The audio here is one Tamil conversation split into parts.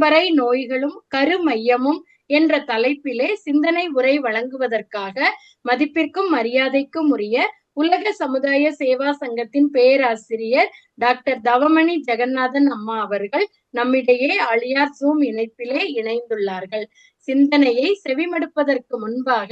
பரம்பரை நோய்களும் கருமையமும் என்ற தலைப்பிலே சிந்தனை உரை வழங்குவதற்காக மதிப்பிற்கும் மரியாதைக்கும் உரிய உலக சமுதாய சேவா சங்கத்தின் பேராசிரியர் டாக்டர் தவமணி ஜெகநாதன் அம்மா அவர்கள் நம்மிடையே அழியார் ஜூம் இணைப்பிலே இணைந்துள்ளார்கள். சிந்தனையை செவிமடுப்பதற்கு முன்பாக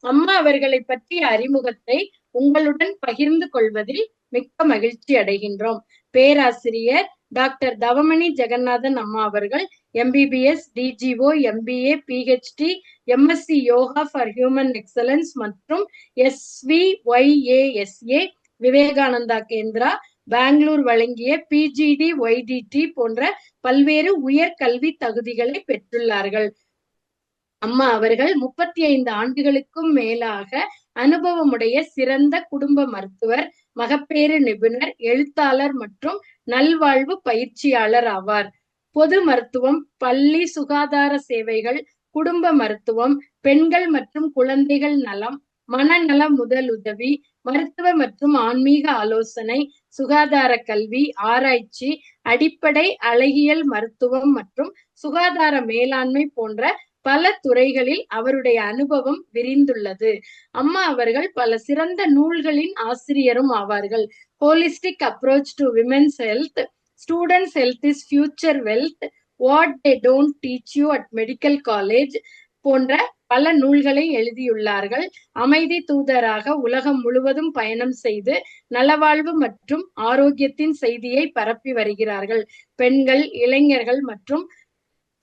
அம்மா அவர்களை பற்றிய அறிமுகத்தை உங்களுடன் பகிர்ந்து கொள்வதில் மிக்க மகிழ்ச்சி அடைகின்றோம். பேராசிரியர் டாக்டர் தவமணி ஜெகநாதன் அம்மா அவர்கள் MBBS, DGO, MBA, PhD, MSc yoga for human excellence மற்றும் SVYASA விவேகானந்தா கேந்திரா பெங்களூர் வழங்கிய PGD, YDT போன்ற பல்வேறு உயர் கல்வி தகுதிகளை பெற்றுள்ளார்கள். அம்மா அவர்கள் 35 ஆண்டுகளுக்கும் மேலாக அனுபவமுடைய சிறந்த குடும்ப மருத்துவர், மகப்பேறு நிபுணர், எழுத்தாளர் மற்றும் நல்வாழ்வு பயிற்சியாளர் ஆவார். பொது மருத்துவம், பள்ளி சுகாதார சேவைகள், குடும்ப மருத்துவம், பெண்கள் மற்றும் குழந்தைகள் நலம், மனநல முதலுதவி, மருத்துவ மற்றும் ஆன்மீக ஆலோசனை, சுகாதார கல்வி, ஆராய்ச்சி, அடிப்படை அழகியல் மருத்துவம் மற்றும் சுகாதார மேலாண்மை போன்ற பல துறைகளில் அவருடைய அனுபவம் விரிந்துள்ளது. அம்மா அவர்கள் பல சிறந்த நூல்களின் ஆசிரியரும் ஆவார்கள். Holistic approach to women's health, students health is future wealth, what they don't teach you at medical college போன்ற பல நூல்களை எழுதியுள்ளார்கள். அமைதி தூதராக உலகம் முழுவதும் பயணம் செய்து நலவாழ்வு மற்றும் ஆரோக்கியத்தின் செய்தியை பரப்பி வருகிறார்கள். பெண்கள், இளைஞர்கள் மற்றும்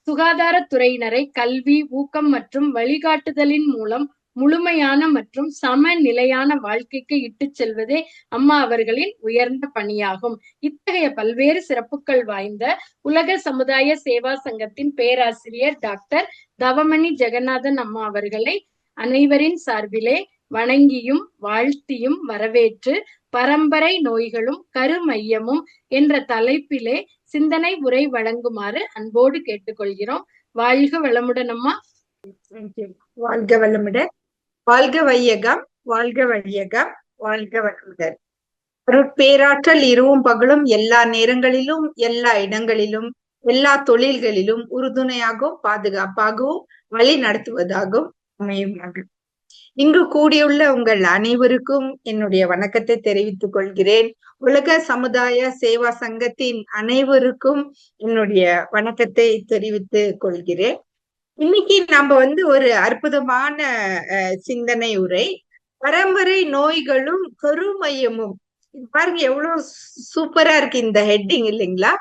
சுகாதாரத்துறையினரை கல்வி, ஊக்கம் மற்றும் வழிகாட்டுதலின் மூலம் முழுமையான மற்றும் சமநிலையான வாழ்க்கைக்கு இட்டுச் செல்வதே அம்மா அவர்களின் உயர்ந்த பணியாகும். இத்தகைய பல்வேறு சிறப்புகள் வாய்ந்த உலக சமுதாய சேவா சங்கத்தின் பேராசிரியர் டாக்டர் தவமணி ஜெகநாதன் அம்மா அவர்களை அனைவரின் சார்பிலே வணங்கியும் வாழ்த்தியும் வரவேற்று பரம்பரை நோய்களும் கருமையமும் என்ற தலைப்பிலே சிந்தனை உரை வழங்குமாறு அன்போடு கேட்டுக்கொள்கிறோம். வாழ்க வளமுடன் அம்மா. வாழ்க வளமுடன். வாழ்க வையகம், வாழ்க வையகம், வாழ்க வளமுடன். பேராற்றல் இரவும் பகலும் எல்லா நேரங்களிலும் எல்லா இடங்களிலும் எல்லா தொழில்களிலும் உறுதுணையாகவும் பாதுகாப்பாகவும் வழி நடத்துவதாகவும் அமையும். இங்கு கூடியுள்ள உங்கள் அனைவருக்கும் என்னுடைய வணக்கத்தை தெரிவித்துக் கொள்கிறேன். உலக சமுதாய சேவா சங்கத்தின் அனைவருக்கும் என்னுடைய வணக்கத்தை தெரிவித்துக் கொள்கிறேன். இன்னைக்கு நம்ம ஒரு அற்புதமான சிந்தனை உரை, பரம்பரை நோய்களும் கருமையமும். பாருங்க எவ்வளவு சூப்பரா இருக்கு இந்த ஹெட்டிங் இல்லைங்களா?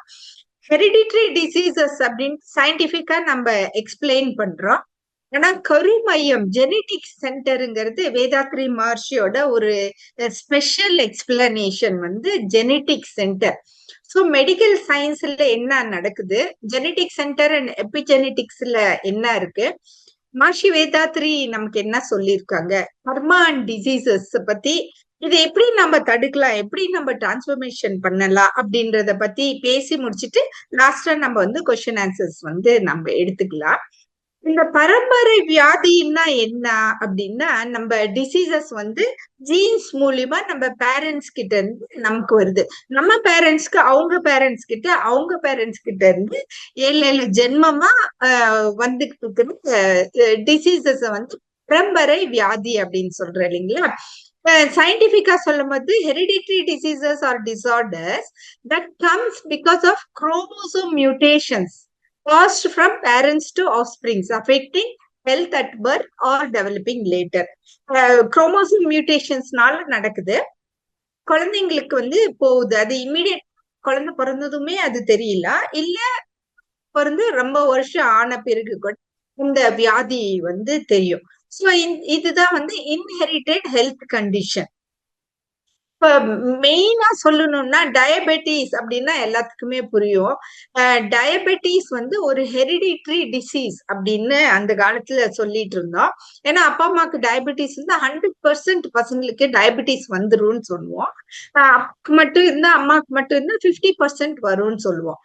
ஹெரிடிட்டரி டிசீசஸ் அப்படின்னு சயின்டிபிக்கா நம்ம எக்ஸ்பிளைன் பண்றோம். ஆனா கருமையம் ஜெனட்டிக் சென்டருங்கிறது வேதாத்ரி மகர்ஷியோட ஒரு special explanation genetic centre. So medical சயின்ஸ்ல என்ன நடக்குது, ஜெனட்டிக் சென்டர் அண்ட் எபிஜெனட்டிக்ஸ்ல என்ன இருக்கு, மகர்ஷி வேதாத்ரி நமக்கு என்ன சொல்லியிருக்காங்க, கர்மா அண்ட் டிசீசஸ் பத்தி, இதை எப்படி நம்ம தடுக்கலாம், எப்படி நம்ம டிரான்ஸ்ஃபர்மேஷன் பண்ணலாம் அப்படின்றத பத்தி பேசி முடிச்சுட்டு லாஸ்டா நம்ம கொஸ்டின் ஆன்சர்ஸ் நம்ம எடுத்துக்கலாம். இந்த பரம்பரை வியாதின்னா என்ன அப்படின்னா, நம்ம டிசீசஸ் ஜீன்ஸ் மூலியமா நம்ம பேரண்ட்ஸ் கிட்ட இருந்து நமக்கு வருது. நம்ம பேரண்ட்ஸ்க்கு அவங்க பேரண்ட்ஸ் கிட்ட, அவங்க பேரண்ட்ஸ் கிட்ட இருந்து 7 ஜென்மமா வந்துட்டு இருக்கிற டிசீசஸ் பரம்பரை வியாதி அப்படின்னு சொல்றோம் இல்லைங்களா? சயின்டிபிக்கா சொல்லும் போது hereditary diseases or disorders that comes because of chromosome mutations passed from parents to offsprings, affecting health at birth or developing later. Chromosome mutationsனால நடக்குது. குழந்தைங்களுக்கு போகுது. அது இம்மிடியட் குழந்தை பிறந்ததுமே அது தெரியல, இல்ல பிறந்து ரொம்ப வருஷம் ஆன பிறகு கூட இந்த வியாதி தெரியும். ஸோ இதுதான் இன்ஹெரிட்டட் ஹெல்த் கண்டிஷன். இப்ப மெயினா சொல்லணும்னா டயபெட்டிஸ் அப்படின்னா எல்லாத்துக்குமே புரியும். டயபெட்டிஸ் ஒரு ஹெரிடிட்டரி டிசீஸ் அப்படின்னு அந்த காலத்துல சொல்லிட்டு இருந்தோம். ஏன்னா அப்பா அம்மாக்கு டயபெட்டிஸ் 100% பசங்களுக்கு டயபெட்டிஸ் வந்துரும்னு சொல்லுவோம். அப்பாக்கு மட்டும் இருந்தா, அம்மாக்கு மட்டும் இருந்தா 50% வரும்னு சொல்லுவோம்.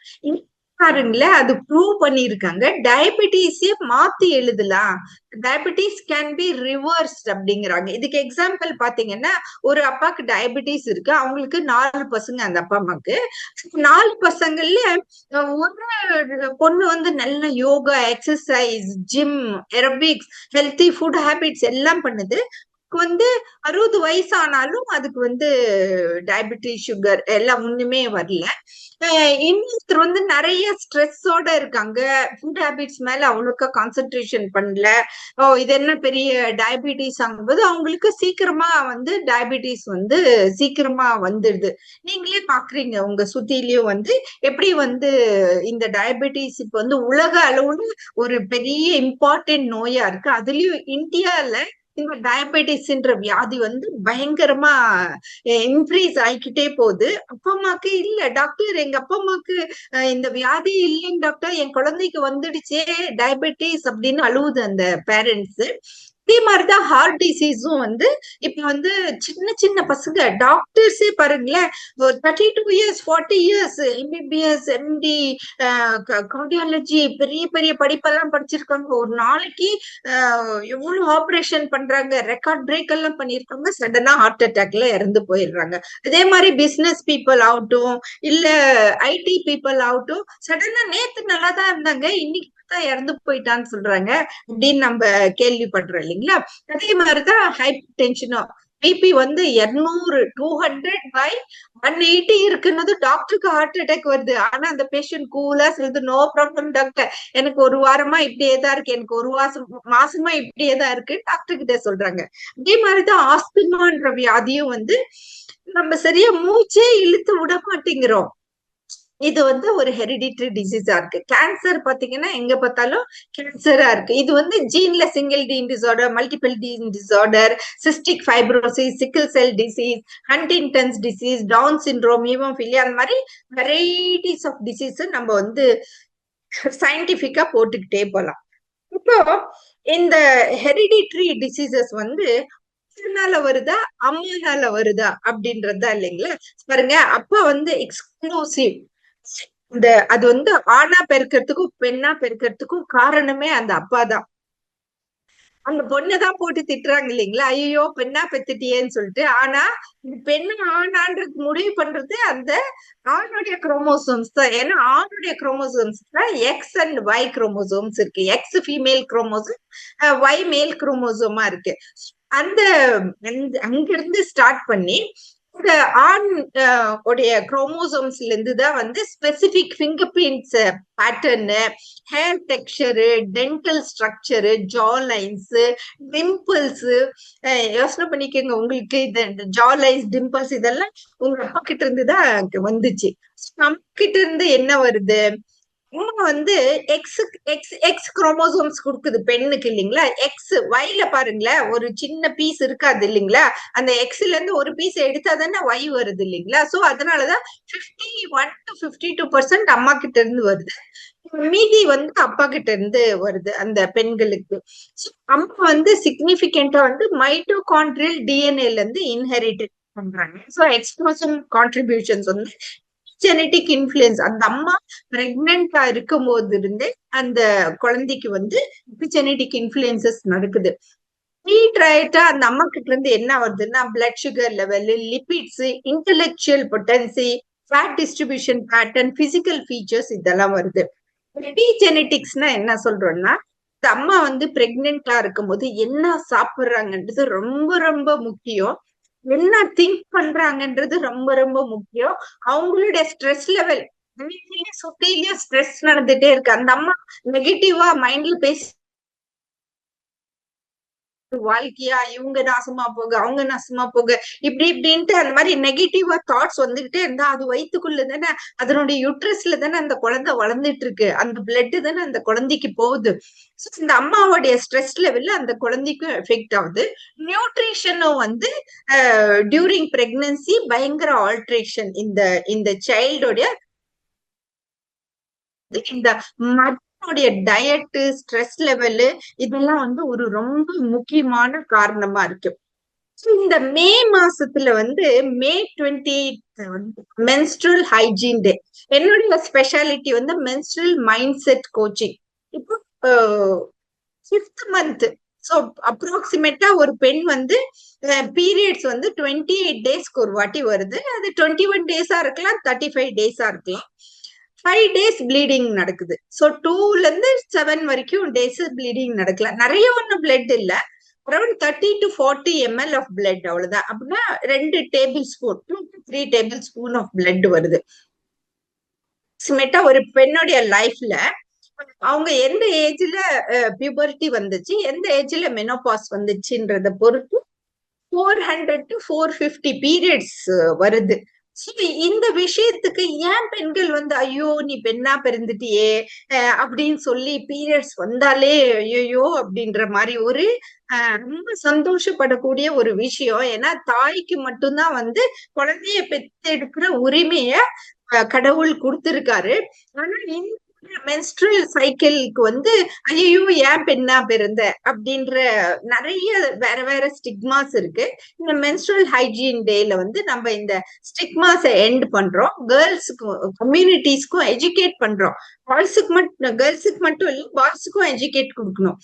பாருங்களேன், அது ப்ரூவ் பண்ணிருக்காங்க. டயபிட்டிஸே மாத்தி எழுதலாம். டயபிட்டிஸ் கேன் பி ரிவர்ஸ்ட் அப்படிங்கிறாங்க. இதுக்கு எக்ஸாம்பிள் பாத்தீங்கன்னா, ஒரு அப்பாக்கு டயபிட்டிஸ் இருக்கு. அவங்களுக்கு 4 பசங்க அந்த அப்பா அம்மாக்கு. 4 பசங்கள்ல ஒரு பொண்ணு வந்து நல்ல yoga, exercise, gym, aerobics, healthy food habits எல்லாம் பண்ணுது. வந்து 60 வயசானாலும் அதுக்கு வந்து டயபிட்டிஸ், சுகர் எல்லாம் ஒண்ணுமே வரல. இன்னொருத்தர் வந்து நிறைய ஸ்ட்ரெஸ்ஸோட இருக்காங்க. ஃபுட் ஹேபிட்ஸ் மேல அவ்வளோக்கா கான்சென்ட்ரேஷன் பண்ணல. இது என்ன பெரிய டயபிட்டிஸ் ஆகும்போது அவங்களுக்கு சீக்கிரமா வந்து டயபிட்டிஸ் வந்து சீக்கிரமா வந்துடுது. நீங்களே பாக்குறீங்க உங்க சுத்திலயும் வந்து எப்படி வந்து இந்த டயபிட்டிஸ் இப்ப வந்து உலக அளவுல ஒரு பெரிய இம்பார்ட்டன்ட் நோயா இருக்கு. அதுலயும் இந்தியால இந்த டயபெட்டிஸ்ன்ற வியாதி வந்து பயங்கரமா இன்க்ரீஸ் ஆயிக்கிட்டே போகுது. அப்பா அம்மாக்கு இல்ல டாக்டர், எங்க அப்பா அம்மாக்கு இந்த வியாதி இல்லைங்க டாக்டர், என் குழந்தைக்கு வந்துடுச்சே டயபெட்டிஸ் அப்படின்னு அழுவுது அந்த பேரண்ட்ஸ். இதே மாதிரிதான் ஹார்ட் டிசீஸும் வந்து இப்ப வந்து சின்ன சின்ன பசங்க டாக்டர்ஸே பாருங்களேன், ஒரு 32 years 40 years MBBS, MD, cardiology பெரிய பெரிய படிப்பெல்லாம் படிச்சிருக்காங்க. ஒரு நாளைக்கு எவ்வளவு ஆபரேஷன் பண்றாங்க, ரெக்கார்ட் பிரேக் எல்லாம் பண்ணிருக்காங்க. சடனா ஹார்ட் அட்டாக்ல இறந்து போயிடுறாங்க. அதே மாதிரி பிசினஸ் பீப்புள் ஆகட்டும், இல்ல ஐடி பீப்புள் ஆகட்டும், சடனா நேத்து நல்லா தான் இருந்தாங்க, இன்னைக்கு தான் இறந்து போயிட்டான்னு சொல்றாங்க அப்படின்னு நம்ம கேள்விப்படுறோம் இல்லைங்களா? அதே மாதிரிதான் ஹைப்பர் டென்ஷனும். பிபி வந்து 200 200/180 இருக்குன்னு டாக்டருக்கு ஹார்ட் அட்டாக் வருது. ஆனா அந்த பேஷண்ட் கூலா சொல்லுது, நோ ப்ராப்ளம் டாக்டர், எனக்கு ஒரு வாரமா இப்படியே தான் இருக்கு, எனக்கு ஒரு மாசமா இப்படியே தான் இருக்கு டாக்டர் கிட்ட சொல்றாங்க. அதே மாதிரிதான் ஆஸ்துமான்ற வியாதியும் வந்து நம்ம சரியா மூச்சே இழுத்து விட மாட்டேங்கிறோம். இது வந்து ஒரு ஹெரிடிட்டரி டிசீஸா இருக்கு. கேன்சர் பாத்தீங்கன்னா எங்க பார்த்தாலும் கேன்சரா இருக்கு. இது வந்து ஜீன்ல single gene disorder, multiple gene disorder, cystic fibrosis, sickle cell disease, Huntington's disease, down syndrome, haemophilia, அந்த மாதிரி வெரைட்டிஸ் ஆஃப் டிசீஸ் நம்ம வந்து சயின்டிபிக்கா போட்டுக்கிட்டே போலாம். இப்போ இந்த ஹெரிடிட்டரி டிசீசஸ் வந்து வருதா அம்மானால வருதா அப்படின்றதா இல்லைங்களா? பாருங்க, அப்பா வந்து எக்ஸ்க்ளூசிவ் இந்த அது வந்து ஆணா பெருக்கிறதுக்கும் பெண்ணா பெருக்கிறதுக்கும் காரணமே அந்த அப்பா தான். அந்த பொண்ணதான் போட்டு திட்டுறாங்க இல்லைங்களா, ஐயோ பெண்ணா பெத்துட்டியேன்னு சொல்லிட்டு. ஆனா பெண்ணு ஆணான்றது முடிவு பண்றது அந்த ஆணுடைய குரோமோசோம்ஸ் தான். ஏன்னா ஆணுடைய குரோமோசோம்ஸ் தான் எக்ஸ் அண்ட் ஒய் குரோமோசோம்ஸ் இருக்கு. எக்ஸ் ஃபீமேல் குரோமோசோம், ஒய் மேல் குரோமோசோமா இருக்கு. அந்த அங்கிருந்து ஸ்டார்ட் பண்ணி இந்த ஆண் உடைய குரோமோசோம்ஸ்ல இருந்து தான் வந்து specific finger prints pattern, hair texture, dental structure, jaw lines, dimples. யோசனை பண்ணிக்கோங்க, உங்களுக்கு இந்த ஜா லைன்ஸ், டிம்பிள்ஸ் இதெல்லாம் உங்க அப்பா கிட்ட இருந்து தான் வந்துச்சு. நம்ம கிட்ட இருந்து என்ன வருது? அம்மா வந்து எக்ஸ் எக்ஸ் எக்ஸ் குரோமோசோம்ஸ் கொடுக்குது பெண்ணுக்கு இல்லைங்களா? எக்ஸ் ஒய்ல பாருங்களேன், ஒரு சின்ன பீஸ் இருக்காது இல்லைங்களா? அந்த எக்ஸ்ல இருந்து ஒரு பீஸ் எடுத்தா தானே ஒய் வருது இல்லைங்களா? சோ அதனாலதான் 51 to 52% அம்மா கிட்ட இருந்து வருது, மீதி வந்து அப்பா கிட்ட இருந்து வருது அந்த பெண்களுக்கு. அம்மா வந்து சிக்னிபிகண்டா வந்து மைட்டோகாண்ட்ரியல் டிஎன்ஏல இருந்து இன்ஹெரிட் பண்றாங்க. சோ எக்ஸ்க்ளூசிவ் கான்ட்ரிபியூஷன்ஸ் வந்து ஜெனட்டிக் இன்ஃபுளுன்ஸ். அந்த அம்மா பிரெக்னெண்டா இருக்கும் போது இருந்து அந்த குழந்தைக்கு வந்து ஜெனட்டிக் இன்ஃபுளுன்சஸ் நடக்குது. அந்த அம்மா கிட்ட இருந்து என்ன வருதுன்னா blood sugar level, lipids, intellectual potency, fat distribution pattern, physical features இதெல்லாம் வருது. எபிஜெனெட்டிக்ஸ்னா என்ன சொல்றோம்னா, இந்த அம்மா வந்து பிரெக்னெண்டா இருக்கும் போது என்ன சாப்பிடுறாங்கன்றது ரொம்ப ரொம்ப முக்கியம். என்ன திங்க் பண்றாங்கன்றது ரொம்ப ரொம்ப முக்கியம். அவங்களுடைய ஸ்ட்ரெஸ் லெவல், சுத்திலயும் ஸ்ட்ரெஸ் நடந்துட்டே இருக்கு. அந்த அம்மா நெகட்டிவா மைண்ட்ல பேசி வாழ்க்கையா, இவங்க நாசமா போக, அவங்க நாசமா போக, இப்படி இப்படின்ட்டு அந்த மாதிரி நெகட்டிவா தாட்ஸ் வந்துகிட்டே இருந்தா அது வயிற்றுக்குள்ள தானே, அதனுடைய யூட்ரஸ்ல தானே அந்த குழந்தை வளர்ந்துட்டு இருக்கு. அந்த பிளட் தானே அந்த குழந்தைக்கு போகுது. இந்த அம்மாவுடைய ஸ்ட்ரெஸ் லெவல்ல அந்த குழந்தைக்கும் எஃபெக்ட் ஆகுது. நியூட்ரிஷனும் வந்து டியூரிங் பிரெக்னன்சி பயங்கர ஆல்ட்ரேஷன் இந்த இந்த சைல்டோடைய இந்த மதனுடைய டயட்டு, ஸ்ட்ரெஸ் லெவலு இதெல்லாம் வந்து ஒரு ரொம்ப முக்கியமான காரணமா இருக்கு. இந்த மே மாசத்துல வந்து மே 20 மென்ஸ்ட்ரல் ஹைஜீன் டே. என்னுடைய ஸ்பெஷாலிட்டி வந்து மென்ஸ்ட்ரல் மைண்ட் செட் கோச்சிங். இப்போ 5th மந்த். ஸோ அப்ராக்சிமேட்டா ஒரு பெண் வந்து பீரியட்ஸ் வந்து 28 டேஸ்க்கு ஒரு வாட்டி வருது. அது 21 டேஸா இருக்கலாம், 35 டேஸா இருக்கலாம். 5 டேஸ் ப்ளீடிங் நடக்குது. ஸோ 2ல இருந்து 7 வரைக்கும் டேஸ் ப்ளீடிங் நடக்கலாம். நிறைய ஒன்றும் பிளட் இல்ல, around 30 to 40 ml of blood, அவ்வளவுதான். அப்படின்னா 2 tablespoon, 2 to 3 tablespoon of blood வருது. ஒரு பெண்ணுடைய லைஃப்ல அவங்க எந்த ஏஜ்ல பியூபர்ட்டி வந்துச்சு, எந்த ஏஜ்ல மெனோபாஸ் வந்துச்சுன்றத பொறுத்து 400 to 450 பீரியட்ஸ் வருது. இந்த விஷயத்துக்கு ஏன் பெண்கள் வந்து ஐயோ நீ பெண்ணா பிறந்துட்டியே அப்படின்னு சொல்லி பீரியட்ஸ் வந்தாலே ஐயோ அப்படின்ற மாதிரி ஒரு ரொம்ப சந்தோஷப்படக்கூடிய ஒரு விஷயம். ஏன்னா தாய்க்கு மட்டும்தான் வந்து குழந்தைய பெத்தெடுக்கிற உரிமைய கடவுள் கொடுத்திருக்காரு. ஆனா இந்த மென்ஸ்ட்ரல் சைக்கிளுக்கு வந்து ஐயோ ஏன் பெண்ணா பிறந்த அப்படின்ற நிறைய வேற வேற ஸ்டிக்மாஸ் இருக்கு. இந்த மென்ஸ்ட்ரல் ஹைஜீன் டேல வந்து நம்ம இந்த ஸ்டிக்மாஸை எண்ட் பண்றோம். கேர்ள்ஸுக்கும் கம்யூனிட்டிஸ்க்கும் எஜுகேட் பண்றோம். கேர்ள்ஸுக்கு மட்டும் இல்ல, பாய்ஸுக்கும் எஜுகேட் கொடுக்கணும்.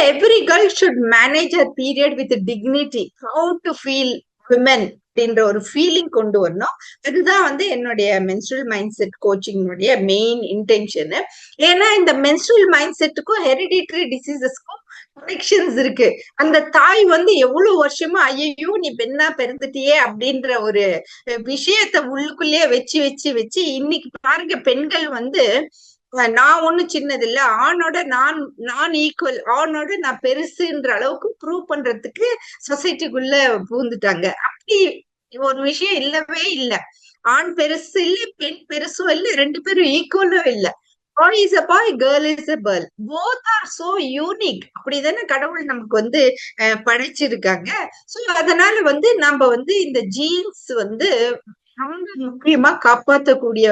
Every girl should manage a period with dignity, proud to feel women அப்படின்ற ஒரு ஃபீலிங் கொண்டு வரணும். அதுதான் வந்து என்னுடைய மென்ஸ்ட்ரல் மைண்ட் செட் கோச்சிங்குடைய மெயின் இன்டென்ஷன். ஏன்னா இந்த மென்ஸ்ட்ரல் மைண்ட் செட்டுக்கும் ஹெரிடிட்டரி டிசீசஸ்க்கும் கனெக்ஷன்ஸ் இருக்கு. அந்த தாய் வந்து எவ்வளவு வருஷமா ஐயோ நீ பெண்ணா பிறந்துட்டியே அப்படின்ற ஒரு விஷயத்த உள்ளுக்குள்ளேயே வச்சு வச்சு வச்சு இன்னைக்கு பாருங்க, பெண்கள் வந்து நான் ஒண்ணும் சின்னது இல்ல, ஆணோட நான் ஈக்குவல், ஆணோட நான் பெருசுன்ற அளவுக்கு ப்ரூவ் பண்றதுக்கு சொசைட்டிக்குள்ள பூந்துட்டாங்க. அப்படி ஒரு விஷயம் இல்லவே இல்ல. ஆண் பெருசு இல்ல, பெண் பெருசும் இல்ல, ரெண்டு பேரும் ஈக்குவலும் இல்ல. Boy is a bye, girl is a girl, both are so unique. அப்படிதானே கடவுள் நமக்கு வந்து படைச்சிருக்காங்க. சோ அதனால வந்து நம்ம வந்து இந்த ஜீன்ஸ் வந்து ரொம்ப முக்கியமா காப்பாற்றக்கூடிய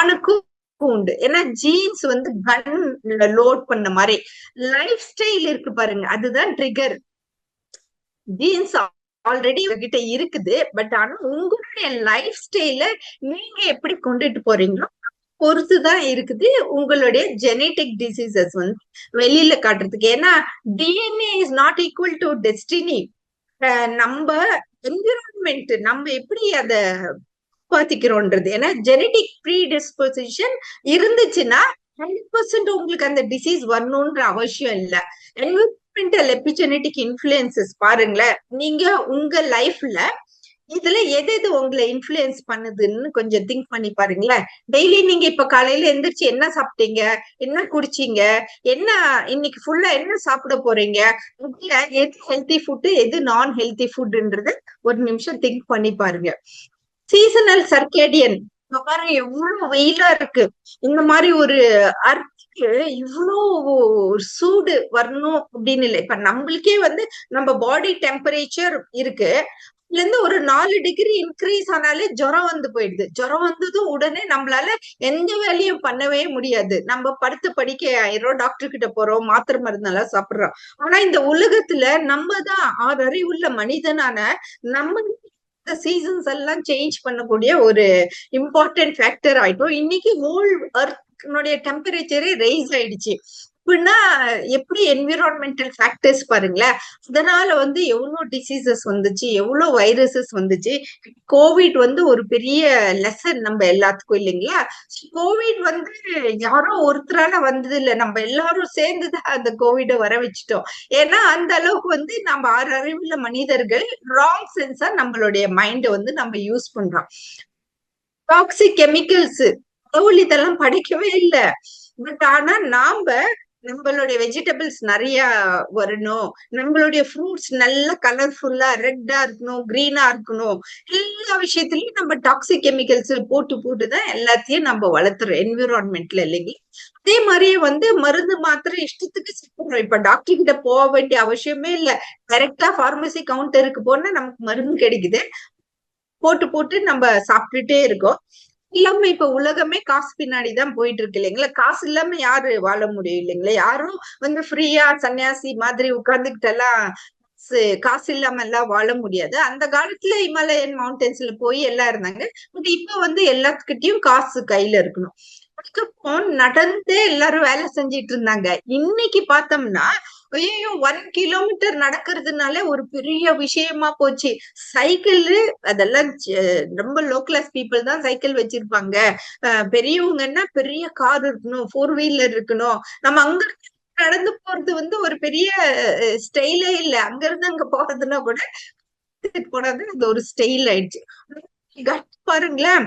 ஆணுக்கும் உண்டு. ஏன்னா ஜீன்ஸ் வந்து கன் லோட் பண்ண மாதிரி லைஃப் ஸ்டைல் இருக்கு பாருங்க, அதுதான் ட்ரிகர். ஜீன்ஸ் ஆல்ரெடி உங்ககிட்ட இருக்குது, பட் ஆனா உங்களுடைய லைஃப் ஸ்டைல நீங்க எப்படி கொண்டுட்டு போறீங்களோ பொறுத்துதான் இருக்குது உங்களுடைய ஜெனட்டிக் டிசீசஸ் வந்து வெளியில காட்டுறதுக்கு. ஏன்னா DNA is not equal to destiny. நம்ம என்விரான்மெண்ட் நம்ம எப்படி அத பாத்திக்கிறோன்றது. ஏன்னா ஜெனட்டிக் ப்ரீடிஸ்போசிஷன் இருந்துச்சுன்னா 100% உங்களுக்கு அந்த டிசீஸ் வரணும்ன்ற அவசியம் இல்ல. என்விரான்மெண்டல் எபிஜெனட்டிக் இன்ஃபுளுசஸ் பாருங்களேன், நீங்க உங்க லைஃப்ல இதுல எது எது உங்களை இன்ஃபுளுயன்ஸ் பண்ணுதுன்னு கொஞ்சம் திங்க் பண்ணி பாருங்களேன். டெய்லி நீங்க இப்ப காலையில எந்திரிச்சு என்ன சாப்பிட்டீங்க, என்ன குடிச்சீங்க, என்ன இன்னைக்கு ஃபுல்லா என்ன சாப்பிட போறீங்க, எது ஹெல்த்தி ஃபுட் எது நான் ஹெல்த்தி ஃபுட்ன்றது ஒரு நிமிஷம் திங்க் பண்ணி பாருங்க. சீசனல் சர்க்கேடியன் பாருங்க, எவ்வளவு வெயிலா இருக்கு. இந்த மாதிரி ஒரு அர்த்துக்கு இவ்வளோ சூடு வரணும் அப்படின்னு இல்லை. இப்ப நம்மளுக்கே வந்து நம்ம பாடி டெம்பரேச்சர் இருக்கு, இதுல இருந்து ஒரு 4 டிகிரி இன்க்ரீஸ் ஆனாலே ஜுரம் வந்து போயிடுது. ஜுரம் வந்ததும் உடனே நம்மளால எந்த வேலையும் பண்ணவே முடியாது. நம்ம படுத்து படிக்க ஆயிரம், டாக்டர் கிட்ட போறோம், மாத்திரை மருந்தெல்லாம் சாப்பிடுறோம். ஆனா இந்த உலகத்துல நம்ம தான் 6 அறிவுள்ள மனிதனான நம்ம சீசன்ஸ் எல்லாம் சேஞ்ச் பண்ணக்கூடிய ஒரு இம்பார்ட்டன்ட் ஃபேக்டர் ஆயிட்டோம். இன்னைக்கு ஹோல் அர்த்னுடைய டெம்பரேச்சரே ரைஸ் ஆயிடுச்சு. அப்படின்னா எப்படி என்விரான்மெண்டல் ஃபேக்டர்ஸ் பாருங்களேன். அதனால வந்து எவ்வளவு டிசீசஸ் வந்துச்சு, எவ்வளவு வைரஸஸ் வந்துச்சு. கோவிட் வந்து ஒரு பெரிய லெசன் நம்ம எல்லாத்துக்கும் இல்லைங்களா. கோவிட் வந்து யாரோ ஒருத்தரால வந்தது இல்ல, நம்ம எல்லாரும் சேர்ந்துதான் அந்த கோவிட வர வச்சுட்டோம். ஏன்னா அந்த அளவுக்கு வந்து நம்ம 6 அறிவுள்ள மனிதர்கள் ராங் சென்ஸா நம்மளுடைய மைண்டை வந்து நம்ம யூஸ் பண்றோம். டாக்ஸிக் கெமிக்கல்ஸ் கடவுள் இதெல்லாம் படைக்கவே இல்லை. பட் ஆனா நாம நம்மளுடைய வெஜிடபிள்ஸ் நிறைய வரணும், நம்மளுடைய ஃப்ரூட்ஸ் நல்ல கலர்ஃபுல்லா ரெட்டா இருக்கணும், கிரீனா இருக்கணும், எல்லா விஷயத்திலயும் நம்ம டாக்ஸிக் கெமிக்கல்ஸ் போட்டுதான் எல்லாத்தையும் நம்ம வளர்த்துறோம் என்விரான்மெண்ட்ல இல்லைங்க. அதே மாதிரியே வந்து மருந்து மாத்திரை இஷ்டத்துக்கு சாப்பிடுறோம். இப்ப டாக்டர் கிட்ட போக வேண்டிய அவசியமே இல்ல, டைரக்டா பார்மசி கவுண்டருக்கு போனா நமக்கு மருந்து கிடைக்குது, போட்டு நம்ம சாப்பிட்டுட்டே இருக்கோம். இல்லாம இப்ப உலகமே காசு பின்னாடிதான் போயிட்டு இருக்கு இல்லைங்களா. காசு இல்லாம யாரு வாழ முடியும் இல்லைங்களா. யாரும் வந்து ஃப்ரீயா சன்னியாசி மாதிரி உட்கார்ந்துகிட்டு எல்லாம் காசு இல்லாம எல்லாம் வாழ முடியாது. அந்த காலத்துல இமாலயன் மவுண்டன்ஸ்ல போய் எல்லாம் இருந்தாங்க. பட் இப்ப வந்து எல்லாத்துக்கிட்டையும் காசு கையில இருக்கணும். அதுக்கப்புறம் நடந்தே எல்லாரும் வேலை செஞ்சிட்டு இருந்தாங்க. இன்னைக்கு பார்த்தோம்னா ஐயோ 1 கிலோமீட்டர் நடக்கிறதுனால ஒரு பெரிய விஷயமா போச்சு. சைக்கிள் அதெல்லாம் ரொம்ப லோ கிளாஸ் பீப்புள் தான் சைக்கிள் வச்சிருப்பாங்க. பெரியவங்கன்னா பெரிய கார் இருக்கணும், 4 வீலர் இருக்கணும். நம்ம அங்க நடந்து போறது வந்து ஒரு பெரிய ஸ்டைலே இல்ல. அங்க இருந்து அங்க போறதுன்னா கூட போனது அது ஒரு ஸ்டைல் ஆயிடுச்சு. பாருங்களேன்,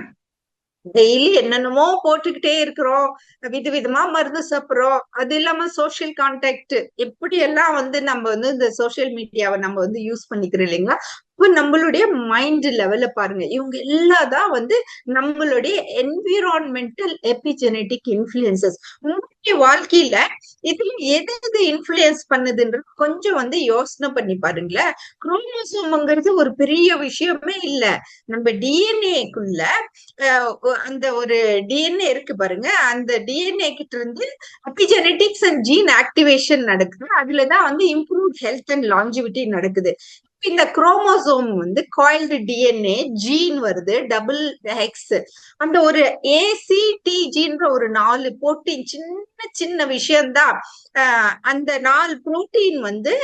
டெய்லி என்னென்னமோ போட்டுக்கிட்டே இருக்கிறோம், விதவிதமா மருந்து சாப்பிடுறோம். அது இல்லாம சோசியல் கான்டாக்ட் எப்படி எல்லாம் வந்து நம்ம வந்து இந்த சோசியல் மீடியாவை நம்ம வந்து யூஸ் பண்ணிக்கிறோம் இல்லைங்களா? இப்ப நம்மளுடைய மைண்ட் லெவல்ல பாருங்க, இவங்க எல்லாம் தான் வந்து நம்மளுடைய என்விரான்மெண்டல் எபிஜெனட்டிக் இன்ஃபுளுசஸ். உங்களுடைய வாழ்க்கையில இதுல எது எது இன்ஃபுளுயன்ஸ் பண்ணுதுன்றது கொஞ்சம் வந்து யோசனை பண்ணி பாருங்களேன். குரோமோசோம்ங்கிறது ஒரு பெரிய விஷயமே இல்ல. நம்ம டிஎன்ஏக்குள்ள அந்த ஒரு டிஎன்ஏ இருக்கு பாருங்க, அந்த டிஎன்ஏ கிட்ட இருந்து எபிஜெனடிக்ஸ் அண்ட் ஜீன் ஆக்டிவேஷன் நடக்குது. அதுலதான் வந்து இம்ப்ரூவ் ஹெல்த் அண்ட் லாஞ்சிவிட்டி நடக்குது. இந்த குரோமோசோம் வந்து காயில்டு டிஎன்ஏ, ஜீன் வருது டபுள் ஹெக்ஸ். அந்த ஒரு ஏசிடிஜின்ற ஒரு 4 புரோட்டீன், சின்ன சின்ன விஷயம்தான். அந்த 4 புரோட்டீன் வந்து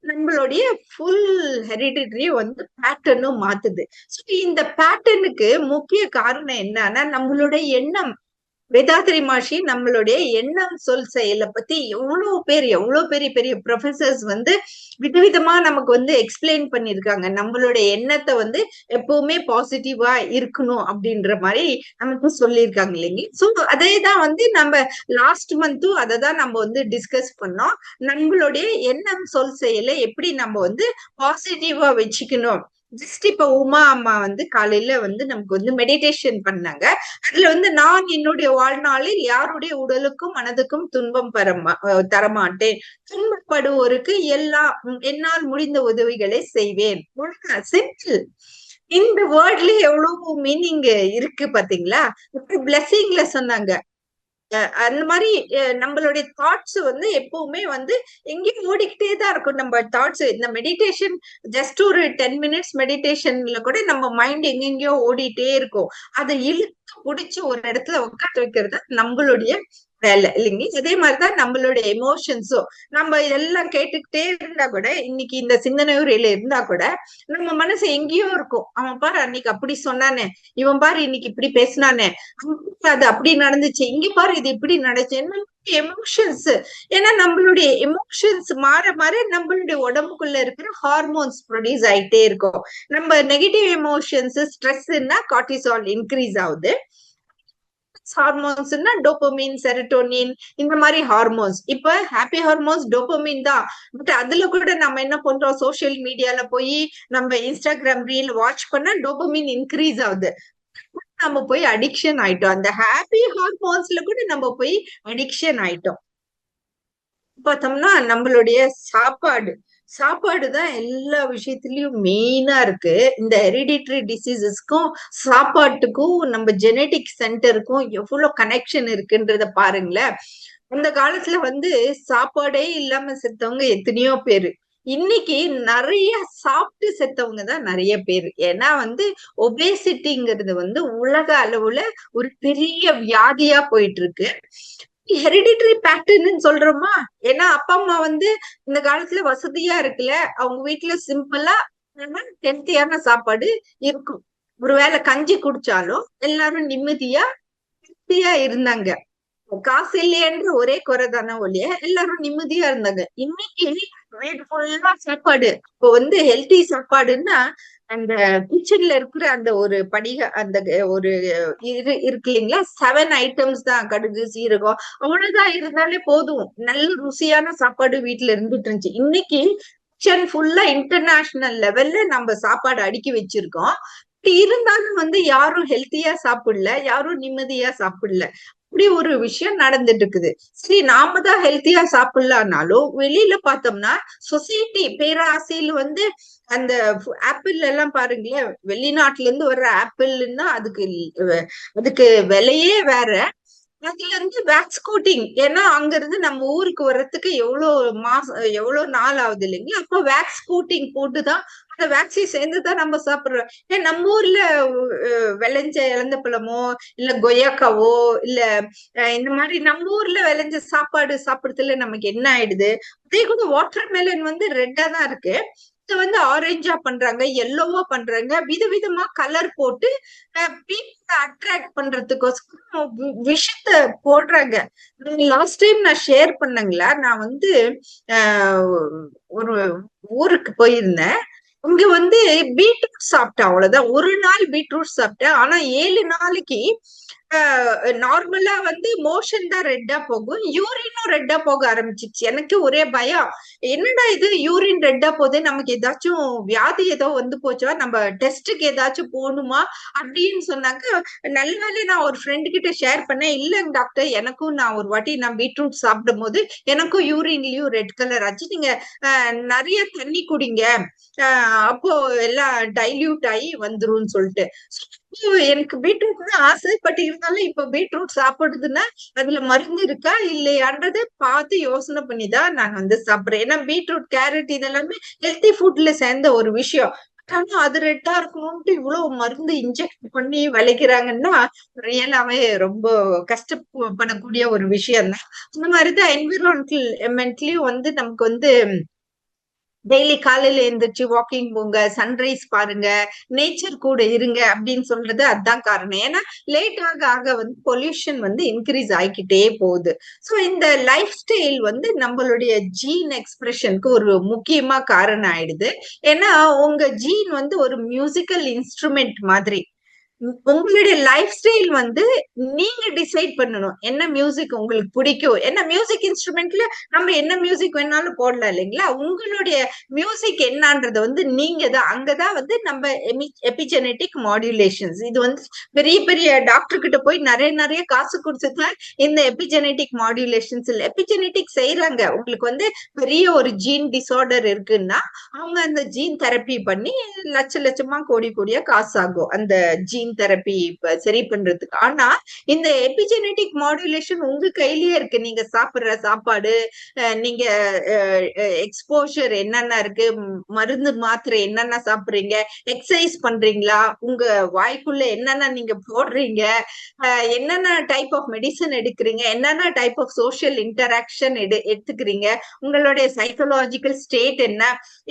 நம்மளுடைய ஃபுல் ஹெரிடிட்டரி வந்து பேட்டர்னும் மாத்துது. சோ இந்த பேட்டர்னுக்கு முக்கிய காரணம் என்னன்னா நம்மளுடைய எண்ணம். வேதாத்ரி மாஷி நம்மளுடைய எண்ணம் சொல் செயலை பத்தி எவ்வளவு பெரிய பெரிய ப்ரொஃபசர்ஸ் வந்து விதவிதமா நமக்கு வந்து எக்ஸ்பிளைன் பண்ணிருக்காங்க. நம்மளுடைய எண்ணத்தை வந்து எப்பவுமே பாசிட்டிவா இருக்கணும் அப்படின்ற மாதிரி நமக்கு சொல்லியிருக்காங்க இல்லைங்க. சோ அதேதான் வந்து நம்ம லாஸ்ட் மந்த்தும் அதை தான் நம்ம வந்து டிஸ்கஸ் பண்ணோம். நம்மளுடைய எண்ணம் சொல் செயலை எப்படி நம்ம வந்து பாசிட்டிவா வச்சுக்கணும். ஜஸ்ட் இப்ப உமா அம்மா வந்து காலையில வந்து நமக்கு வந்து மெடிடேஷன் பண்ணாங்க. அதுல வந்து நான் என்னுடைய வாழ்நாளில் யாருடைய உடலுக்கும் மனதுக்கும் துன்பம் தரமாட்டேன், துன்பப்படுவோருக்கு என்னால் முடிந்த உதவிகளை செய்வேன். சிம்பிள். இந்த வேர்ட்ல எவ்வளவு மீனிங் இருக்கு பாத்தீங்களா? பிளெஸிங்ல சொன்னாங்க. அந்த மாதிரி நம்மளுடைய தாட்ஸ் வந்து எப்பவுமே வந்து எங்கேயும் ஓடிக்கிட்டே தான் இருக்கும். நம்ம தாட்ஸ் இந்த மெடிடேஷன் ஜஸ்ட் ஒரு 10 மினிட்ஸ் மெடிடேஷன்ல கூட நம்ம மைண்ட் எங்கெங்கயோ ஓடிட்டே இருக்கும். அதை இழுத்து பிடிச்சு ஒரு இடத்துல உட்காந்து வைக்கிறது நம்மளுடைய வேலை இல்லைங்க. அதே மாதிரிதான் நம்மளுடைய எமோஷன்ஸும். நம்ம இதெல்லாம் கேட்டுக்கிட்டே இருந்தா கூட, இன்னைக்கு இந்த சிந்தனை உரையில இருந்தா கூட நம்ம மனசு எங்கேயோ இருக்கும். அவன் பாரு அன்னைக்கு அப்படி சொன்னானே, இவன் பாரு இன்னைக்கு இப்படி பேசினானே, அது அப்படி நடந்துச்சு, இங்க பாரு இது இப்படி நடந்துச்சு. எமோஷன்ஸ். ஏன்னா நம்மளுடைய எமோஷன்ஸ் மாற மாற நம்மளுடைய உடம்புக்குள்ள இருக்கிற ஹார்மோன்ஸ் ப்ரொடியூஸ் ஆயிட்டே இருக்கும். நம்ம நெகட்டிவ் எமோஷன்ஸ், ஸ்ட்ரெஸ்னா கார்டிசால் இன்க்ரீஸ் ஆகுது. ஹார்மோன்ஸ்னா டோபமின், செரட்டோனின், இந்த மாதிரி ஹார்மோன்ஸ். இப்ப ஹாப்பி ஹார்மோன்ஸ் டோபமின் தான். பட் அதுல கூட நம்ம என்ன பண்றோம், சோசியல் மீடியால போய் நம்ம இன்ஸ்டாகிராம் ரீல் வாட்ச் பண்ணா டோபமின் இன்க்ரீஸ் ஆகுது. நம்ம போய் அடிக்ஷன் ஆயிட்டோம். அந்த ஹாப்பி ஹார்மோன்ஸ்ல கூட நம்ம போய் அடிக்ஷன் ஆயிட்டோம். பார்த்தோம்னா நம்மளுடைய சாப்பாடுதான் எல்லா விஷயத்திலயும் மெயினா இருக்கு. இந்த ஹெரிடிட்டரி டிசீசஸ்க்கும் சாப்பாட்டுக்கும் நம்ம ஜெனட்டிக் சென்டருக்கும் எவ்வளவு கனெக்ஷன் இருக்குன்றத பாருங்களேன். அந்த காலத்துல வந்து சாப்பாடே இல்லாம செத்தவங்க எத்தனையோ பேரு. இன்னைக்கு நிறைய சாப்பிட்டு செத்தவங்க தான் நிறைய பேர். ஏன்னா வந்து ஒபேசிட்டிங்கிறது வந்து உலக அளவுல ஒரு பெரிய வியாதியா போயிட்டு இருக்கு. ஹெரிடிட்டரி பேட்டர்ன் சொல்றோமா? ஏன்னா அப்பா அம்மா வந்து இந்த காலத்துல வசதியா இருக்குல்ல, அவங்க வீட்டுல சிம்பிளா ஹெல்த்தியான சாப்பாடு இருக்கும். ஒருவேளை கஞ்சி குடிச்சாலும் எல்லாரும் நிம்மதியா திருப்தியா இருந்தாங்க. காசு இல்லையன்ற ஒரே குறை தானே ஒழிய எல்லாரும் நிம்மதியா இருந்தாங்க. இன்னைக்கு வீடு ஃபுல்லா சாப்பாடு. இப்போ வந்து ஹெல்த்தி சாப்பாடுன்னா அந்த கிச்சன்ல இருக்கிற அந்த ஒரு அந்த ஒரு இருக்கு இல்லைங்களா, 7 ஐட்டம்ஸ் தான். கடுகு, சீரகம், அவ்வளவுதான் இருந்தாலே போதும். நல்ல ருசியான சாப்பாடு வீட்டுல இருந்துட்டு இருந்துச்சு. இன்னைக்கு கிச்சன் ஃபுல்லா இன்டர்நேஷனல் லெவல்ல நம்ம சாப்பாடு அடுக்கி வச்சிருக்கோம். இருந்தாலும் வந்து யாரும் ஹெல்த்தியா சாப்பிடல, யாரும் நிம்மதியா சாப்பிடல. இப்படி ஒரு விஷயம் நடந்துட்டு இருக்குது. சரி, நாம தான் ஹெல்த்தியா சாப்பிடலான்னாலும் வெளியில பார்த்தோம்னா சொசைட்டி பேராசையில் வந்து அந்த ஆப்பிள் எல்லாம் பாருங்களேன், வெளிநாட்டுல இருந்து வர்ற ஆப்பிள்னா அதுக்கு விலையே வேற. அதுல இருந்து வேக்ஸ் கோட்டிங், ஏன்னா அங்க இருந்து நம்ம ஊருக்கு வர்றதுக்கு எவ்வளவு நாள் ஆகுது இல்லைங்களா? அப்போ வேக்ஸ் கோட்டிங் போட்டுதான் அந்த வேக்சின் சேர்ந்துதான் நம்ம சாப்பிடுறோம். ஏன் நம்ம ஊர்ல விளைஞ்ச இழந்த பழமோ இல்ல கொய்யாக்காவோ இல்ல இந்த மாதிரி நம்ம ஊர்ல விளைஞ்ச சாப்பாடு சாப்பிடுறதுல நமக்கு என்ன ஆயிடுது? அதே கூட வாட்டர் மெலன் வந்து ரெட்டா தான் இருக்கு. இத வந்து ஆரஞ்சா பண்றாங்க, எல்லோவா பண்றாங்க, விதவிதமா கலர் போட்டு பீப்புளை அட்ராக்ட் பண்றதுக்கோசரம் விஷயத்த போடுறாங்க. லாஸ்ட் டைம் நான் ஷேர் பண்ணங்களா, நான் வந்து ஒரு ஊருக்கு போயிருந்தேன். இங்க வந்து பீட்ரூட் சாப்பிட்டேன், அவ்வளவுதான். ஒரு நாள் பீட்ரூட் சாப்பிட்டேன். ஆனா 7 நாளைக்கு நார்மலா வந்து மோஷன் தான் ரெட்டா போகும், யூரினும் ரெட்டா போக ஆரம்பிச்சிச்சு. எனக்கு ஒரே பயம், என்னடா இது யூரின் ரெட்டா போகுது, நமக்கு ஏதாச்சும் வியாதி ஏதோ வந்து போச்சா, நம்ம டெஸ்ட்டுக்கு ஏதாச்சும் போகணுமா அப்படின்னு சொன்னாங்க. நல்லவேளை நான் ஒரு ஃப்ரெண்டு கிட்ட ஷேர் பண்ணேன், இல்லங்க டாக்டர், எனக்கும் நான் ஒரு வாட்டி நான் பீட்ரூட் சாப்பிடும் போது எனக்கும் யூரின்லயும் ரெட் கலர் ஆச்சு, நீங்க நிறைய தண்ணி குடிங்க, அப்போ எல்லாம் டைல்யூட் ஆகி வந்துரும்னு சொல்லிட்டு. எனக்கு பீட்ரூட் தான் ஆசை, பட் இருந்தாலும் இப்ப பீட்ரூட் சாப்பிடுறதுன்னா அதுல மருந்து இருக்கா இல்லையான்றதை பார்த்து யோசனை பண்ணிதான் நான் வந்து சாப்பிடுறேன். ஏன்னா பீட்ரூட், கேரட் இதெல்லாமே ஹெல்த்தி ஃபுட்ல சேர்ந்த ஒரு விஷயம். ஆனா அது ரெட்டா இருக்கணும்ட்டு இவ்வளவு மருந்து இன்ஜெக்ட் பண்ணி விளைக்கிறாங்கன்னா ரியலாவே ரொம்ப கஷ்டப்படக்கூடிய ஒரு விஷயம் தான். இந்த மாதிரிதான் என்விரான்மெண்ட்லயும் வந்து நமக்கு வந்து டெய்லி காலையில எழுந்திரிச்சு வாக்கிங் போங்க, சன்ரைஸ் பாருங்க, நேச்சர் கூட இருங்க அப்படின்னு சொல்றது அதுதான் காரணம். ஏன்னா லேட் ஆக ஆக வந்து பொல்யூஷன் வந்து இன்க்ரீஸ் ஆகிக்கிட்டே போகுது. ஸோ இந்த லைஃப் ஸ்டைல் வந்து நம்மளுடைய ஜீன் எக்ஸ்பிரஷனுக்கு ஒரு முக்கியமா காரணம் ஆயிடுது. ஏன்னா உங்க ஜீன் வந்து ஒரு மியூசிக்கல் இன்ஸ்ட்ருமெண்ட் மாதிரி. உங்களுடைய லைஃப் ஸ்டைல் வந்து நீங்க டிசைட் பண்ணணும் என்ன மியூசிக் உங்களுக்கு பிடிக்கும். என்ன மியூசிக் இன்ஸ்ட்ருமெண்ட்ல நம்ம என்ன மியூசிக் வேணாலும் போடலாம் இல்லைங்களா? உங்களுடைய மியூசிக் என்னன்றது வந்து நீங்க தான், அங்கதான் வந்து நம்ம எபிஜெனெட்டிக் மாடுலேஷன்ஸ். இது வந்து பெரிய பெரிய டாக்டர் கிட்ட போய் நிறைய நிறைய காசு கொடுத்துதான் இந்த எபிஜெனெட்டிக் மாடுலேஷன்ஸ் இல்ல, எபிஜெனெட்டிக் செய்யறாங்க. உங்களுக்கு வந்து பெரிய ஒரு ஜீன் டிசார்டர் இருக்குன்னா அவங்க அந்த ஜீன் தெரப்பி பண்ணி லட்சமா கோடி கோடியா காசு ஆகும் அந்த ஜீன் தெரப்பி சரி பண்றதுக்கு. ஆனா இந்த எபிஜெனெட்டிக் மாடுலேஷன் உங்க கையிலேயே இருக்கு. நீங்க சாப்பிடுற சாப்பாடு, நீங்க எக்ஸ்போஷர் என்னென்ன இருக்கு, மருந்து மாத்திரை என்னென்ன சாப்பிடுறீங்க, எக்ஸசைஸ் பண்றீங்களா, உங்க வாய்க்குள்ள என்னென்ன நீங்க போடுறீங்க, என்னென்ன டைப் ஆஃப் மெடிசன் எடுக்கிறீங்க, என்னென்ன டைப் ஆஃப் சோசியல் இன்டராக்ஷன் எடுத்துக்கிறீங்க, உங்களுடைய சைக்கலாஜிக்கல் ஸ்டேட் என்ன,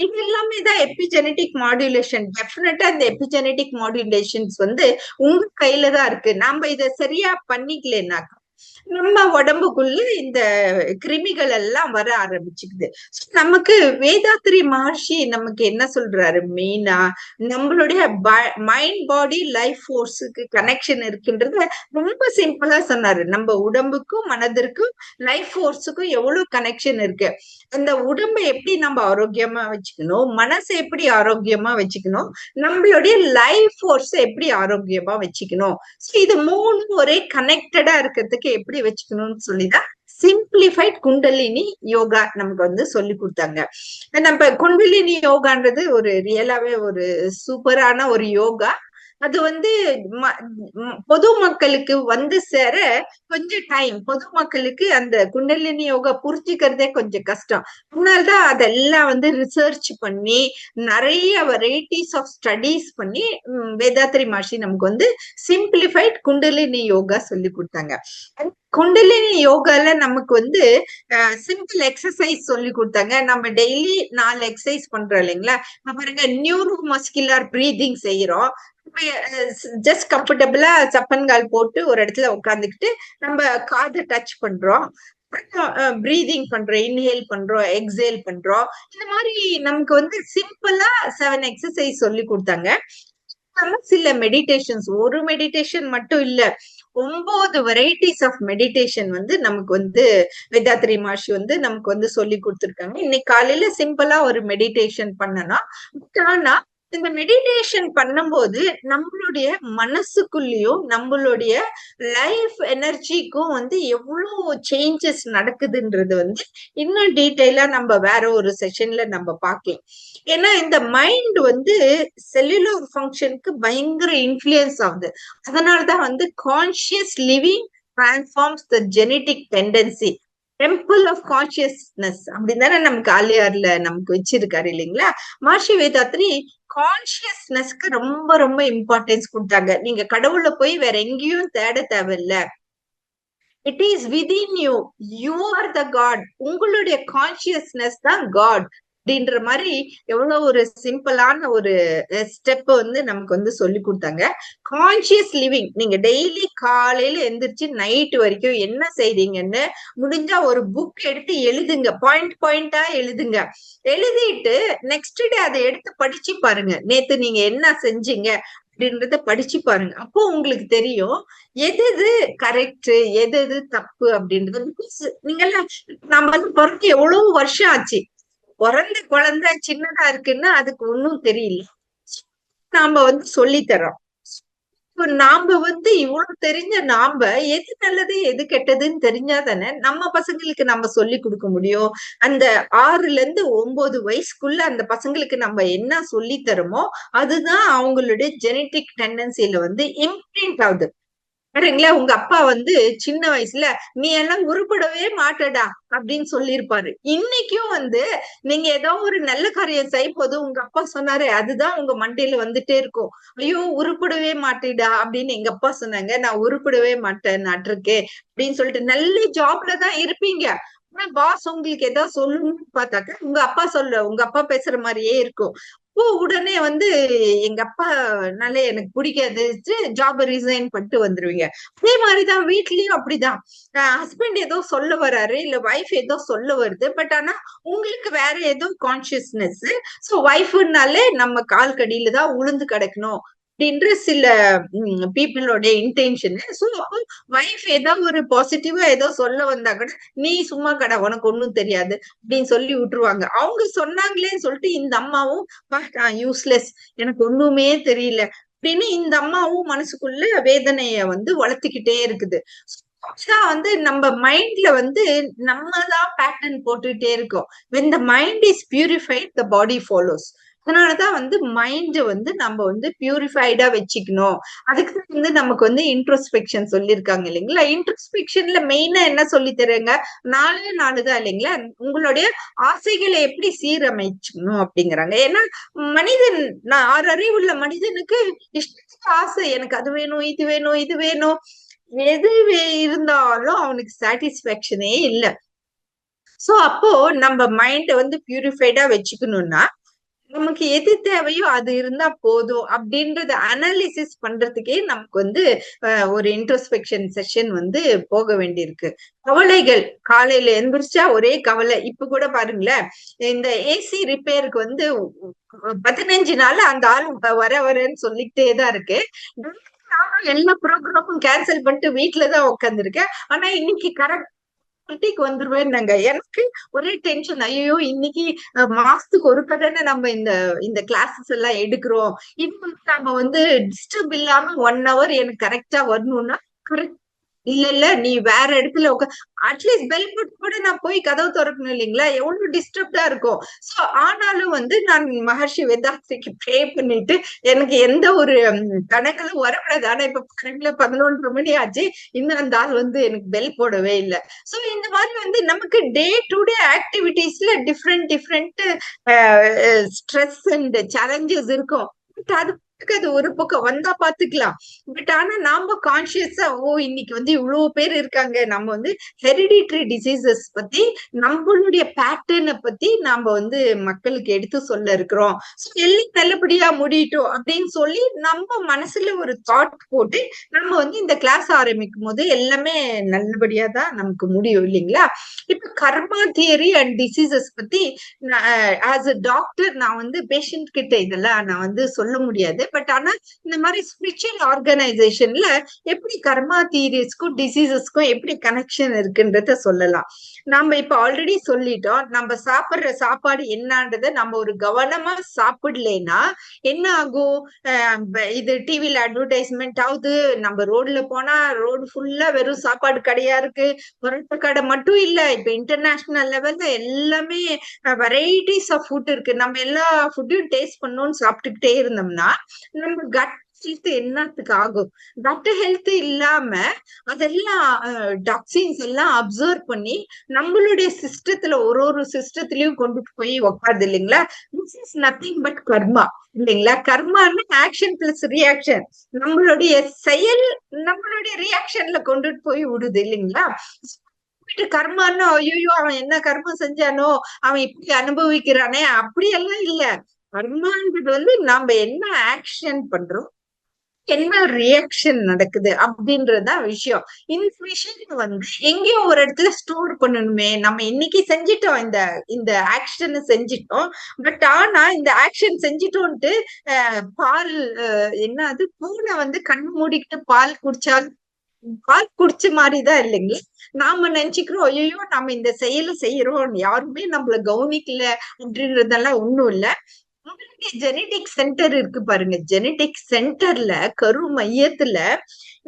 இது எல்லாமே தான் எபிஜெனெட்டிக் மாடுலேஷன். டெஃபினட்டா இந்த எபிஜெனெட்டிக் மாடுலேஷன்ஸ் வந்து உங்க கையில தான் இருக்கு. நாம இத சரியா பண்ணிக்கலனாக்கா நம்ம உடம்புக்குள்ள இந்த கிருமிகள் எல்லாம் வர ஆரம்பிச்சுக்குது. நமக்கு வேதாத்திரி மகர்ஷி நமக்கு என்ன சொல்றாரு மெயினா, நம்மளுடைய மைண்ட் பாடி லைஃப் ஃபோர்ஸுக்கு கனெக்ஷன் இருக்குன்றத ரொம்ப சிம்பிளா சொன்னாரு. நம்ம உடம்புக்கும் மனதிற்கும் லைஃப் ஃபோர்ஸுக்கும் எவ்வளவு கனெக்ஷன் இருக்கு. அந்த உடம்பை எப்படி நம்ம ஆரோக்கியமா வச்சுக்கணும், மனசை எப்படி ஆரோக்கியமா வச்சுக்கணும், நம்மளுடைய லைஃப் ஃபோர்ஸை எப்படி ஆரோக்கியமா வச்சுக்கணும், இது மூணும் ஒரே கனெக்டடா இருக்கிறதுக்கு எப்படி வச்சுக்கணும்னு சொல்லிதான் சிம்பிளிஃபைட் குண்டலினி யோகா நமக்கு வந்து சொல்லி கொடுத்தாங்க. நம்ம குண்டலினி யோகான்றது ஒரு ரியலாவே ஒரு சூப்பரான ஒரு யோகா. அது வந்து பொதுமக்களுக்கு வந்து சேர கொஞ்சம் டைம், பொதுமக்களுக்கு அந்த குண்டலினி யோகா புரிஞ்சுக்கிறதே கொஞ்சம் கஷ்டம். அதனால்தான் அதெல்லாம் வந்து ரிசர்ச் பண்ணி நிறைய வெரைட்டிஸ் ஆஃப் ஸ்டடீஸ் பண்ணி வேதாத்திரி மகர்ஷி நமக்கு வந்து சிம்பிளிஃபைட் குண்டலினி யோகா சொல்லி கொடுத்தாங்க. குண்டலினி யோகால நமக்கு வந்து சிம்பிள் எக்ஸசைஸ் சொல்லி கொடுத்தாங்க. நம்ம டெய்லி 4 எக்ஸசைஸ் பண்றோம் இல்லைங்களா? பாருங்க, நியூரோ மஸ்குலர் பிரீதிங் செய்யறோம். ஜஸ்ட் கம்ஃபர்டபுளா சப்பன்கால் போட்டு ஒரு இடத்துல உட்காந்துக்கிட்டு நம்ம காதை டச் பண்றோம், பிரீதிங் பண்றோம், இன்ஹேல் பண்றோம், எக்ஸேல் பண்றோம். இந்த மாதிரி நமக்கு வந்து சிம்பிளா 7 எக்ஸசைஸ் சொல்லி கொடுத்தாங்க. சில மெடிடேஷன்ஸ், ஒரு மெடிடேஷன் மட்டும் இல்ல, 9 வெரைட்டிஸ் ஆஃப் மெடிடேஷன் வந்து நமக்கு வந்து வேதாத்திரி மகர்ஷி வந்து நமக்கு வந்து சொல்லி கொடுத்துருக்காங்க. இன்னைக்கு காலையில சிம்பிளா ஒரு மெடிடேஷன் பண்ணனா, ஆனா இந்த மெடிடேஷன் பண்ணும்போது நம்மளுடைய மனசுக்குள்ளயும் நம்மளுடைய லைஃப் எனர்ஜிக்கும் வந்து எவ்வளவு சேஞ்சஸ் நடக்குதுன்றது வந்து இன்னும் டீட்டெயிலா நம்ம வேற ஒரு செஷன்ல நம்ம பார்க்கலாம். ஏன்னா இந்த மைண்ட் வந்து செல்லுலர் ஃபங்க்ஷனுக்கு பயங்கர இன்ஃப்ளூயன்ஸ் ஆகுது. அதனாலதான் வந்து conscious living transforms the genetic tendency. Temple of consciousness அப்படின்னு தானே நமக்கு ஆலியார்ல நமக்கு வச்சிருக்காரு இல்லைங்களா? மகர்ஷி வேதாத்ரி கான்சியஸ்னஸ்க்கு ரொம்ப ரொம்ப இம்பார்ட்டன்ஸ் கொடுத்தாங்க. நீங்க கடவுளை போய் வேற எங்கேயும் தேட தேவையில்ல. It is within you, you are the god. உங்களுடைய கான்சியஸ்னஸ் தான் காட் அப்படின்ற மாதிரி எவ்வளவு ஒரு சிம்பிளான ஒரு ஸ்டெப் வந்து நமக்கு வந்து சொல்லி கொடுத்தாங்க. கான்சியஸ் லிவிங், நீங்க டெய்லி காலையில எந்திரிச்சு நைட் வரைக்கும் என்ன செய்றீங்கன்னு முடிஞ்சா ஒரு புக் எடுத்து எழுதுங்க, பாயிண்ட் பாயிண்டா எழுதுங்க. எழுதிட்டு நெக்ஸ்ட் டே அதை எடுத்து படிச்சு பாருங்க, நேத்து நீங்க என்ன செஞ்சீங்க அப்படின்றத படிச்சு பாருங்க. அப்போ உங்களுக்கு தெரியும் எது எது கரெக்ட், எது எது தப்பு அப்படின்றது. நீங்கெல்லாம் நம்ம வந்து பிறகு எவ்வளவு வருஷம் ஆச்சு, பிறந்த குழந்தை சின்னதா இருக்குன்னா அதுக்கு ஒன்னும் தெரியல, நாம வந்து சொல்லி தரோம். நாம வந்து இவ்வளவு தெரிஞ்ச நாம எது நல்லது எது கெட்டதுன்னு தெரிஞ்சாதானே நம்ம பசங்களுக்கு நம்ம சொல்லி கொடுக்க முடியும். அந்த 6 to 9 வயசுக்குள்ள அந்த பசங்களுக்கு நம்ம என்ன சொல்லி தரோமோ அதுதான் அவங்களுடைய ஜெனட்டிக் டெண்டன்சில வந்து இம்ப்ரிண்ட் ஆகுது. பாருங்களா, உங்க அப்பா வந்து சின்ன வயசுல நீ எல்லாம் உருப்படவே மாட்டடா அப்படின்னு சொல்லியிருப்பாரு. இன்னைக்கும் வந்து நீங்க ஏதோ ஒரு நல்ல காரியம் செய்யும் போது உங்க அப்பா சொன்னாரு, அதுதான் உங்க மண்டையில வந்துட்டே இருக்கும். ஐயோ உருப்படவே மாட்டேடா அப்படின்னு எங்க அப்பா சொன்னாங்க, நான் உருப்படவே மாட்டேன் நாட்டிருக்கு அப்படின்னு சொல்லிட்டு நல்ல ஜாப்ல தான் இருப்பீங்க. ஆனா பாஸ் உங்களுக்கு ஏதாவது சொல்லணும்னு பார்த்தாக்க உங்க அப்பா பேசுற மாதிரியே இருக்கும். உடனே வந்து எங்க அப்பானால எனக்கு பிடிக்காது, ஜாப் ரிசைன் பண்ணிட்டு வந்துருவீங்க. அதே மாதிரிதான் வீட்லயும் அப்படிதான். ஹஸ்பண்ட் ஏதோ சொல்ல வராரு, இல்ல ஒய்ஃப் ஏதோ சொல்ல வருது, பட் ஆனா உங்களுக்கு வேற ஏதோ கான்சியஸ்னஸ். சோ ஒய்ஃப்னாலே நம்ம கால் கடியில தான் உளுந்து கிடக்கணும் அப்படின்ற சில பீப்புளோட இன்டென்ஷன். சோ ஒய்ஃப் ஏதோ ஒரு பாசிட்டிவா ஏதோ சொல்ல வந்தா கூட நீ சும்மா கடை, உனக்கு ஒண்ணும் தெரியாது அப்படின்னு சொல்லி விட்டுருவாங்க. அவங்க சொன்னாங்களேன்னு சொல்லிட்டு இந்த அம்மாவும் யூஸ்லெஸ், எனக்கு ஒண்ணுமே தெரியல அப்படின்னு இந்த அம்மாவும் மனசுக்குள்ள வேதனைய வந்து வளர்த்துக்கிட்டே இருக்குது. வந்து நம்ம மைண்ட்ல வந்து நம்ம தான் பேட்டர்ன் போட்டுட்டே இருக்கோம். when the mind is purified the body follows. அதனாலதான் வந்து மைண்ட் வந்து நம்ம வந்து பியூரிஃபைடா வச்சுக்கணும். அதுக்கு வந்து நமக்கு வந்து இன்ட்ரோஸ்பெக்ஷன் சொல்லியிருக்காங்க இல்லைங்களா? இன்ட்ரோஸ்பெக்ஷன்ல மெயினா என்ன சொல்லி தருங்க, 4 தான் இல்லைங்களா? உங்களுடைய ஆசைகளை எப்படி சீரமைச்சுக்கணும் அப்படிங்கிறாங்க. ஏன்னா மனிதன், நான் 6 அறிவுள்ள மனிதனுக்கு இஷ்டத்துக்கு ஆசை, எனக்கு அது வேணும், இது வேணும், இது வேணும், எது இருந்தாலும் அவனுக்கு சாட்டிஸ்பாக்சனே இல்ல. சோ அப்போ நம்ம மைண்ட வந்து பியூரிஃபைடா வச்சுக்கணும்னா நமக்கு எது தேவையோ அது இருந்தா போதும் அப்படின்றத அனாலிசிஸ் பண்றதுக்கே நமக்கு வந்து ஒரு இன்ட்ரோஸ்பெக்ஷன் செஷன் வந்து போக வேண்டியிருக்கு. கவலைகள், காலையில எந்திரிச்சா ஒரே கவலை. இப்ப கூட பாருங்களேன், இந்த ஏசி ரிப்பேருக்கு வந்து 15 நாள் அந்த ஆள் வரேன்னு சொல்லிக்கிட்டே தான் இருக்கு. எல்லா ப்ரோக்ராமும் கேன்சல் பண்ணிட்டு வீட்டுலதான் உட்காந்துருக்கேன். ஆனா இன்னைக்கு கரெக்ட் வந்துருவேன்னாங்க. எனக்கு ஒரே டென்ஷன். ஐயோ இன்னைக்கு மாசத்துக்கு ஒரு கடனை நம்ம இந்த கிளாஸஸ் எல்லாம் எடுக்கிறோம். இன்னும் நம்ம வந்து டிஸ்டர்ப் இல்லாம 1 hour எனக்கு கரெக்டா வரணும்னா கரெக்ட் இல்ல நீ வேற இடத்துல அட்லீஸ்ட் பெல் போட்டு கூட நான் போய் கதவு திறக்கணும் இல்லைங்களா? எவ்வளவு டிஸ்டர்ப்டா இருக்கும். சோ ஆனாலும் வந்து நான் மகர்ஷி வேதாத்ரிக்கு ப்ரே பண்ணிட்டு எனக்கு எந்த ஒரு கணக்கிலும் வரக்கூடாது. ஆனா இப்ப பாருங்கள 11:30 மணி ஆச்சு, இன்னும் அந்த ஆள் வந்து எனக்கு பெல் போடவே இல்லை. சோ இந்த மாதிரி வந்து நமக்கு டே டு டே ஆக்டிவிட்டிஸ்ல டிஃப்ரெண்ட் ஸ்ட்ரெஸ் அண்ட் சேலஞ்சஸ் இருக்கும். பட் அது ஒரு பக்கம் வந்தா பாத்துக்கலாம். பட் ஆனா நாம கான்சியஸா இன்னைக்கு வந்து இவ்வளவு பேர் இருக்காங்க, நம்ம வந்து ஹெரிடிட்டரி டிசீசஸ் பத்தி, நம்மளுடைய பேட்டர்னை பத்தி நாம வந்து மக்களுக்கு எடுத்து சொல்ல இருக்கிறோம். எல்லாம் நல்லபடியா முடியட்டும் அப்படின்னு சொல்லி நம்ம மனசுல ஒரு தாட் போட்டு நம்ம வந்து இந்த கிளாஸ் ஆரம்பிக்கும் போது எல்லாமே நல்லபடியா தான் நமக்கு முடியும் இல்லைங்களா? இப்ப கர்மா தியரி அண்ட் டிசீசஸ் பத்தி ஆஸ் அ டாக்டர் நான் வந்து பேஷண்ட் கிட்ட இதெல்லாம் நான் வந்து சொல்ல முடியாது. பட் ஆனா இந்த மாதிரி ஸ்பிரிச்சுவல் ஆர்கனைசேஷன்ல எப்படி கர்மா தியரிஸ்க்கும் டிசீசஸ்க்கும் எப்படி கனெக்ஷன் இருக்குன்றத சொல்லலாம். நம்ம இப்ப ஆல்ரெடி சொல்லிட்டோம், நம்ம சாப்பிடுற சாப்பாடு என்னன்றத நம்ம ஒரு கவனமா சாப்பிடலைன்னா என்ன ஆகும்? இது டிவில அட்வர்டைஸ்மெண்ட் ஆகுது, நம்ம ரோட்ல போனா ரோடு ஃபுல்லா வெறும் சாப்பாடு கடையா இருக்கு. புரோட்டா கடை மட்டும் இல்ல, இப்ப இன்டர்நேஷனல் லெவல்ல எல்லாமே வெரைட்டிஸ் ஆஃப் ஃபுட் இருக்கு. நம்ம எல்லா ஃபுட்டையும் டேஸ்ட் பண்ணணும்னு சாப்பிட்டுக்கிட்டே இருந்தோம்னா நம்ம கட் ஹெல்த் என்னத்துக்கு ஆகும்? கட் ஹெல்த் இல்லாம அதெல்லாம் டாக்ஸின்ஸ் எல்லாம் அப்சர்வ் பண்ணி நம்மளுடைய சிஸ்டத்துல ஒரு சிஸ்டத்திலயும் கொண்டு போய் உட்காருது இல்லைங்களா? திஸ் இஸ் நத்திங் பட் கர்மா இல்லைங்களா? கர்மான்னு ஆக்ஷன் பிளஸ் ரியாக்ஷன். நம்மளுடைய செயல் நம்மளுடைய ரியாக்ஷன்ல கொண்டுட்டு போய் விடுது இல்லைங்களா? கர்மான்னு ஐயோ அவன் என்ன கர்மம் செஞ்சானோ, அவன் இப்படி அனுபவிக்கிறானே, அப்படியெல்லாம் இல்ல. கர்மான்றது நாம என்ன ஆக்ஷன் பண்றோம், என்ன ரியாக்ஷன் நடக்குது அப்படின்றதுதான் விஷயம். இந்த விஷயம் எங்கேயோ ஒரு இடத்துல ஸ்டோர் பண்ணணுமே. நம்ம இன்னைக்கு செஞ்சிட்டோம், இந்த இந்த ஆக்ஷன் செஞ்சிட்டோம். பட் ஆனா இந்த ஆக்ஷன் செஞ்சிட்டோம்ட்டு பால் என்ன அது பூனை கண் மூடிக்கிட்டு பால் குடிச்சால் பால் குடிச்ச மாதிரிதான் இல்லைங்களா? நாம நினைச்சுக்கிறோம் ஐயோ நம்ம இந்த செயலை செய்யறோம், யாருமே நம்மள கவனிக்கல அப்படின்றதெல்லாம் ஒண்ணும் இல்ல. உங்களுக்கு ஜெனடிக் சென்டர் இருக்கு பாருங்க. ஜெனடிக் சென்டர்ல கரு மையத்துல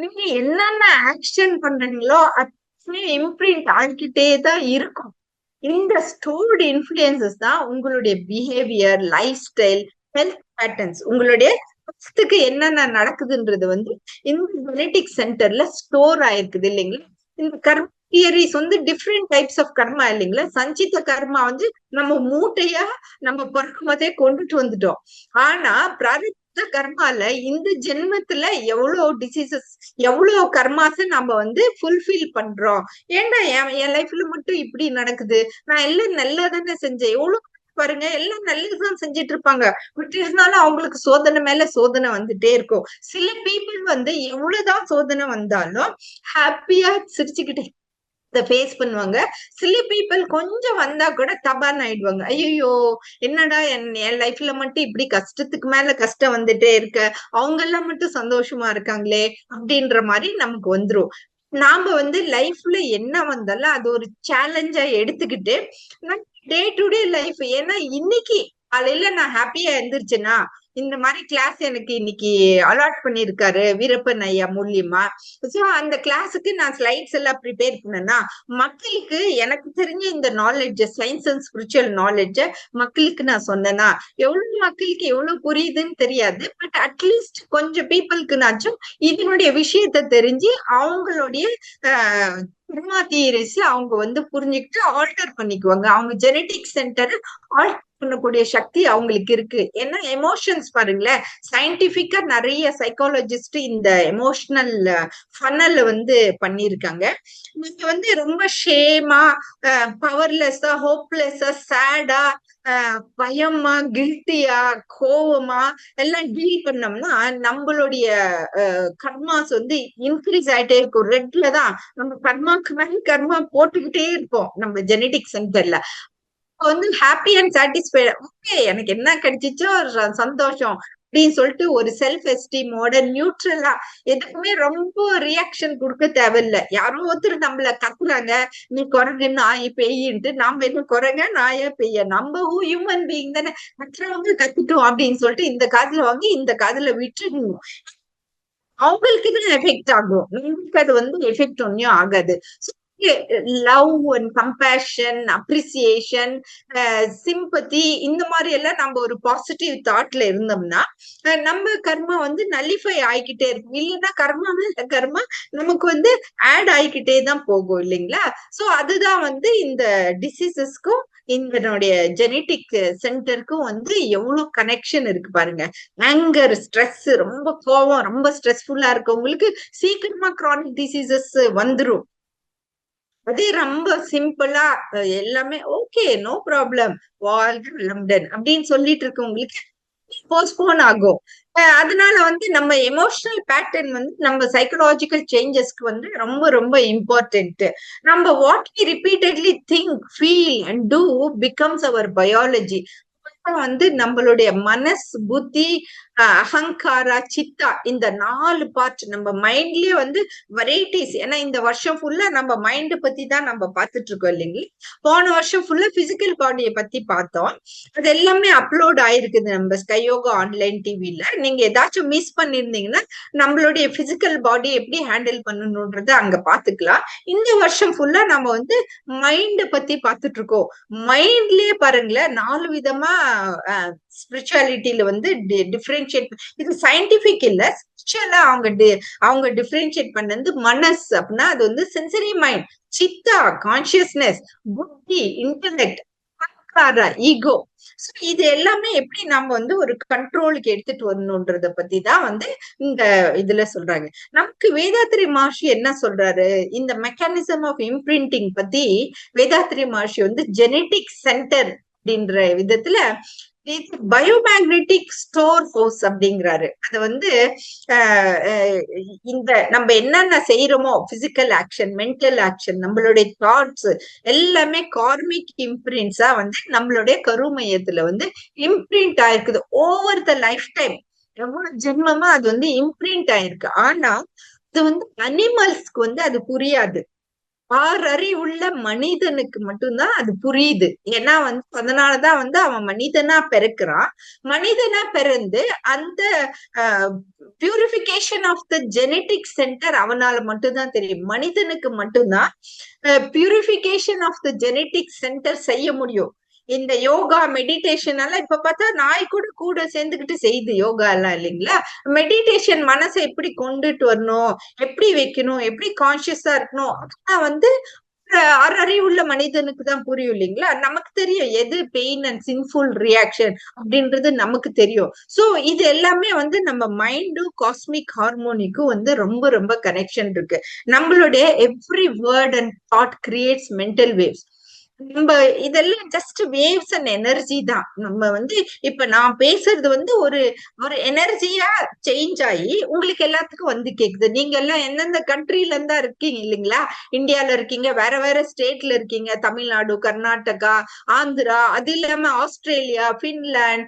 நீங்க என்னென்ன ஆக்ஷன் பண்றீங்களோ அது இம்ப்ரிண்ட் ஆகிக்கிட்டே தான் இருக்கும். இந்த ஸ்டோர்டு இன்ஃபுளுசஸ் தான் உங்களுடைய behaviour, life style, health patterns, உங்களுடைய என்னென்ன நடக்குதுன்றது இந்த ஜெனடிக் சென்டர்ல ஸ்டோர் ஆயிருக்குது இல்லைங்களா? இந்த கர்ம தியரிஸ் டிஃப்ரெண்ட் டைப்ஸ் ஆஃப் கர்மா இல்லைங்களா? சஞ்சித கர்மா நம்ம மூட்டையா நம்ம பிறக்கும்போதே கொண்டுட்டு வந்துட்டோம். ஆனா பிராரப்த கர்மால இந்த ஜென்மத்துல எவ்வளவு டிசீசஸ், எவ்வளவு கர்மாஸ நம்ம ஃபுல்ஃபில் பண்றோம். ஏன்டா என் லைஃப்ல மட்டும் இப்படி நடக்குது, நான் எல்லாம் நல்லா தானே செஞ்சேன், எவ்வளவு பாருங்க எல்லாம் நல்லதுதான் செஞ்சிட்டு இருப்பாங்க. பட் இருந்தாலும் அவங்களுக்கு சோதனை மேல சோதனை வந்துட்டே இருக்கும். சில பீப்புள் எவ்வளவுதான் சோதனை வந்தாலும் ஹாப்பியா சிரிச்சுக்கிட்டே ஃபேஸ் பண்ணுவாங்க. சில பீப்புள் கொஞ்சம் வந்தா கூட தபான் ஆயிடுவாங்க. ஐயோ என்னடா என் லைஃப்ல மட்டும் இப்படி கஷ்டத்துக்கு மேல கஷ்டம் வந்துட்டே இருக்க, அவங்க எல்லாம் மட்டும் சந்தோஷமா இருக்காங்களே அப்படின்ற மாதிரி நமக்கு வந்துரும். நாம லைஃப்ல என்ன வந்தாலும் அது ஒரு சேலஞ்சா எடுத்துக்கிட்டு டே டு டே லைஃப், ஏன்னா இன்னைக்கு காலையில நான் ஹாப்பியா எழுந்திருச்சேன்னா இந்த மாதிரி கிளாஸ் எனக்கு இன்னைக்கு அலாட் பண்ணிருக்காரு வீரப்பன் ஐயா மூலியமா. சோ அந்த கிளாஸுக்கு நான் ஸ்லைட்ஸ் எல்லாம் ப்ரிப்பேர் பண்ணேன்னா மக்களுக்கு எனக்கு தெரிஞ்ச இந்த நாலேஜ், சயின்ஸ் அண்ட் ஸ்பிரிச்சுவல் நாலேஜ மக்களுக்கு நான் சொன்னேன்னா எவ்வளவு மக்களுக்கு எவ்வளவு புரியுதுன்னு தெரியாது. பட் அட்லீஸ்ட் கொஞ்சம் பீப்புளுக்குனாச்சும் இதனுடைய விஷயத்த தெரிஞ்சு அவங்களுடைய கர்மா தியரிஸ் அவங்க புரிஞ்சுக்கிட்டு ஆல்டர் பண்ணிக்குவாங்க. அவங்க ஜெனடிக் சென்டர் ஆல்டர் பண்ணக்கூடிய சக்தி அவங்களுக்கு இருக்கு. ஏன்னா எமோஷன்ஸ் பாருங்களேன், சயின்டிபிக்கா நிறைய சைக்காலஜிஸ்ட் இந்த எமோஷனல் ஃபனல் பண்ணிருக்காங்க. நீங்க ரொம்ப ஷேமா, பவர்லெஸ்ஸா, ஹோப்லெஸ்ஸா, சேடா, பயமா, கில்ட்டியா, கோவமா எல்லாம் டீல் பண்ணோம்னா நம்மளுடைய கர்மாஸ் இன்க்ரீஸ் ஆயிட்டே இருக்கும். ரெட்ல தான் நம்ம கர்மாக்கு மேல கர்மா போட்டுக்கிட்டே இருப்போம் நம்ம ஜெனடிக் சென்டர்ல. ஹாப்பி அண்ட் சாட்டிஸ்ஃபைடு, ஓகே எனக்கு என்ன கிடைச்சிச்சோ சந்தோஷம் அப்படின்னு சொல்லிட்டு ஒரு செல்ஃப் எஸ்டீமோட நியூட்ரலா எதுக்குமே ரொம்ப ரியாக்ஷன் கொடுக்க தேவையில்லை. யாரோ ஒருத்தர் நம்மள கத்துறாங்க, நீ குரங்கு நாய் பெய்யின்ட்டு, நாம என்ன குரங்க நாயா பெய்ய, நம்ம ஹியூமன் பீயிங் தானே, மற்றவங்க கத்துட்டோம் அப்படின்னு சொல்லிட்டு இந்த காதுல வாங்கி இந்த காதுல விட்டுடணும். அவங்களுக்கு தான் எஃபெக்ட் ஆகும், உங்களுக்கு அது எஃபெக்ட் ஒன்னும் ஆகாது. Love and compassion, appreciation, sympathy, இந்த மாதிரி எல்லாம் நம்ம ஒரு பாசிட்டிவ் தாட்ல இருந்தோம்னா நம்ம கர்மா நல்லிஃபை ஆகிக்கிட்டே இருக்கும். இல்லைன்னா கர்மா நமக்கு ஆட் ஆகிக்கிட்டே தான் போகும் இல்லைங்களா? சோ அதுதான் இந்த டிசீசஸ்க்கும் இதனுடைய ஜெனடிக் சென்டருக்கும் எவ்வளவு கனெக்ஷன் இருக்கு பாருங்க. ஆங்கர், ஸ்ட்ரெஸ், ரொம்ப கோவம், ரொம்ப ஸ்ட்ரெஸ்ஃபுல்லா இருக்கவங்களுக்கு சீக்கிரமா கிரானிக் டிசீசஸ் வந்துரும். அதே ரொம்ப சிம்பிளா எல்லாமே ஓகே, நோ ப்ராப்ளம், வாழ்க வளமுடன் அப்படின்னு சொல்லிட்டு இருக்கவங்களுக்கு போஸ்ட்போன் ஆகும். அதனால நம்ம எமோஷனல் பேட்டர்ன் நம்ம சைக்கலாஜிக்கல் சேஞ்சஸ்க்கு ரொம்ப ரொம்ப இம்பார்ட்டன்ட். நம்ம what we repeatedly think, feel and do becomes our biology. நம்மளுடைய மனஸ், புத்தி, அகங்காரா, சித்தா, இந்த 4 பார்ட் நம்ம மைண்ட்லயே வெரைட்டிஸ். ஏன்னா இந்த வருஷம் ஃபுல்லா நம்ம மைண்ட் பத்தி தான் நம்ம பார்த்துட்டு இருக்கோம் இல்லைங்களா? போன வருஷம் ஃபுல்லா பிசிக்கல் பாடியை பத்தி பார்த்தோம். அது எல்லாமே அப்லோட் ஆயிருக்குது நம்ம ஸ்கையோகா ஆன்லைன் டிவில. நீங்க ஏதாச்சும் மிஸ் பண்ணிருந்தீங்கன்னா நம்மளுடைய பிசிக்கல் பாடி எப்படி ஹேண்டில் பண்ணணும்ன்றத அங்க பாத்துக்கலாம். இந்த வருஷம் ஃபுல்லா நம்ம மைண்ட் பத்தி பார்த்துட்டு இருக்கோம். மைண்ட்லயே பாருங்களேன் 4 விதமா ஸ்பிரிச்சுவாலிட்டியில டிஃபரெண்ட் டிஃபரன்ஷியேட், இது சயின்டிபிக் இல்ல, ஸ்பிரிச்சுவலா அவங்க டிஃபரன்ஷியேட் பண்ணது மனஸ் அப்படின்னா அது வந்து சென்சரி மைண்ட், சித்தா கான்சியஸ்னஸ், புத்தி இன்டெலெக்ட், ஈகோ. இது எல்லாமே எப்படி நம்ம வந்து ஒரு கண்ட்ரோலுக்கு எடுத்துட்டு வரணும்ன்றத பத்தி தான் வந்து இந்த இதுல சொல்றாங்க. நமக்கு வேதாத்ரி மகர்ஷி என்ன சொல்றாரு, இந்த மெக்கானிசம் ஆஃப் இம்பிரிண்டிங் பத்தி வேதாத்ரி மகர்ஷி வந்து ஜெனெட்டிக் சென்டர் அப்படின்ற விதத்துல பயோமேக்னெட்டிக் ஸ்டோர் ஹவுஸ் அப்படிங்கிறாரு. அது வந்து இந்த நம்ம என்னென்ன செய்யறோமோ பிசிக்கல் ஆக்ஷன், மென்டல் ஆக்ஷன், நம்மளுடைய தாட்ஸ் எல்லாமே கார்மிக் இம்பிரிண்ட்ஸா வந்து நம்மளுடைய கருமையத்துல வந்து இம்பிரிண்ட் ஆயிருக்குது ஓவர் த லைஃப் டைம். எவ்வளவு ஜென்மமா அது வந்து இம்பிரிண்ட் ஆயிருக்கு. ஆனா அது வந்து அனிமல்ஸ்க்கு வந்து அது புரியாது. ஆறறிவுள்ள மனிதனுக்கு மட்டும்தான் அது புரியுது. ஏன்னா வந்து அதனாலதான் வந்து அவன் மனிதனா பிறக்கிறான். மனிதனா பிறந்து அந்த purification of the genetic centre அவனால மட்டும்தான் தெரியும். மனிதனுக்கு மட்டும்தான் purification of the genetic centre செய்ய முடியும். இந்த யோகா மெடிடேஷன் எல்லாம் இப்ப பார்த்தா நாய் கூட சேர்ந்துகிட்டு செய்யுது யோகா எல்லாம் இல்லைங்களா. மெடிடேஷன் மனசை எப்படி கொண்டுட்டு வரணும், எப்படி வைக்கணும், எப்படி கான்சியஸா இருக்கணும், அதெல்லாம் வந்து அறிவுள்ள மனிதனுக்கு தான் புரியும் இல்லைங்களா. நமக்கு தெரியும் எது பெயின் அண்ட் சின்ஃபுல் ரியாக்ஷன் அப்படின்றது நமக்கு தெரியும். சோ இது எல்லாமே வந்து நம்ம மைண்டும் காஸ்மிக் ஹார்மோனிக்கும் வந்து ரொம்ப ரொம்ப கனெக்ஷன் இருக்கு. நம்மளுடைய every word and thought creates mental waves. நம்ம இதெல்லாம் ஜஸ்ட் வேவ்ஸ் அண்ட் எனர்ஜி தான். நம்ம வந்து இப்ப நான் பேசுறது வந்து ஒரு எனர்ஜியா சேஞ்ச் ஆகி உங்களுக்கு எல்லாத்துக்கும் வந்து கேக்குது. நீங்க எல்லாம் எந்தெந்த கண்ட்ரில இருந்தா இருக்கீங்க இல்லைங்களா, இந்தியால இருக்கீங்க, வேற வேற ஸ்டேட்ல இருக்கீங்க, தமிழ்நாடு, கர்நாடகா, ஆந்திரா, அது இல்லாம Australia, Finland,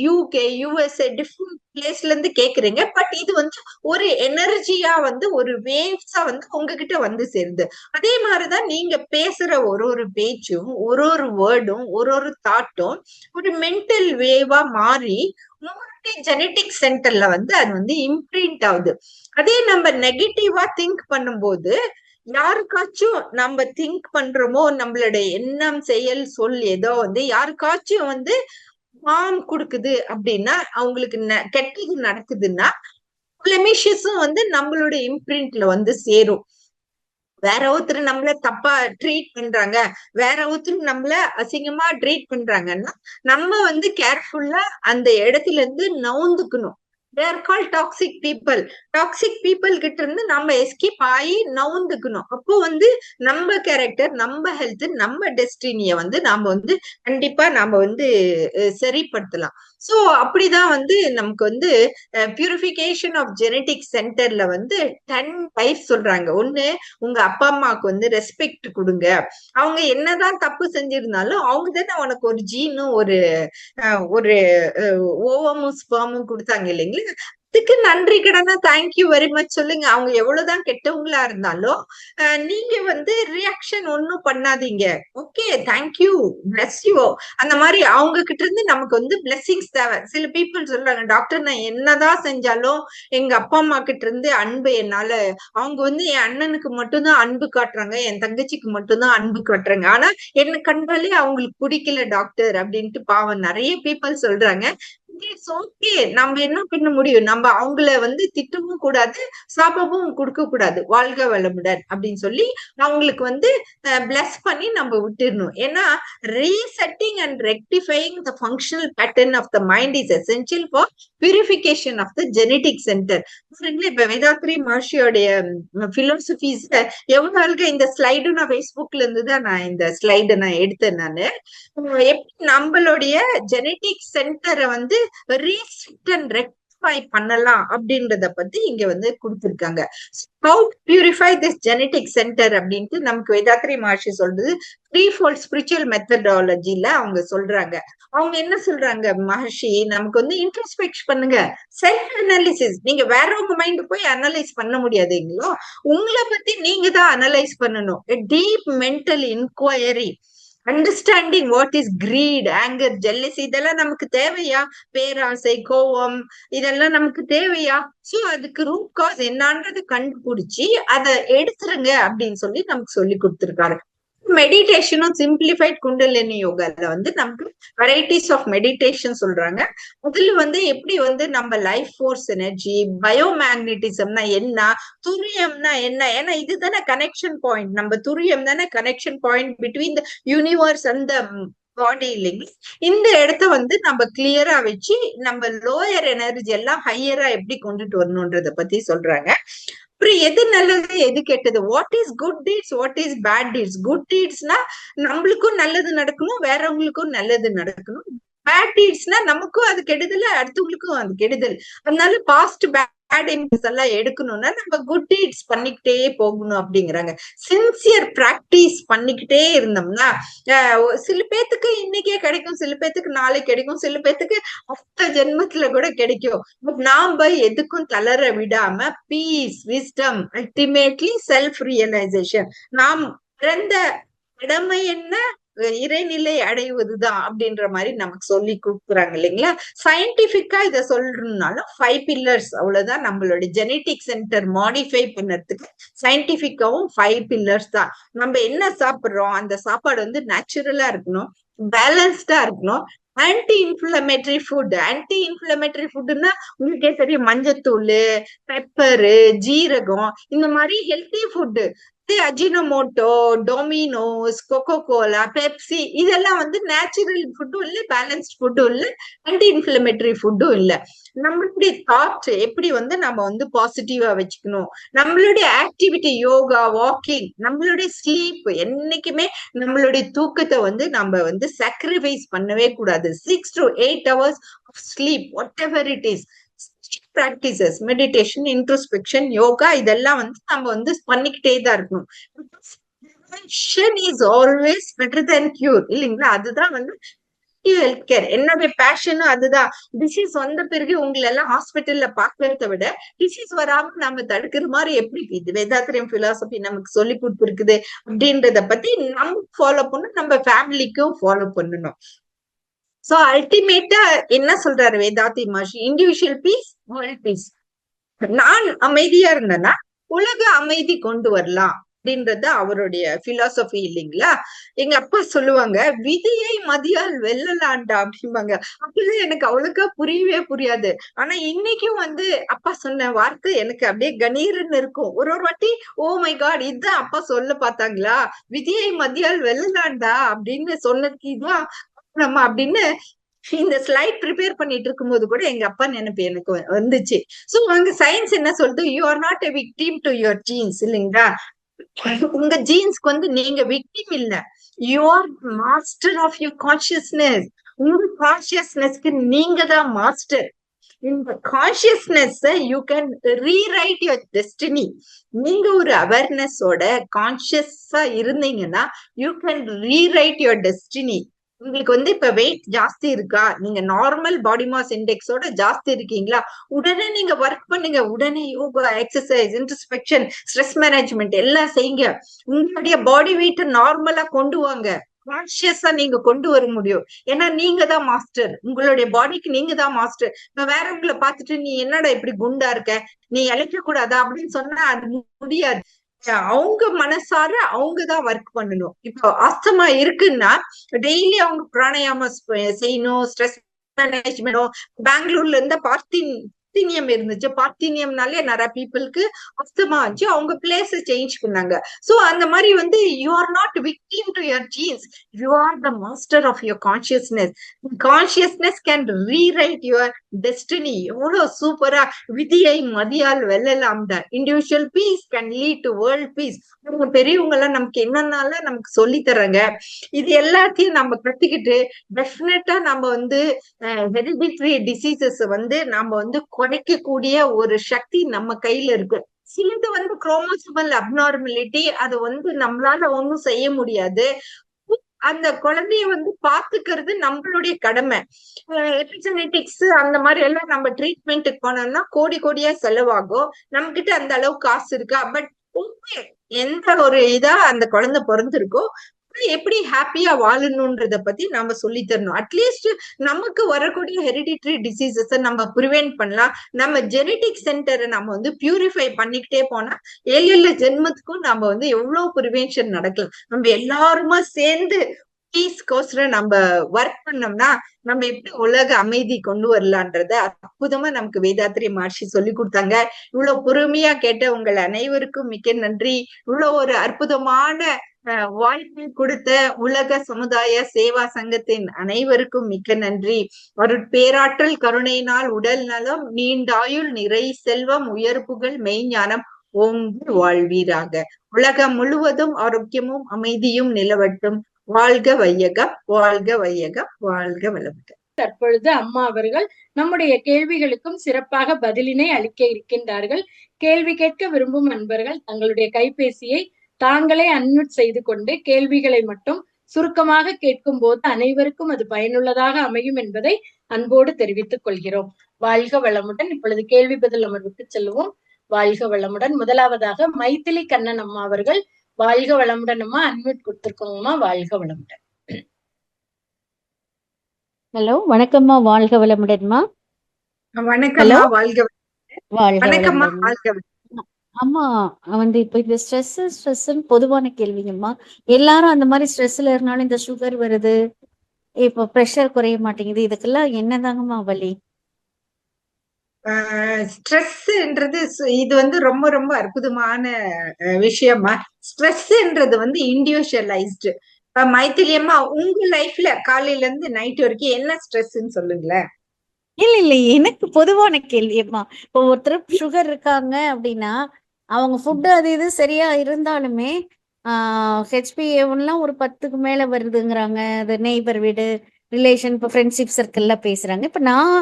UK, USA, different பிளேஸ்ல இருந்து கேக்குறீங்க. பட் இது வந்து ஒரு எனர்ஜியா வந்து ஒரு வேவ்ஸா வந்து உங்ககிட்ட வந்து சேருது. அதே மாதிரிதான் நீங்க பேசுற ஒரு பேச்சும் ஒரு வேர்டும் ஒரு தாட்டும் ஒரு மென்டல் வேவா மாறி உங்களுடைய ஜெனெட்டிக் சென்டர்ல வந்து அது வந்து இம்ப்ரிண்ட் ஆகுது. அதே நம்ம நெகட்டிவா திங்க் பண்ணும்போது யாருக்காச்சும் நம்ம திங்க் பண்றோமோ, நம்மளுடைய எண்ணம் செயல் சொல் ஏதோ வந்து யாருக்காச்சும் வந்து ஹார்ம் கொடுக்குது அப்படின்னா, அவங்களுக்கு கெட்டது நடக்குதுன்னா பிளெமிஷஸும் வந்து நம்மளோட இம்ப்ரிண்ட்ல வந்து சேரும். வேற ஒருத்தர் நம்மள தப்பா ட்ரீட் பண்றாங்க, வேற ஒருத்தர் நம்மள அசிங்கமா ட்ரீட் பண்றாங்கன்னா நம்ம வந்து கேர்ஃபுல்லா அந்த இடத்துல இருந்து நவுந்துக்கணும். they are called toxic people. Toxic people கிட்ட இருந்து நம்ம எஸ்கேப் ஆகி நவுந்துக்கணும். அப்போ வந்து நம்ம கேரக்டர், நம்ம ஹெல்த், நம்ம டெஸ்டினிய வந்து நாம வந்து கண்டிப்பா நாம வந்து சரிப்படுத்தலாம். சோ அப்படிதான் வந்து நமக்கு வந்து பியூரிபிகேஷன் ஆஃப் ஜெனெட்டிக் சென்டர்ல வந்து 10 டைப்ஸ் சொல்றாங்க. ஒண்ணு, உங்க அப்பா அம்மாவுக்கு வந்து ரெஸ்பெக்ட் கொடுங்க. அவங்க என்னதான் தப்பு செஞ்சிருந்தாலும் அவங்க தானே உனக்கு ஒரு ஜீனும் ஒரு ஓவமும் ஸ்பெர்மும் கொடுத்தாங்க இல்லைங்களா. அதுக்கு நன்றி கடனா தேங்க்யூ வெரி மச் சொல்லுங்க. அவங்க எவ்வளவுதான் கெட்டவங்களா இருந்தாலும் நீங்க வந்து ரியாக்ஷன் ஒன்னும் பண்ணாதீங்க. Okay, thank you, bless you. அந்த மாதிரி அவங்க கிட்ட இருந்து நமக்கு வந்து பிளெஸிங்ஸ் தேவை. சில பீப்புள் சொல்றாங்க, டாக்டர் நான் என்னதான் செஞ்சாலும் எங்க அப்பா அம்மா கிட்ட இருந்து அன்பு என்னால, அவங்க வந்து என் அண்ணனுக்கு மட்டும்தான் அன்பு காட்டுறாங்க, என் தங்கச்சிக்கு மட்டும்தான் அன்பு காட்டுறாங்க, ஆனா என்ன கண்டாலே அவங்களுக்கு பிடிக்கல டாக்டர் அப்படின்ட்டு பாவம் நிறைய பீப்புள் சொல்றாங்க. ஓகே, நம்ம என்ன பண்ண முடியும், நம்ம அவங்கள வந்து திட்டவும் கூடாது, சாபமும் கொடுக்க கூடாது. வாழ்க வளமுடன் அப்படின்னு சொல்லி அவங்களுக்கு வந்து பிளஸ் பண்ணி நம்ம விட்டுறணும். ஏன்னா resetting and rectifying the functional pattern of the mind is essential for purification of the genetic centre. இப்ப வேதாத்ரி மகர்ஷியோடைய பிலோசபிஸ்ல எவ்வளவு அழகா இந்த ஸ்லைடு நான் பேஸ்புக்ல இருந்து தான் நான் இந்த ஸ்லைடை நான் எடுத்தேன். நானு எப்படி நம்மளுடைய ஜெனெட்டிக் சென்டரை வந்து ரீசெட் அண்ட் ரெக்டிஃபை பண்ணலாம் அப்படின்றத பத்தி இங்க வந்து கொடுத்திருக்காங்க. How to purify this genetic center அப்படின்ட்டு நமக்கு வேதாத்ரி மகர்ஷி சொல்றது த்ரீஃபோல்ட் ஸ்பிரிச்சுவல் மெத்தடாலஜில அவங்க சொல்றாங்க. அவங்க என்ன சொல்றாங்க, மகர்ஷி நமக்கு வந்து இன்ட்ரோஸ்பெக்ட் பண்ணுங்க, செல்ஃப் அனாலிசிஸ். நீங்க வேறவங்க மைண்ட் போய் அனலைஸ் பண்ண முடியாதுங்களோ, உங்களை பத்தி நீங்க தான் அனலைஸ் பண்ணணும். Deep mental inquiry, understanding what is greed, anger, jealousy, இதெல்லாம் நமக்கு தேவையா? பேராசை, கோபம், இதெல்லாம் நமக்கு தேவையா? சோ அதுக்கு ரூட் காஸ் என்னன்றது கண்டுபிடிச்சி அதை எடுத்துருங்க அப்படின்னு சொல்லி நமக்கு சொல்லி கொடுத்திருக்காரு. மெடிடேஷனும் சிம்பிளிஃபைட் குண்டலினி யோகால வந்து நமக்கு வெரைட்டிஸ் ஆஃப் மெடிடேஷன் சொல்றாங்க. அதுல வந்து எப்படி வந்து நம்ம லைஃப் ஃபோர்ஸ் எனர்ஜி, பயோமேக்னட்டிசம்னா என்ன, துரியம்னா என்ன, ஏன்னா இதுதானே கனெக்ஷன் பாயிண்ட். நம்ம துரியம் தானே connection point between the universe and the body இல்லைங்க. இந்த இடத்த வந்து நம்ம கிளியரா வச்சு நம்ம லோயர் எனர்ஜி எல்லாம் ஹையரா எப்படி கொண்டுட்டு வரணும்ன்றத பத்தி சொல்றாங்க. அப்புறம் எது நல்லது எது கெட்டது, what is good deeds, what is bad deeds. Good டீட்ஸ்னா நம்மளுக்கும் நல்லது நடக்கணும், வேறவங்களுக்கும் நல்லது நடக்கணும். பேட் டீட்ஸ்னா நமக்கும் அது கெடுதல், அடுத்தவங்களுக்கும் அது கெடுதல். அதனால பாஸ்ட் பேட் இம்பல்ஸ் எல்லாம் எடுக்கணும்னா நம்ம குட் டீட்ஸ் பண்ணிக்கிட்டே போகணும் அப்படிங்கிறாங்க. சின்சியர் பிராக்டிஸ் பண்ணிக்கிட்டே இருந்தோம்னா சில பேத்துக்கு இன்னைக்கே கிடைக்கும், சில பேத்துக்கு நாளைக்கு கிடைக்கும், சில பேத்துக்கு அடுத்த ஜென்மத்துல கூட கிடைக்கும். பட் நாம எதுக்கும் தளர விடாம peace, wisdom, ultimately self realisation, நாம் பிறந்த கடமை என்ன, இறைநிலை அடைவதுதான் அப்படின்ற மாதிரி நமக்கு சொல்லி கொடுக்குறாங்க இல்லைங்களா. சயின்டிபிக்கா இத சொல்றதுனால 5 பில்லர்ஸ் அவ்வளவுதான். நம்மளோட ஜெனட்டிக் சென்டர் மாடிஃபை பண்ணறதுக்கு சயின்டிபிக்காவும் 5 பில்லர்ஸ் தான். நம்ம என்ன சாப்பிடுறோம், அந்த சாப்பாடு வந்து நேச்சுரலா இருக்கணும், பேலன்ஸ்டா இருக்கணும். Anti inflammatory food, anti inflammatory ஃபுட்னா உங்களுக்கே தெரியும், மஞ்சத்தூள், பெப்பரு, ஜீரகம், இந்த மாதிரி healthy food. Ajinomoto, Domino's, Coca Cola, Pepsi, இதெல்லாம் வந்து நேச்சுரல் ஃபுட்டும் இல்ல, பேலன்ஸ்ட் ஃபுட்டும் இல்ல, ஆன்டி இன்ஃபிளமேட்டரி ஃபுட்டும் இல்ல. நம்மளுடைய தாட் எப்படி வந்து நம்ம வந்து பாசிட்டிவா வச்சுக்கணும், நம்மளுடைய ஆக்டிவிட்டி, யோகா, வாக்கிங், நம்மளுடைய ஸ்லீப், என்னைக்குமே நம்மளுடைய தூக்கத்தை வந்து நம்ம வந்து சாக்ரிஃபைஸ் பண்ணவே கூடாது. 6 to 8 hours of sleep, whatever it is. Practices, meditation, introspection, yoga, இதெல்லாம் வந்து நம்ம வந்து பண்ணிக்கிட்டே தான் இருக்கணும். Is always better then cure இல்லைங்களா. அதுதான் வந்து ஹெல்த் கேர். என்னுடைய பேஷனும் அதுதான். டிசீஸ் வந்த பிறகு உங்களை எல்லாம் ஹாஸ்பிட்டல்ல பாக்குறத விட டிசீஸ் வராம நம்ம தடுக்கிற மாதிரி எப்படி இது வேதாத்திரியம் பிலாசபி நமக்கு சொல்லி கொடுத்துருக்குது அப்படின்றத பத்தி நம்ம ஃபாலோ பண்ணணும், நம்ம ஃபேமிலிக்கும் ஃபாலோ பண்ணணும். சோ அல்டிமேட்டா என்ன சொல்றாரு வேதாந்தி மகர்ஷி, இண்டிவிஜுவல் பீஸ், வேர்ல்ட் பீஸ். நான் அமைதியா இருந்தேன்னா உலக அமைதி கொண்டு வரலாம் அப்படின்றது அவருடைய பிலாசபி இல்லைங்களா. எங்க அப்பா சொல்லுவாங்க, விதியை மதியால் வெல்லலாண்டா அப்படிம்பாங்க. அப்படிதான் எனக்கு அவ்வளவுக்கா புரியவே புரியாது. ஆனா இன்னைக்கும் வந்து அப்பா சொன்ன வார்த்தை எனக்கு அப்படியே கணீர்னு இருக்கும். ஒரு வாட்டி ஓ மை காட், இதுதான் அப்பா சொல்ல பார்த்தாங்களா, விதியை மதியால் வெல்லலாண்டா அப்படின்னு சொன்னதுக்கு இதுதான் நம்ம அப்படின்னு இந்த ஸ்லைட் ப்ரிப்பேர் பண்ணிட்டு இருக்கும்போது கூட எங்க அப்பா நினைப்பு எனக்கு வந்துச்சு. சோ அங்க சயின்ஸ் என்ன சொல்றது, you are not a victim to your genes இல்லைங்களா. உங்க ஜீன்ஸ்க்கு வந்து நீங்க விக்டிம் இல்ல, you are master of your consciousness. உங்க கான்சியஸ்னஸ்க்கு நீங்க தான் மாஸ்டர். இந்த consciousness you can rewrite your destiny. நீங்க ஒரு அவேர்னஸோட கான்சியஸா இருந்தீங்கன்னா you can rewrite your destiny. உங்களுக்கு வந்து இப்ப வெயிட் ஜாஸ்தி இருக்கா, நீங்க நார்மல் பாடி மாஸ் இண்டெக்ஸோட ஜாஸ்தி இருக்கீங்களா, உடனே நீங்க ஒர்க் பண்ணுங்க, உடனே yoga, exercise, introspection, stress management எல்லாம் செய்யுங்க. உங்களுடைய பாடி வெயிட் நார்மலா கொண்டு வாங்க, கான்சியஸா நீங்க கொண்டு வர முடியும். ஏன்னா நீங்க தான் மாஸ்டர், உங்களுடைய பாடிக்கு நீங்க தான் மாஸ்டர். இப்ப வேறவங்களை பார்த்துட்டு நீ என்னடா இப்படி குண்டா இருக்க, நீ இழைக்க கூடாதா அப்படின்னு சொன்னா அது முடியாது. அவங்க மனசார அவங்கதான் ஒர்க் பண்ணணும். இப்போ அஸ்தமா இருக்குன்னா டெய்லி அவங்க பிராணாயாமம் செய்யணும், ஸ்ட்ரெஸ் மேனேஜ்மெண்ட். பெங்களூர்ல இருந்த பார்த்தீனியம் இருந்துச்சு, பார்த்தீனியம்னாலே நிறைய பீப்புளுக்கு அஸ்தமா ஆச்சு, அவங்க பிளேஸ் சேஞ்ச் பண்ணாங்க. சோ அந்த மாதிரி வந்து you are not victim to your genes, you are the master of your consciousness. Consciousness can rewrite your destiny. எவ்வளவு சூப்பரா, விதியை மதியால் வெல்லலாம் தான். Individual peace can lead to world peace. பெரியவங்க எல்லாம் நமக்கு என்னன்னால நமக்கு சொல்லி தராங்க. இது எல்லாத்தையும் நம்ம கத்துக்கிட்டு டெஃபினட்டா நம்ம வந்து ஹெரிடிட்டரி டிசீசஸ் வந்து நம்ம வந்து குறைக்கக்கூடிய ஒரு சக்தி நம்ம கையில இருக்கு. சிலது வந்து குரோமோசோமல் அப்நார்மலிட்டி, அது வந்து நம்மளால ஒன்றும் செய்ய முடியாது. அந்த குழந்தைய வந்து பாத்துக்கிறது நம்மளுடைய கடமை. எபிஜெனெட்டிக்ஸ் அந்த மாதிரி எல்லாம் நம்ம ட்ரீட்மெண்ட்டுக்கு போனோம்னா கோடி கோடியா செலவாகும். நம்ம கிட்ட அந்த அளவு காசு இருக்கா? பட் எந்த ஒரு இதா அந்த குழந்தை பிறந்திருக்கோ எப்படி ஹாப்பியா வாழணும்ன்றத பத்தி நாம சொல்லி தரணும். அட்லீஸ்ட் நமக்கு வரக்கூடிய ஹெரிடிட்டரி டிசீசஸ் நம்ம ப்ரிவென்ட் பண்ணலாம். நம்ம ஜெனடிக் சென்டரை நம்ம வந்து பியூரிஃபை பண்ணிக்கிட்டே போனா 7 ஜென்மத்துக்கும் நம்ம வந்து எவ்வளவு ப்ரிவென்ஷன் நடக்கலாம். நம்ம எல்லாருமா சேர்ந்து பீஸ்கோசரம் நம்ம ஒர்க் பண்ணோம்னா நம்ம எப்படி உலக அமைதி கொண்டு வரலான்றத அற்புதமா நமக்கு வேதாத்திரி மகர்ஷி சொல்லி கொடுத்தாங்க. இவ்வளவு பொறுமையா கேட்ட உங்கள் அனைவருக்கும் மிக்க நன்றி. இவ்வளவு ஒரு அற்புதமான வாய்ப்பு கொடுத்த உலக சமுதாய சேவா சங்கத்தின் அனைவருக்கும் மிக்க நன்றி. பேராற்றல் கருணையினால் உடல் நலம், நீண்டாயுள், நிறை செல்வம், உயர் புகழ், மெய்ஞானம் ஓங்கி வாழ்வீராக. உலகம் முழுவதும் ஆரோக்கியமும் அமைதியும் நிலவட்டும். வாழ்க வையகம், வாழ்க வையகம், வாழ்க வளமுடன். தற்பொழுது அம்மா அவர்கள் நம்முடைய கேள்விகளுக்கும் சிறப்பாக பதிலினை அளிக்க இருக்கின்றார்கள். கேள்வி கேட்க விரும்பும் அன்பர்கள் தங்களுடைய கைபேசியை தாங்களே அன்மியூட் செய்து கொண்டு கேள்விகளை மட்டும் சுருக்கமாக கேட்கும் போது அனைவருக்கும் அது பயனுள்ளதாக அமையும் என்பதை அன்போடு தெரிவித்துக் கொள்கிறோம். வாழ்க வளமுடன். இப்பொழுது கேள்வி பதில் அமர்வுக்கு செல்வோம். வாழ்க வளமுடன். முதலாவதாக மைதிலி கண்ணன் அம்மா அவர்கள். வாழ்க வளமுடன் அம்மா, அன்மியூட் கொடுத்திருக்கோங்கம்மா. வாழ்க வளமுடன். ஹலோ, வணக்கம்மா. வாழ்க வளமுடன்மா. வணக்கம்மா. வாழ்க வணக்கம்மா. வளமுடன். வாழ்க அம்மா வந்து இப்ப இந்த ஸ்ட்ரெஸ் பொதுவான கேள்விங்கம்மா. எல்லாரும் அந்த மாதிரி ஸ்ட்ரெஸ்ல இருந்தாலும் இந்த சுகர் வருது, இப்போ ப்ரெஷர் குறைய மாட்டேங்குது, இதுக்கெல்லாம் என்னதாங்கம்மா வழி? ஸ்ட்ரெஸ்ன்றது இது வந்து ரொம்ப ரொம்ப அற்புதமான விஷயமா. ஸ்ட்ரெஸ்ன்றது வந்து இண்டிவிஜுவலைஸ்டு. மைத்திலியம்மா, உங்க லைஃப்ல காலையில இருந்து நைட் வரைக்கும் என்ன ஸ்ட்ரெஸ்ன்னு சொல்லுங்களேன். இல்ல எனக்கு பொதுவான கேள்வியம்மா. இப்போ ஒருத்தர் சுகர் இருக்காங்க அப்படின்னா அவங்க ஃபுட்டு அது இது சரியா இருந்தாலுமே ஹெச்பிஏலாம் ஒரு 10க்கு மேல வருதுங்கிறாங்க. அது நெய்பர் வீடு, ரிலேஷன், இப்போ ஃப்ரெண்ட்ஷிப் சர்க்கிள்ல பேசுறாங்க. இப்ப நான்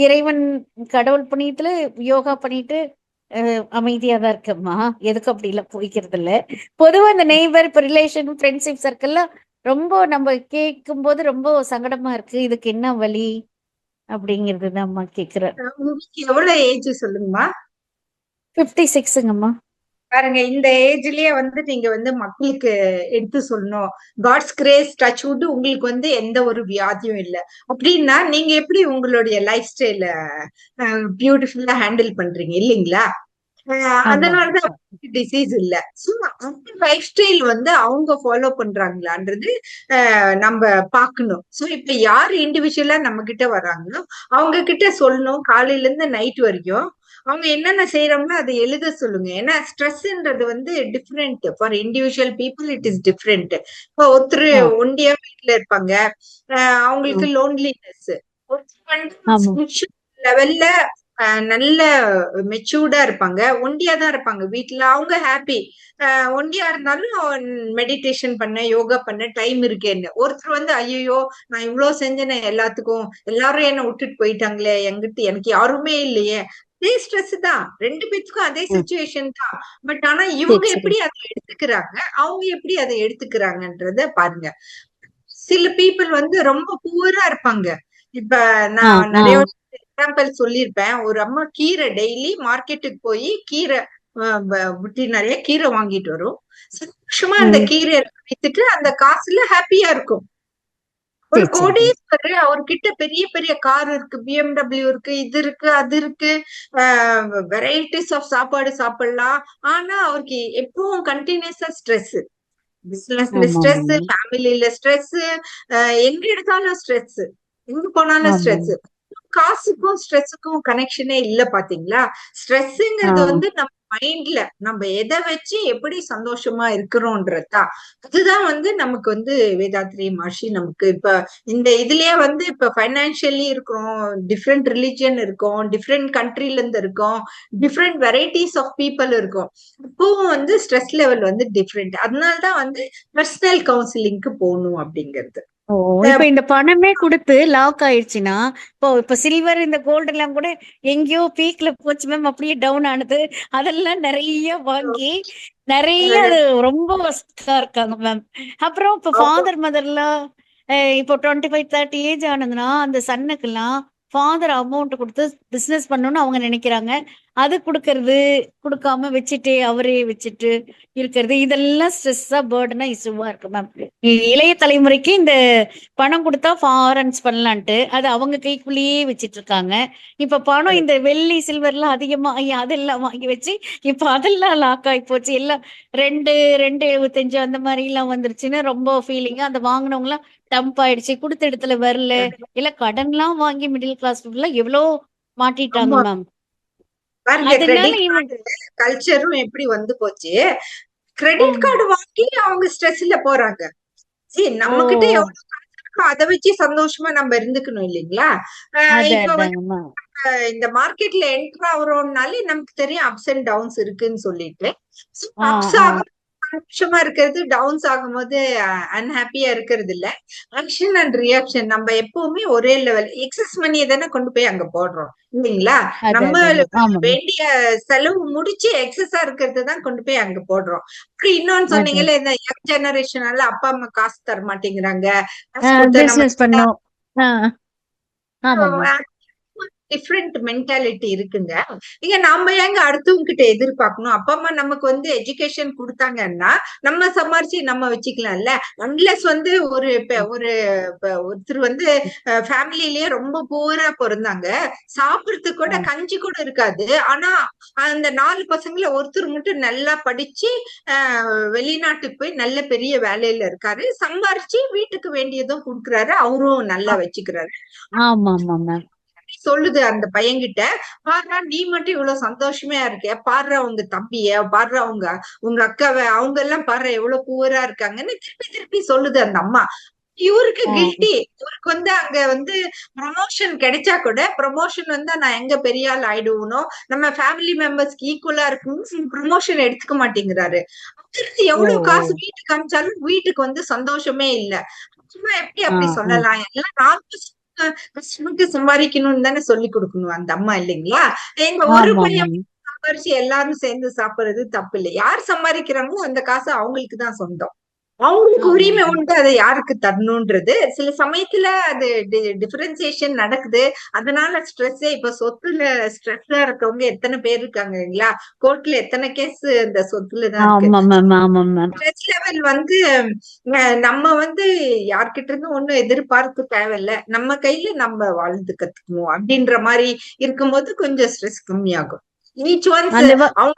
இறைவன் கடவுள் புண்ணியத்துல யோகா பண்ணிட்டு அமைதியா தான் இருக்கேம்மா. எதுக்கு அப்படி எல்லாம் போய்க்கிறது இல்ல. பொதுவா இந்த நெய்பர், இப்போ ரிலேஷன், ஃப்ரெண்ட்ஷிப் சர்க்கிள்ல ரொம்ப நம்ம கேட்கும் போது ரொம்ப சங்கடமா இருக்கு. இதுக்கு என்ன வழி அப்படிங்கிறது தான் அம்மா கேக்குறேன். உங்களுக்கு எவ்வளவு ஏஜ் சொல்லுங்கம்மா. 56ங்கம்மா. பாருங்க, இந்த ஏஜ்லயே வந்து நீங்க வந்து மக்களுக்கு எடுத்து சொல்லணும். காட்ஸ் கிரேஸ் டச் வுட், உங்களுக்கு வந்து எந்த ஒரு வியாதியும் இல்லை அப்படின்னா நீங்க எப்படி உங்களுடைய லைஃப் ஸ்டைல பியூட்டிஃபுல்லா ஹேண்டில் பண்றீங்க இல்லைங்களா? அதனாலதான் டிசீஸ் இல்ல. சோ அந்த லைஃப் ஸ்டைல் வந்து அவங்க ஃபாலோ பண்றாங்களான்றது நம்ம பாக்கணும். சோ இப்ப யார் இண்டிவிஜுவலா நம்ம கிட்ட வராங்களோ அவங்க கிட்ட சொல்லணும். காலையில இருந்து நைட் வரைக்கும் அவங்க என்னென்ன செய்யறாங்களோ அதை எழுத சொல்லுங்க. ஏன்னா ஸ்ட்ரெஸ்ன்றது வந்து different. For individual people it is different. இப்போ ஒருத்தர் ஒண்டியா வீட்டுல இருப்பாங்க, அவங்களுக்கு லோன்லினஸ். லெவல்ல நல்ல மெச்சூர்டா இருப்பாங்க, ஒண்டியா தான் இருப்பாங்க வீட்டுல, அவங்க ஹாப்பி. ஒண்டியா இருந்தாலும் மெடிடேஷன் பண்ண, யோகா பண்ண டைம் இருக்கேன்னு. ஒருத்தர் வந்து ஐயோ நான் இவ்வளவு செஞ்சேனே எல்லாத்துக்கும், எல்லாரும் என்ன விட்டுட்டு போயிட்டாங்களே, எங்கிட்ட எனக்கு யாருமே இல்லையே. அதே ஸ்ட்ரெஸ் தான், 2 பேத்துக்கும் அதே சிச்சுவேஷன் தான். பட் ஆனா இவங்க எப்படி அதை எடுத்துக்கிறாங்க, அவங்க எப்படி அதை எடுத்துக்கிறாங்கன்றத பாருங்க. சில பீப்புள் வந்து ரொம்ப புவரா இருப்பாங்க. இப்ப நான் நிறைய எக்ஸாம்பிள் சொல்லியிருப்பேன். ஒரு அம்மா கீரை டெய்லி மார்க்கெட்டுக்கு போய் கீரை புட்டி நிறைய கீரை வாங்கிட்டு வரும். சந்தோஷமா அந்த கீரை வித்துட்டு அந்த காசுல ஹாப்பியா இருக்கும். ஒரு கோடீஸ்வரர், அவர்கிட்ட பெரிய பெரிய கார் இருக்கு, BMW இருக்கு, இது இருக்கு, அது இருக்கு, வெரைட்டிஸ் ஆஃப் சாப்பாடு சாப்பிடலாம். ஆனா அவருக்கு எப்பவும் கண்டினியூஸா ஸ்ட்ரெஸ். பிசினஸ்ல ஸ்ட்ரெஸ், ஃபேமிலில ஸ்ட்ரெஸ், எங்க எடுத்தாலும் ஸ்ட்ரெஸ், எங்க போனாலும் ஸ்ட்ரெஸ். காசுக்கும் ஸ்ட்ரெஸ்ஸுக்கும் கனெக்ஷனே இல்ல பாத்தீங்களா? ஸ்ட்ரெஸ்ங்கிறது வந்து நம்ம மைண்ட்ல நம்ம எதை வச்சு எப்படி சந்தோஷமா இருக்கிறோம்ன்றதுதான். அதுதான் வந்து நமக்கு வந்து வேதாத்ரி மகர்ஷி நமக்கு இப்ப இந்த இதுலயே வந்து இப்ப பைனான்சியலி இருக்கிறோம், டிஃப்ரெண்ட் ரிலிஜியன் இருக்கோம், டிஃப்ரெண்ட் கண்ட்ரில இருந்து இருக்கோம், டிஃப்ரெண்ட் வெரைட்டிஸ் ஆஃப் பீப்புள் இருக்கும். இப்பவும் வந்து ஸ்ட்ரெஸ் லெவல் வந்து டிஃப்ரெண்ட். அதனாலதான் வந்து பர்சனல் கவுன்சிலிங்க்கு போகணும் அப்படிங்கிறது. இப்ப இந்த பணமே கொடுத்து லாக் ஆயிடுச்சுன்னா, இப்ப சில்வர், இந்த கோல்டு எல்லாம் கூட எங்கேயோ பீக்ல போச்சு மேம், அப்படியே டவுன் ஆனது. அதெல்லாம் நிறைய வாங்கி நிறைய அது ரொம்ப வசதியா இருக்காங்க மேம். அப்புறம் இப்ப ஃபாதர் மதர்லாம் இப்போ 25-30 ஏஜ் ஆனதுன்னா அந்த சன்னுக்கெல்லாம் ஃபாதர் அமௌண்ட் கொடுத்து பிசினஸ் பண்ணணும்னு அவங்க நினைக்கிறாங்க. அது கொடுக்காம வச்சுட்டு அவரே வச்சுட்டு இருக்கிறது, இதெல்லாம் ஸ்ட்ரெஸ்ஸா பேர்டனா இஷ்யூவா இருக்கு மேம். இளைய தலைமுறைக்கு இந்த பணம் கொடுத்தா ஃபாரன்ஸ் பண்ணலான்ட்டு அது அவங்க கைக்குள்ளேயே வச்சிட்டு இருக்காங்க. இப்ப பணம் இந்த வெள்ளி சில்வர்லாம் அதிகமா அதெல்லாம் வாங்கி வச்சு இப்ப அதெல்லாம் லாக் ஆகி போச்சு. எல்லாம் 2.75 அந்த மாதிரி எல்லாம் வந்துருச்சுன்னு ரொம்ப ஃபீலிங்கா அந்த வாங்கினவங்க எல்லாம் டம்ப் ஆயிடுச்சு, கொடுத்த இடத்துல வரல, இல்ல கடன்லாம் வாங்கி மிடில் கிளாஸ் எல்லாம் எவ்வளவு மாட்டிட்டாங்க ஆமா மேம். பாருங்க, அதனால கிரெடிட் இவங்க கார்டு கல்ச்சரும் எப்படி வந்து போச்சு. கிரெடிட் கார்டு வாங்கி அவங்க ஸ்ட்ரெஸ்ல போறாங்க. சரி, ஓ நம்ம கிட்ட எவ்வளவு காசு இருக்கோ அதை வச்சு சந்தோஷமா நம்ம இருந்துக்கணும் இல்லைங்களா? இப்ப வந்து அதாங்கம்மா. இந்த மார்க்கெட்ல என்டர் ஆகுறோம்னாலே நமக்கு தெரியும் அப்ஸ் அண்ட் டவுன்ஸ் இருக்குன்னு சொல்லிட்டு. அப்ஸ் ஆ ஆகும் சந்தோஷமா இருக்கிறது, டவுன்ஸ் ஆகும்போது அன்ஹாப்பியா இருக்கிறது இல்ல. ஆக்ஷன் அண்ட் ரியாக்ஷன் நம்ம எப்பவுமே ஒரே லெவல். எக்ஸஸ் மணியை தானே கொண்டு போய் அங்க போடுறோம் இல்லைங்களா? நம்ம ஆமாம்மா. வேண்டிய செலவு முடிச்சு எக்ஸஸா இருக்கிறது தான் கொண்டு போய் அங்க போடுறோம். அப்படி இன்னொன்னு அது சொன்னீங்கல்ல, இந்த யங் ஜெனரேஷனால அப்பா அம்மா காசு தர மாட்டேங்கிறாங்க, காசு கொடுத்தா நம்ம பிசினஸ் பண்ணோம். ஆமாம்மா. டிஃப்ரெண்ட் மென்டாலிட்டி இருக்குங்க. இங்க நாம ஏங்க அடுத்தவங்க கிட்ட எதிர்பார்க்கணும்? அப்பா அம்மா நமக்கு வந்து எஜுகேஷன் கொடுத்தாங்கன்னா நம்ம சம்பாரிச்சு நம்ம வச்சுக்கலாம்ல. அன்லெஸ் வந்து ஒருத்தர் வந்து ஃபேமிலிலயே ரொம்ப பூரா பிறந்தாங்க, சாப்பிடறதுக்கு கூட கஞ்சி கூட இருக்காது. ஆனா அந்த 4 பசங்கள ஒருத்தர் மட்டும் நல்லா படிச்சு வெளிநாட்டுக்கு போய் நல்ல பெரிய வேலையில இருக்காரு, சம்பாரிச்சு வீட்டுக்கு வேண்டியதும் கொடுக்குறாரு, அவரும் நல்லா வச்சுக்கிறாரு. ஆமாம்மா. சொல்லுது அந்த பையன்கிட்ட, பாருடா நீ மட்டும் இவ்வளவு சந்தோஷமா இருக்க, பாருடா உங்க தம்பிய, பாருடா உங்க அக்காவை, அவங்க எல்லாம் பாரு எவ்வளவு பூரா இருக்காங்கன்னு திருப்பி திருப்பி சொல்லுது அந்த அம்மா. இவருக்கு கில்ட்டி. இவருக்கு வந்து அங்க வந்து ப்ரமோஷன் கிடைச்சா கூட, ப்ரமோஷன் வந்தா நான் எங்க பெரிய ஆள் ஆயிடுவனோ, நம்ம ஃபேமிலி மெம்பர்ஸ்க்கு ஈக்குவலா இருக்குன்னு ப்ரமோஷன் எடுத்துக்க மாட்டேங்கிறாரு. எவ்வளவு காசு வீட்டுக்கு அனுப்பிச்சாலும் வீட்டுக்கு வந்து சந்தோஷமே இல்ல. சும்மா எப்படி அப்படி சொல்லலாம்? எல்லாம் 4 கஷ்டப்பட்டு சம்பாதிக்கணும்னு தானே சொல்லி கொடுக்கணும் அந்த அம்மா இல்லைங்களா? எங்க ஒரு பையன் சம்பாரிச்சு எல்லாரும் சேர்ந்து சாப்பிடுறது தப்பு இல்லை. யார் சம்பாதிக்கிறாங்களோ அந்த காசு அவங்களுக்கு தான் சொந்தம். அவங்களுக்கு உரிமை உண்டு அதை யாருக்கு தரணும்ன்றது. சில சமயத்துல அது டிஃபரன்சியேஷன் நடக்குது. அதனால ஸ்ட்ரெஸ்ஸே இப்ப சொத்துல ஸ்ட்ரெஸ்ஸா இருக்கவங்க எத்தனை பேர் இருக்காங்க இல்லைங்களா? கோர்ட்ல எத்தனை கேஸ் இந்த சொத்துலதான் இருக்கு. ஸ்ட்ரெஸ் லெவல் வந்து நம்ம வந்து யார்கிட்ட இருந்து ஒண்ணும் எதிர்பார்க்க தேவையில்ல, நம்ம கையில நம்ம வாழ்ந்து கத்துக்கணும் அப்படின்ற மாதிரி இருக்கும்போது கொஞ்சம் ஸ்ட்ரெஸ் கம்மியாகும். ஈச் ஒன்ஸ் அவங்க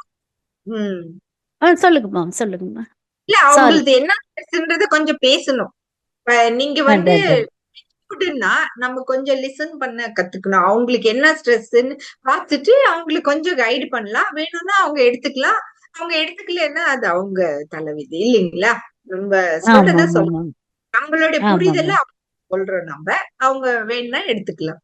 சொல்லுங்கம்மா. இல்ல அவங்களுக்கு என்ன ஸ்ட்ரெஸ்ன்றத கொஞ்சம் பேசணும். நீங்க வந்து நம்ம கொஞ்சம் லிசன் பண்ண கத்துக்கணும். அவங்களுக்கு என்ன ஸ்ட்ரெஸ்ன்னு பார்த்துட்டு அவங்களுக்கு கொஞ்சம் கைடு பண்ணலாம். வேணும்னா அவங்க எடுத்துக்கலாம், அவங்க எடுத்துக்கலன்னா அது அவங்க தலைவிதி இல்லைங்களா? நம்ம சொல்றத சொல்லணும். நம்மளுடைய புரிதல சொல்றோம் நம்ம, அவங்க வேணும்னா எடுத்துக்கலாம்.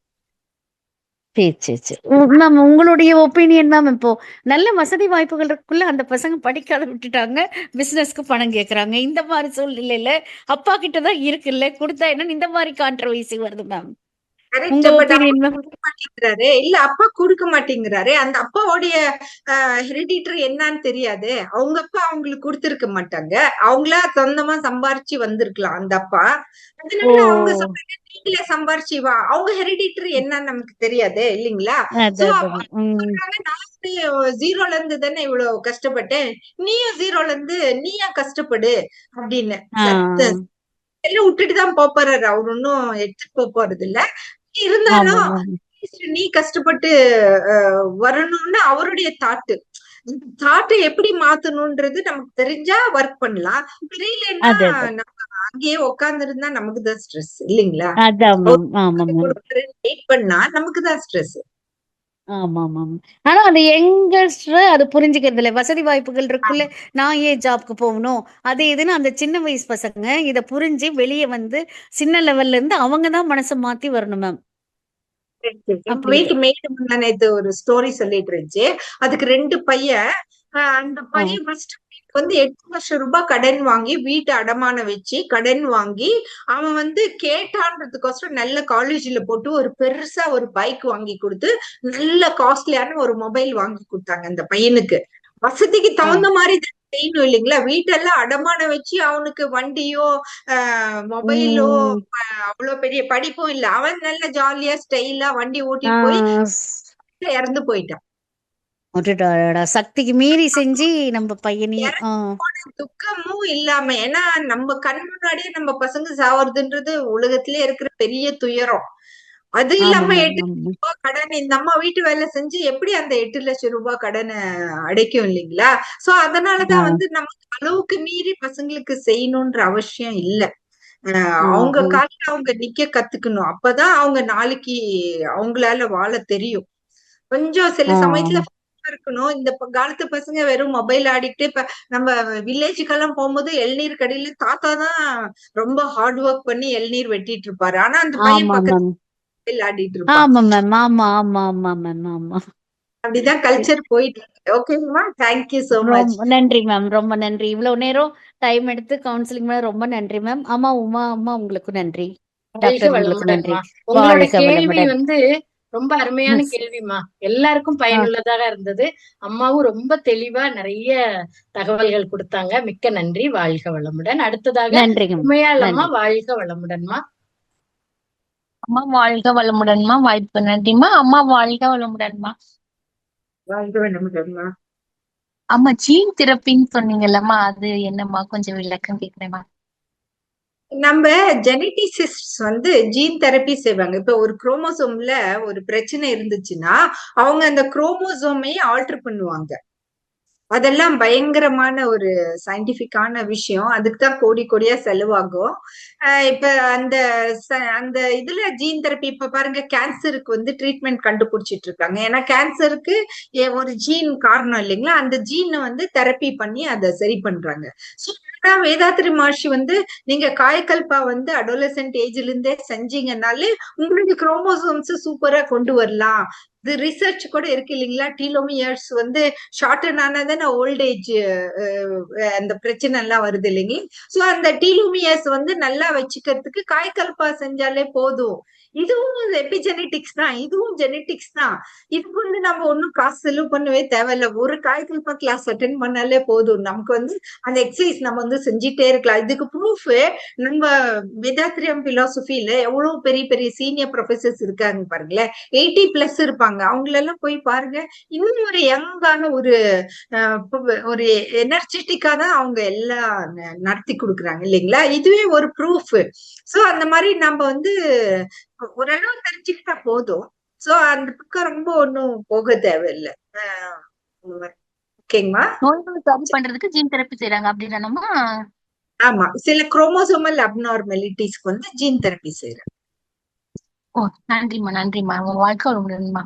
சரி மேம், உங்களுடைய ஒப்பீனியன் மேம். இப்போ நல்ல வசதி வாய்ப்புகள் இருக்குள்ள அந்த பசங்க படிக்காத விட்டுட்டாங்க, பிசினஸ்க்கு பணம் கேக்குறாங்க. இந்த மாதிரி சூழ்நிலையில அப்பா கிட்டதான் இருக்குல்ல, கொடுத்தா என்ன இந்த மாதிரி கான்ட்ரவர்சி வருது மேம். உங்க ஒப்பீனியன் மேம்? இல்ல அப்பா கொடுக்க மாட்டேங்கிறாரு. அந்த அப்பாவுடைய ஹெரிடிட்டரி என்னன்னு தெரியாது. அவங்க அப்பா அவங்களுக்கு கொடுத்திருக்க மாட்டாங்க. அவங்களா சொந்தமா சம்பாரிச்சு வந்திருக்கலாம் அந்த அப்பா. அதனால அவங்க சொல்றாங்க நீங்களே சம்பாரிச்சு வா. அவங்க ஹெரிடிட்டரி என்னன்னு நமக்கு தெரியாது இல்லைங்களா? நான் 0ல இருந்து தானே இவ்வளவு கஷ்டப்பட்டேன், நீயும் 0ல இருந்து நீயா கஷ்டப்படு அப்படின்னு எல்லாம் விட்டுட்டுதான் போறாரு. அவரு ஒன்னும் எடுத்துட்டு போறது இல்ல. இருந்தாலும் நீ கஷ்டப்பட்டு வரணும்னு அவருடைய தாட்டு எப்படி மாத்தணும்ன்றது நமக்கு தெரிஞ்சா ஒர்க் பண்ணலாம். தெரியலன்னா நம்ம அங்கேயே உட்கார்ந்து இருந்தா நமக்கு தான் ஸ்ட்ரெஸ் இல்லைங்களா? வெயிட் பண்ணா நமக்கு தான் ஸ்ட்ரெஸ். ஆனா அது யங்கஸ்டர் அது புரிஞ்சுக்கிறது இல்ல. வசதி வாய்ப்புகள் இருக்குள்ள நான் ஏன் ஜாப்க்கு போகணும் அது இதுன்னு அந்த சின்ன வயசு பசங்க இத புரிஞ்சு வெளியே வந்து சின்ன லெவல்ல இருந்து அவங்கதான் மனசை மாத்தி வரணும் மேம். வீட்டு மேய்டு நேத்து ஒரு ஸ்டோரி சொல்லிட்டு இருந்துச்சு. அதுக்கு 2 பையன். அந்த பையன் ஃபர்ஸ்ட் வந்து 8 லட்சம் ரூபாய் கடன் வாங்கி வீட்டு அடமானம் வச்சு கடன் வாங்கி அவன் வந்து கேட்டான்றதுக்கோசரம் நல்ல காலேஜ்ல போட்டு ஒரு பெருசா ஒரு பைக் வாங்கி கொடுத்து நல்ல காஸ்ட்லியான ஒரு மொபைல் வாங்கி கொடுத்தாங்க அந்த பையனுக்கு. வசதிக்கு தகுந்த மாதிரி செய்யணும் இல்லைங்களா? வீட்டெல்லாம் அடமானம் வச்சு அவனுக்கு வண்டியோ மொபைலோ உம் அவ்வளவு பெரிய படிப்பும் இல்ல. அவன் நல்ல ஜாலியா ஸ்டைலா வண்டி ஓட்டிட்டு போய் இறந்து போயிட்டான். அடடா, சக்திக்கு மீறி செஞ்சு நம்ம பையனையும் துக்கமும் இல்லாம, ஏன்னா நம்ம கண் முன்னாடியே நம்ம பசங்க சாவறதுன்றது உலகத்திலே இருக்கிற பெரிய துயரம். அது ஆமா இல்லாம மேம் 8 லட்சம் ரூபாய் கடன் இந்த அம்மா வீட்டு வேலை செஞ்சு எப்படி அந்த 8 லட்சம் ரூபாய் கடனை அடைக்கும் இல்லைங்களா? சோ அதனாலதான் வந்து நமக்கு அளவுக்கு மீறி பசங்களுக்கு செய்யணும்ன்ற அவசியம் இல்ல. அவங்க காலில அவங்க நிக்க கத்துக்கணும். அப்பதான் அவங்க நாளைக்கு அவங்களால வாழ தெரியும். கொஞ்சம் சில சமயத்துல இருக்கணும். இந்த காலத்து பசங்க வெறும் மொபைல் ஆடிட்டு இப்ப நம்ம வில்லேஜுக்கெல்லாம் போகும்போது இளநீர் கடையில தாத்தா தான் ரொம்ப ஹார்ட் ஒர்க் பண்ணி இளநீர் வெட்டிட்டு இருப்பாரு. ஆனா அந்த பையன் ஆமா பக்கத்துல மேம் மொபைல் ஆடிட்டு இருப்பான். ஆமா மேம் ஆமா ஆமா ஆமா மேம் ஆமா. அப்படிதான் கல்ச்சர் போயிட்டு இருக்கு. ஓகேங்களா? Thank you so much. ரொம்ப நன்றி மேம், ரொம்ப நன்றி. இவ்வளவு நேரம் டைம் எடுத்து கவுன்சிலிங் மேல ரொம்ப நன்றி மேம். அம்மா உமா அம்மா உங்களுக்கும் நன்றி. வாழ்க டாக்டர் உங்களுக்கு நன்றி. வளமுடன்மா. உங்களோட வாழ்க கேள்வி வளமுடன். வந்து ரொம்ப அருமையான கேள்விமா. எல்லாருக்கும் பயனுள்ளதாக இருந்தது. அம்மாவும் ரொம்ப தெளிவா நிறைய தகவல்கள் கொடுத்தாங்க. மிக்க நன்றி. வாழ்க வளமுடன். அடுத்ததாக நன்றிங்க உமையாள் அம்மா, நன்றி. வாழ்க வளமுடன்மா. அம்மா வாழ்க வளமுடன்மா. வாய்ப்பு நன்றிம்மா. அம்மா வாழ்க வளமுடன்மா. வாழ்க வளமுடன்மா. அம்மா ஜீன் தெரப்பின்னு சொன்னீங்கல்லம்மா, அது என்னம்மா? கொஞ்சம் விளக்கம் கேக்குறேம்மா. நம்ம ஜெனடிசிஸ்ட் வந்து ஜீன் தெரப்பி செய்வாங்க. இப்ப ஒரு குரோமோசோம்ல ஒரு பிரச்சனை இருந்துச்சுன்னா அவங்க அந்த குரோமோசோமையே ஆல்டர் பண்ணுவாங்க. அதெல்லாம் பயங்கரமான ஒரு சயின்டிபிக்கான விஷயம். அதுக்குதான் கோடி கோடியா செலவாகும். இப்ப அந்த அந்த இதுல ஜீன் தெரப்பி இப்ப பாருங்க, கேன்சருக்கு வந்து ட்ரீட்மெண்ட் கண்டுபிடிச்சிட்டு இருக்காங்க. ஏன்னா கேன்சருக்கு ஒரு ஜீன் காரணம் இல்லைங்களா? அந்த ஜீனை வந்து தெரப்பி பண்ணி அதை சரி பண்றாங்க. வேதாத்ரி மகர்ஷி வந்து நீங்க காயக்கல்பா வந்து அடோலசென்ட் ஏஜ்ல இருந்தே செஞ்சீங்கன்னாலே உங்களுக்கு குரோமோசோம்ஸ் சூப்பரா கொண்டு வரலாம். இது ரிசர்ச் கூட இருக்கு இல்லைங்களா? டீலோமியர்ஸ் வந்து ஷார்டன் ஆனதான ஓல்ட் ஏஜ் அந்த பிரச்சனை எல்லாம் வருது இல்லைங்களா? சோ அந்த டீலோமியர்ஸ் வந்து நல்லா வச்சுக்கிறதுக்கு காய்கல்பா செஞ்சாலே போதும். இதுவும் எபிஜெனெட்டிக்ஸ் தான், இதுவும் ஜெனெட்டிக்ஸ் தான். இதுக்கு வந்து நம்ம ஒன்னும் காசு செலவு பண்ணவே தேவையில்ல. ஒரு காய்கல்பா கிளாஸ் அட்டென்ட் பண்ணாலே போதும். நமக்கு வந்து அந்த எக்ஸசைஸ் நம்ம வந்து செஞ்சுட்டே இருக்கலாம். இதுக்கு ப்ரூஃப் நம்ம வேதாத்ரியம் பிலாசபில எவ்வளவு பெரிய பெரிய சீனியர் ப்ரொஃபசர்ஸ் இருக்காங்க பாருங்களேன். 80+ இருப்பாங்க. அவங்களெல்லாம் போய் பாருங்க. இன்னும் ஒரு யங்கான ஒரு எனர்ஜெட்டிக்கா தான் அவங்க எல்லாம் நடத்தி கொடுக்குறாங்க இல்லைங்களா? இதுவே ஒரு ப்ரூஃப். சோ அந்த மாதிரி நம்ம வந்து ஓரளவு தெரிஞ்சுக்கிட்டா போதும். சோ அந்த பக்கம் ரொம்ப ஒன்னும் போக தேவையில்லை. ஓகேங்களா? நோய்களை சரி பண்றதுக்கு ஜீன் தெரப்பி செய்யறாங்க அப்படிதானம்மா? ஆமா, சில குரோமோசோமல் அப்நார்மாலிட்டிஸ்க்கு வந்து ஜீன் தெரப்பி செய்யறாங்க. ஓ, நன்றிம்மா நன்றிம்மா. வாழ்க வளமுடன்மா.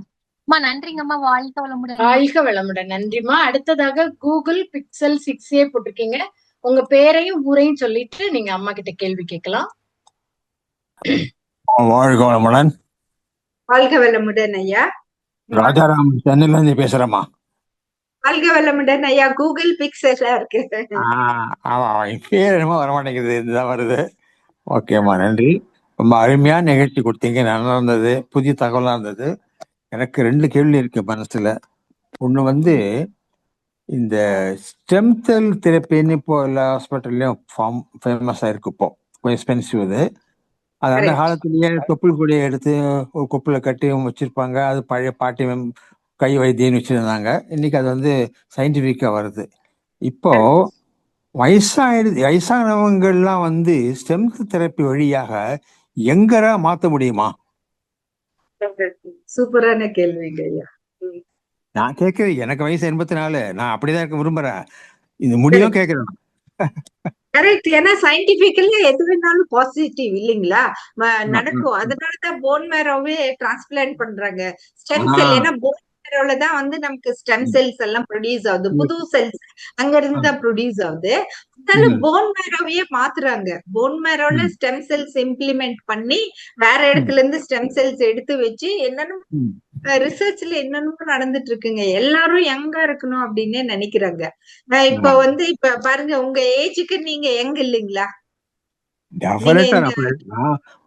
அம்மா நன்றிங்கம்மா. வாழ்க வளமுடன். வாழ்க வளமுடன். நன்றிமா. அடுத்ததாக கூகுள் பிக்சல் 6a போட்டிருக்கீங்க. உங்க பேரையும் ஊரையும் சொல்லிட்டு நீங்க அம்மா கிட்ட கேள்வி கேட்கலாம். வாழ்க வளமுடன். வாழ்க வளமுடன் ஐயா. ராஜாராம் சென்னையில இருந்து பேசுறேம்மா. வாழ்க வளமுடன் ஐயா. கூகுள் பிக்சலா இருக்கு. ஆமா, பேர் என்னமோ வரமாட்டேங்குது, இதுதான் வருது. ஓகேம்மா, நன்றி. ரொம்ப அருமையான நிகழ்ச்சி கொடுத்தீங்க. நல்லா இருந்தது, புதிய தகவலா இருந்தது. எனக்கு 2 கேள்வி இருக்கு மனசுல. ஒண்ணு வந்து இந்த ஸ்டெம் செல் தெரப்பின்னு இப்போ எல்லா ஹாஸ்பிட்டல்லையும் ஃபேமஸ் ஆயிருக்கு. இப்போ கொஞ்சம் எக்ஸ்பென்சிவ் அது. அது அந்த காலத்திலேயே தொப்புள் கொடியை எடுத்து ஒரு கொப்புல கட்டி வச்சிருப்பாங்க. அது பழைய பாட்டி கை வைத்தியம்னு வச்சிருந்தாங்க. இன்னைக்கு அது வந்து சயின்டிபிக்கா வருது. இப்போ வயசானவங்கள்லாம் வந்து ஸ்டெம் தெரப்பி வழியாக எங்கரா மாத்த முடியுமா? சூப்பரான கேள்விங்க ஐயா. நான் கேட்கிறேன், எனக்கு வயசு 84. நான் அப்படிதான் இருக்க விரும்புறேன். இது முடியும் கேட்கிறேன். கரெக்ட். ஏன்னா சயின்டிபிக்கலி எது வேணாலும் பாசிட்டிவ் இல்லைங்களா? நடக்கும். அதனாலதான் போன் மேரோவே டிரான்ஸ்பிளான்ட் பண்றாங்க. ஸ்டெம் செல், ஏன்னா போன் மேரோல தான் வந்து நமக்கு ஸ்டெம் செல்ஸ் எல்லாம் ப்ரொடியூஸ் ஆகுது. புது செல்ஸ் அங்க இருந்து தான் ப்ரொடியூஸ் ஆகுது. அதனால போன் மேரோவையே மாத்துறாங்க. போன் மேரோல ஸ்டெம் செல்ஸ் இம்ப்ளிமெண்ட் பண்ணி வேற இடத்துல இருந்து ஸ்டெம் செல்ஸ் எடுத்து வச்சு என்னன்னு ரிசர்ச்ல என்னன்னு நடந்துட்டு இருக்குங்க. எல்லாரும் யங்கா இருக்கணும் அப்படின்னு நினைக்கிறாங்க. இப்ப வந்து இப்ப பாருங்க, உங்க ஏஜுக்கு நீங்க யங் இல்லைங்களா?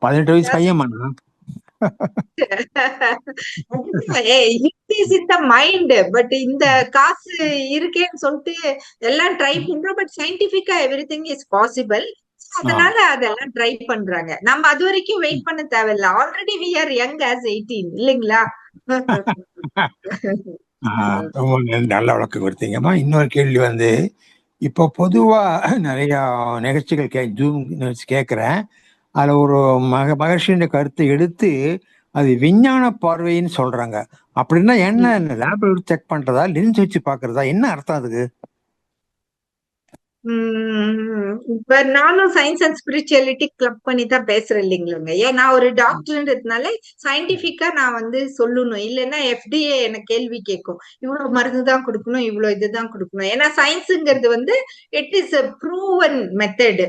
18 வயசு பையன். Increase in the mind. But இந்த காசு இருக்கேன்னு சொல்லிட்டு எல்லாம் ட்ரை பண்றோம். பட் சயின்டிபிக்கா எவ்ரி திங் இஸ் பாசிபிள். அதனால அதெல்லாம் ட்ரை பண்றாங்க. நம்ம அது வரைக்கும் வெயிட் பண்ண தேவையில்ல. Already we are young as 18 இல்லைங்களா? ரொம்ப நல்ல விளக்கம் கொடுத்தீங்கம்மா. இன்னொரு கேள்வி வந்து, இப்போ பொதுவா நிறைய நிகழ்ச்சிகள் ஜூம் நிகழ்ச்சி கேட்குறேன். அதுல ஒரு மகர்ஷியின் கருத்தை எடுத்து அது விஞ்ஞான பார்வைன்னு சொல்றாங்க. அப்படின்னா என்ன? லேப்ல செக் பண்றதா, லென்ஸ் வச்சு பாக்குறதா, என்ன அர்த்தம் அதுக்கு? இப்ப நானும் சயின்ஸ் அண்ட் ஸ்பிரிச்சுவாலிட்டி கிளப் பண்ணி தான் பேசுறேன் இல்லைங்களா? ஏன் நான் ஒரு டாக்டர்ன்றதுனால சயின்டிபிக்கா நான் வந்து சொல்லணும். இல்லைன்னா FDA எனக்கு கேள்வி கேட்கும். இவ்வளவு மருந்து தான் கொடுக்கணும், இவ்வளவு இதுதான் கொடுக்கணும். ஏன்னா சயின்ஸுங்கிறது வந்து it is a proven method.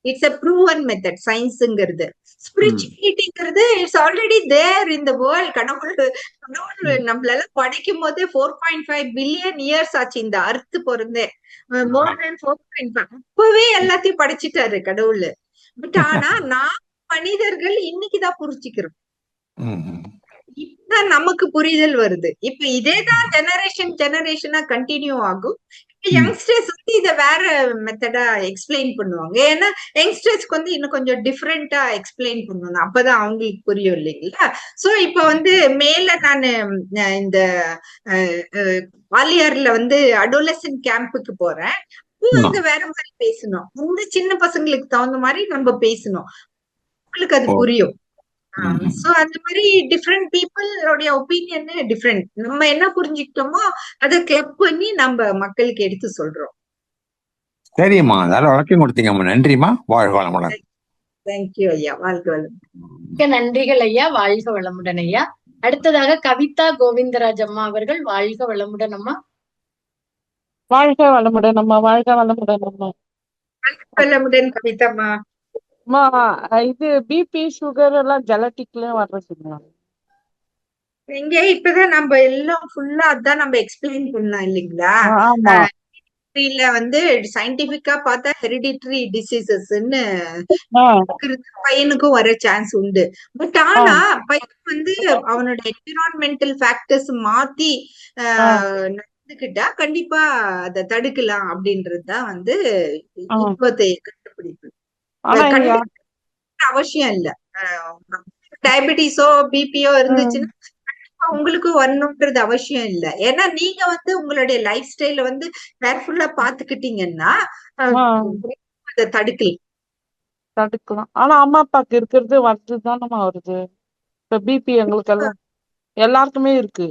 It's a proven method சயின்ஸுங்கிறது. ஸ்பிரிச்சுவாலிட்டிங்கிறது it's already there in the world. கடவுள் நம்மளால படைக்கும் போதே 4.5 பில்லியன் இயர்ஸ் ஆச்சு இந்த அர்த் பொருந்தே. மோர் தென் 4.5 அப்பவே எல்லாத்தையும் படைச்சிட்டாரு கடவுள். பட் ஆனா நான் மனிதர்கள் இன்னைக்குதான் புரிஞ்சுக்கிறோம். இப்பதான் நமக்கு புரிதல் வருது. இப்ப இதேதான் ஜெனரேஷனா கண்டினியூ ஆகும். யங்ஸ்டர்ஸ் வந்து இத வேற மெத்தடா எக்ஸ்பிளைன் பண்ணுவாங்க. ஏன்னா யங்ஸ்டர்ஸ்க்கு வந்து இன்னும் கொஞ்சம் டிஃப்ரெண்டா எக்ஸ்பிளைன் பண்ணணும். அப்பதான் அவங்களுக்கு புரியும் இல்லைங்களா? சோ இப்ப வந்து மேல நானு இந்த வாலியார்ல வந்து அடோலசன்ட் கேம்புக்கு போறேன். அங்க வேற மாதிரி பேசணும். இந்த சின்ன பசங்களுக்கு தகுந்த மாதிரி நம்ம பேசணும். உங்களுக்கு அது புரியும். சோ அந்த மாதிரி டிஃப்ரெண்ட் பீப்புளோட ஒப்பீனியன் டிஃப்ரெண்ட். நம்ம என்ன புரிஞ்சுக்கிட்டோமோ அதை கிளப் பண்ணி நம்ம மக்களுக்கு எடுத்து சொல்றோம். சரிம்மா, அதனால வழக்கம் கொடுத்தீங்கம்மா. நன்றிம்மா. வாழ்க வளமுடன். தேங்க்யூ ஐயா. வாழ்க வளமுடன். நன்றிகள் ஐயா. வாழ்க வளமுடன் ஐயா. அடுத்ததாக கவிதா கோவிந்தராஜ் அம்மா அவர்கள். வாழ்க வளமுடன் அம்மா. வாழ்க வளமுடன் அம்மா. வாழ்க வளமுடன் அம்மா. வளமுடன் கவிதாம்மா. அம்மா, இது பிபி சுகர் எல்லாம் ஜெனடிக்ல வர்றதுங்களா? இங்க இப்பதான் நம்ம எல்லாம் ஃபுல்லா அதான் நம்ம எக்ஸ்பிளைன் பண்ணலாம் இல்லைங்களா? வந்து சயின்டிபிக்கா பார்த்தா ஹெரிடிட்டரி டிசீசஸ்ன்னு பையனுக்கும் வர சான்ஸ் உண்டு. பட் ஆனா பையன் வந்து அவனோட என்விரான்மெண்டல் ஃபேக்டர்ஸ் மாத்தி நடந்துக்கிட்டா கண்டிப்பா அதை தடுக்கலாம் அப்படின்றதுதான் வந்து இப்போதைய கண்டுபிடிப்பு. அவசியம் இல்ல. டயபெட்டிஸோ பிபியோ இருந்துச்சுன்னா உங்களுக்கு வரணும்ன்றது அவசியம் இல்ல. ஏன்னா நீங்க வந்து உங்களுடைய லைஃப் ஸ்டைல வந்து கேர்ஃபுல்லா பாத்துக்கிட்டீங்கன்னா அதை தடுக்கலாம். ஆனா அம்மா அப்பாக்கு இருக்கிறது வருதுதானமா வருது. இப்ப பிபி எங்களுக்கு எல்லாம் எல்லாருக்குமே இருக்கு.